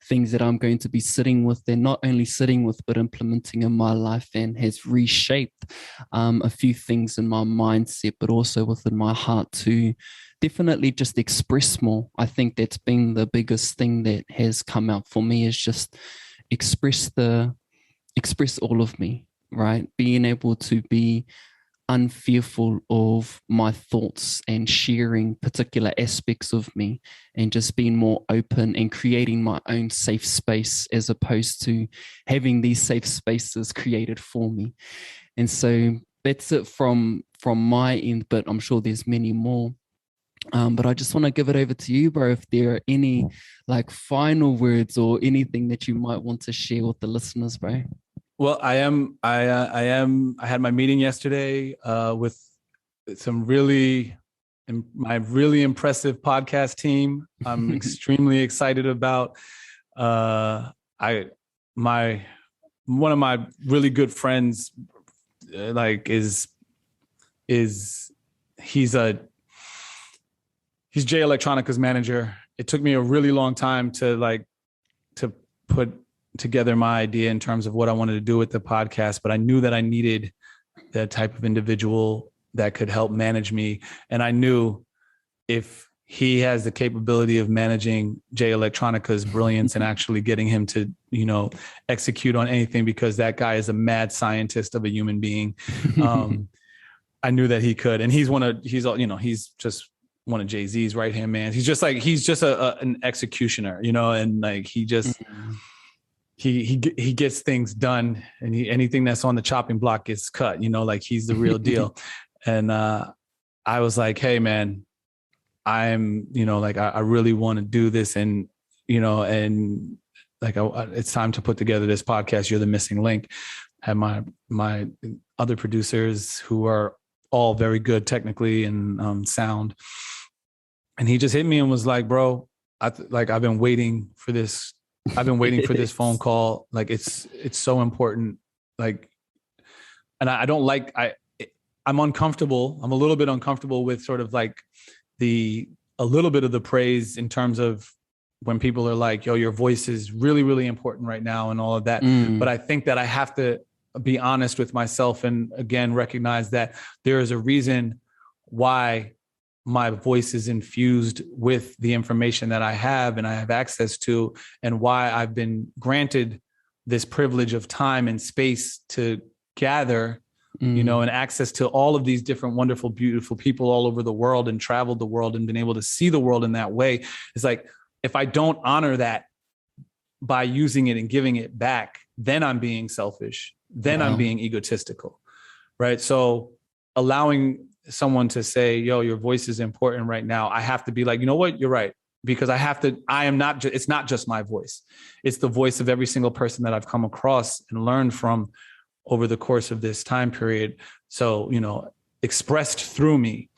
things that I'm going to be sitting with, and not only sitting with, but implementing in my life, and has reshaped a few things in my mindset, but also within my heart to definitely just express more. I think that's been the biggest thing that has come out for me, is just express all of me, right? Being able to be unfearful of my thoughts and sharing particular aspects of me, and just being more open and creating my own safe space, as opposed to having these safe spaces created for me. And so that's it from my end, but I'm sure there's many more. But I just want to give it over to you, bro, if there are any like final words or anything that you might want to share with the listeners, bro. Well, I had my meeting yesterday with my really impressive podcast team. I'm extremely excited about one of my really good friends, he's Jay Electronica's manager. It took me a really long time to put together my idea in terms of what I wanted to do with the podcast, but I knew that I needed that type of individual that could help manage me. And I knew if he has the capability of managing Jay Electronica's brilliance and actually getting him to, you know, execute on anything, because that guy is a mad scientist of a human being. I knew that he could, and he's just one of Jay-Z's right-hand man. He's just an executioner, you know, and like he just, he gets things done, and anything that's on the chopping block gets cut, you know, like he's the real deal. And I was like, hey man, I'm, you know, like I really want to do this, and, you know, and like it's time to put together this podcast. You're the missing link. Had my other producers who are all very good technically and sound. And he just hit me and was like, bro, I've been waiting for this. I've been waiting for this phone call. Like it's so important. Like, and I'm uncomfortable. I'm a little bit uncomfortable with sort of like a little bit of the praise in terms of when people are like, yo, your voice is really, really important right now and all of that. But I think that I have to be honest with myself and again, recognize that there is a reason why my voice is infused with the information that I have and I have access to, and why I've been granted this privilege of time and space to gather, you know, and access to all of these different, wonderful, beautiful people all over the world, and traveled the world and been able to see the world in that way. It's like, if I don't honor that by using it and giving it back, then I'm being selfish. Then I'm being egotistical, right? So allowing someone to say, yo, your voice is important right now, I have to be like, you know what, you're right. Because it's not just my voice. It's the voice of every single person that I've come across and learned from over the course of this time period. So, you know, expressed through me,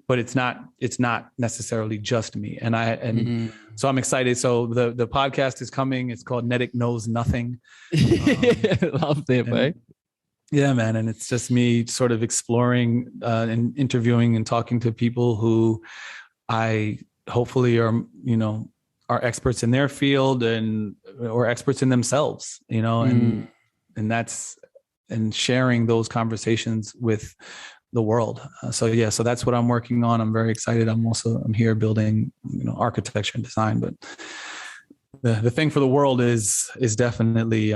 but it's not necessarily just me. And so I'm excited. So the podcast is coming. It's called Netic Knows Nothing. Love that, right? Yeah, man. And it's just me sort of exploring and interviewing and talking to people who I hopefully are experts in their field or experts in themselves, you know, and sharing those conversations with the world. So that's what I'm working on. I'm very excited. I'm here building, you know, architecture and design, but the thing for the world is definitely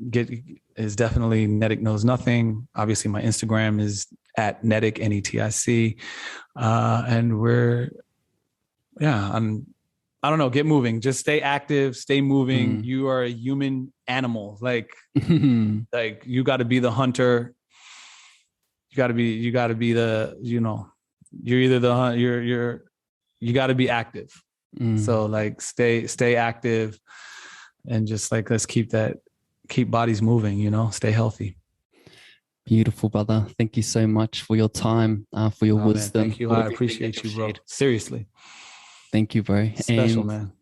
definitely Netic Knows Nothing. Obviously, my Instagram is at Netic, Netic, and I don't know, get moving. Just stay active, stay moving. You are a human animal. Like you got to be the hunter. You got to be the, you're either the hunt, you got to be active. So like stay active, and just like, let's keep bodies moving, stay healthy. Beautiful, brother. Thank you so much for your time, for your wisdom. Man, thank you. I appreciate you, bro. Seriously. Thank you, bro. Special, man.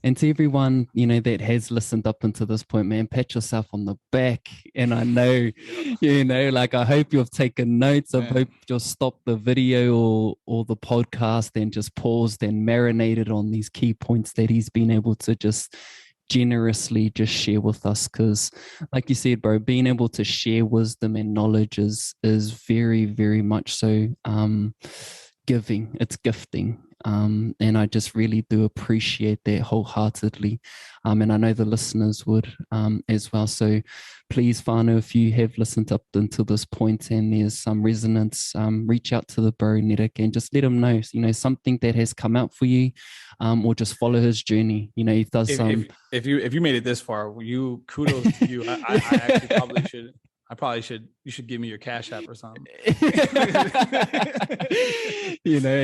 And to everyone, that has listened up until this point, man, pat yourself on the back. And I know, I hope you've taken notes. I hope you'll stop the video or the podcast and just paused and marinated on these key points that he's been able to just generously just share with us. Because like you said, bro, being able to share wisdom and knowledge is very, very much so giving. It's gifting. And I just really do appreciate that wholeheartedly. And I know the listeners would as well. So please, whānau, if you have listened up until this point and there's some resonance, reach out to the bro Netic and just let him know, something that has come out for you, or just follow his journey. He does if you made it this far, kudos to you. I actually probably should. You should give me your Cash App or something.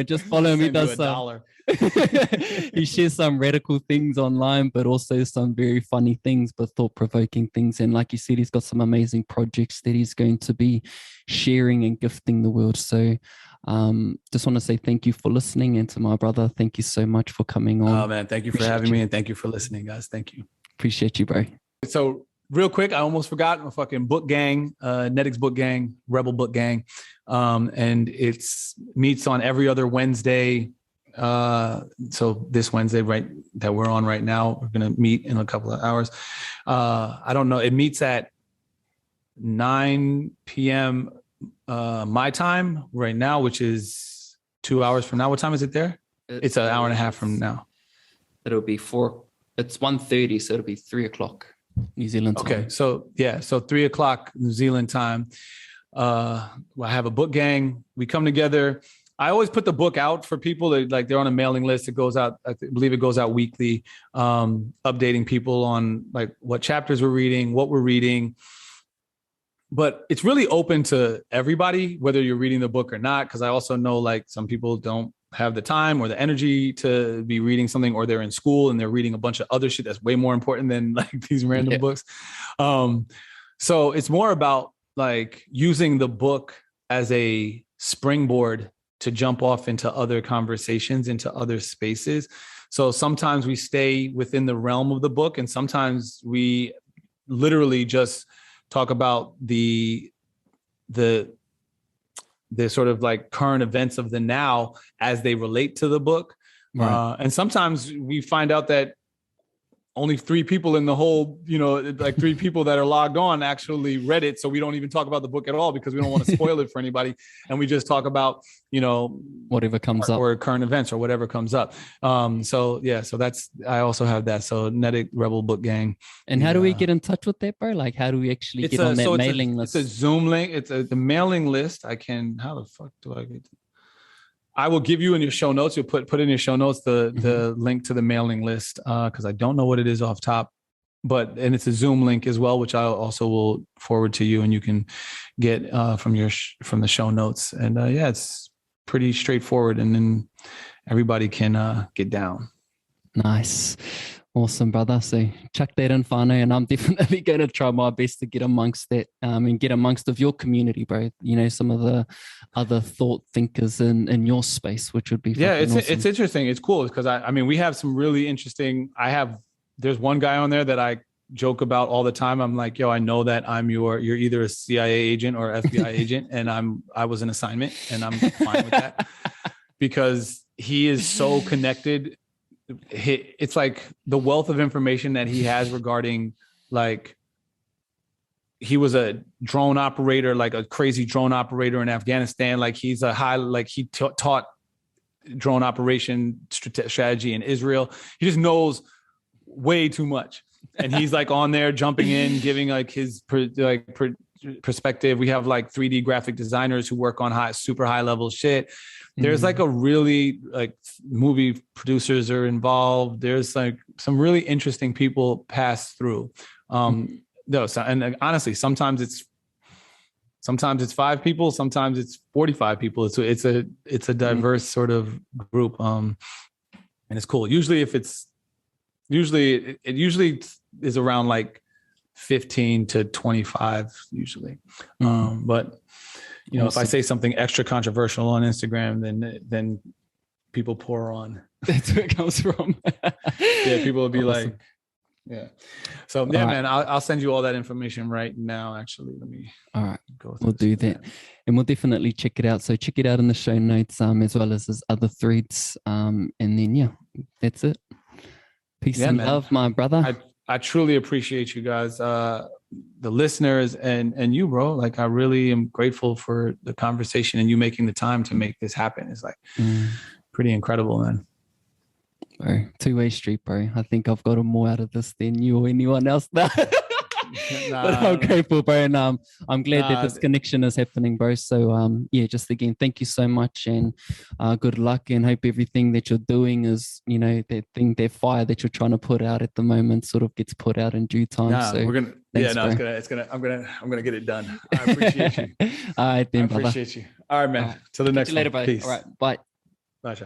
Just follow him. He does $1. He shares some radical things online, but also some very funny things, but thought-provoking things. And like you said, he's got some amazing projects that he's going to be sharing and gifting the world. So just want to say thank you for listening, and to my brother, thank you so much for coming on. Oh man, thank you for having me, and thank you for listening, guys. Thank you. Appreciate you, bro. So real quick, I almost forgot, my fucking book gang, Netic's book gang, Rebel Book Gang. And it's meets on every other Wednesday. So this Wednesday, right, that we're on right now, we're going to meet in a couple of hours. I don't know. It meets at 9 p.m. My time right now, which is 2 hours from now. What time is it there? It's an hour and a half from now. It'll be 4. It's 1:30, so it'll be 3 o'clock. New Zealand time. Okay, so 3 o'clock New Zealand time. I have a book gang. We come together. I always put the book out for people that, like, they're on a mailing list. It goes out, I believe it goes out weekly, updating people on like what chapters we're reading, what we're reading. But it's really open to everybody, whether you're reading the book or not, because I also know like some people don't have the time or the energy to be reading something, or they're in school and they're reading a bunch of other shit that's way more important than like these random books. So it's more about like using the book as a springboard to jump off into other conversations, into other spaces. So sometimes we stay within the realm of the book, and sometimes we literally just talk about the sort of like current events of the now as they relate to the book. Right. And sometimes we find out that only 3 people in the whole, like 3 people that are logged on actually read it. So we don't even talk about the book at all because we don't want to spoil it for anybody. And we just talk about, whatever comes up, or current events or whatever comes up. So that's, I also have that. So Netic Rebel Book Gang. And how do we get in touch with that, bro? Like, how do we actually get on that mailing list? It's a Zoom link. It's the mailing list. How the fuck do I get to? I will give you in your show notes. You'll put in your show notes the link to the mailing list, because I don't know what it is off top, and it's a Zoom link as well, which I also will forward to you, and you can get from the show notes. And it's pretty straightforward, and then everybody can get down. Nice. Awesome, brother. So chuck that in, whānau, and I'm definitely going to try my best to get amongst that, and get amongst of your community, bro. Some of the other thought thinkers in your space, which would be it's awesome. It's interesting. It's cool because I mean we have some really interesting. There's one guy on there that I joke about all the time. I'm like, yo, I know that you're either a CIA agent or FBI agent, and I was an assignment, and I'm fine with that because he is so connected. It's like the wealth of information that he has regarding, like, he was a drone operator, like a crazy drone operator in Afghanistan. Like he taught drone operation strategy in Israel. He just knows way too much. And he's like on there jumping in, giving like his perspective. We have like 3D graphic designers who work on super high level shit. There's like a really like movie producers are involved. There's like some really interesting and honestly, sometimes it's 5 people, sometimes it's 45 people. It's a diverse sort of group. And it's cool. Usually it usually is around like 15 to 25 usually. But you know, awesome. If I say something extra controversial on Instagram, then people pour on. That's where it comes from. Yeah, people will be awesome. Like, yeah. So yeah, right. Man, I'll send you all that information right now. Actually, let me. All right, we'll do that, and we'll definitely check it out. So check it out in the show notes, as well as his other threads. And then yeah, that's it. Peace and love, my brother. I truly appreciate you guys, the listeners, and you, bro. Like, I really am grateful for the conversation and you making the time to make this happen. It's like pretty incredible, man. Bro, two-way street, bro. I think I've got more out of this than you or anyone else. But I'm grateful, bro, and I'm glad that this connection is happening, bro. So yeah, just again, thank you so much, and good luck, and hope everything that you're doing is, you know, that fire that you're trying to put out at the moment sort of gets put out in due time. So we're gonna, thanks, I'm gonna get it done. I appreciate you. All right, then, I appreciate you. All right, man. Till the next one. Later, bro. Peace. All right, bye. Bye, ciao.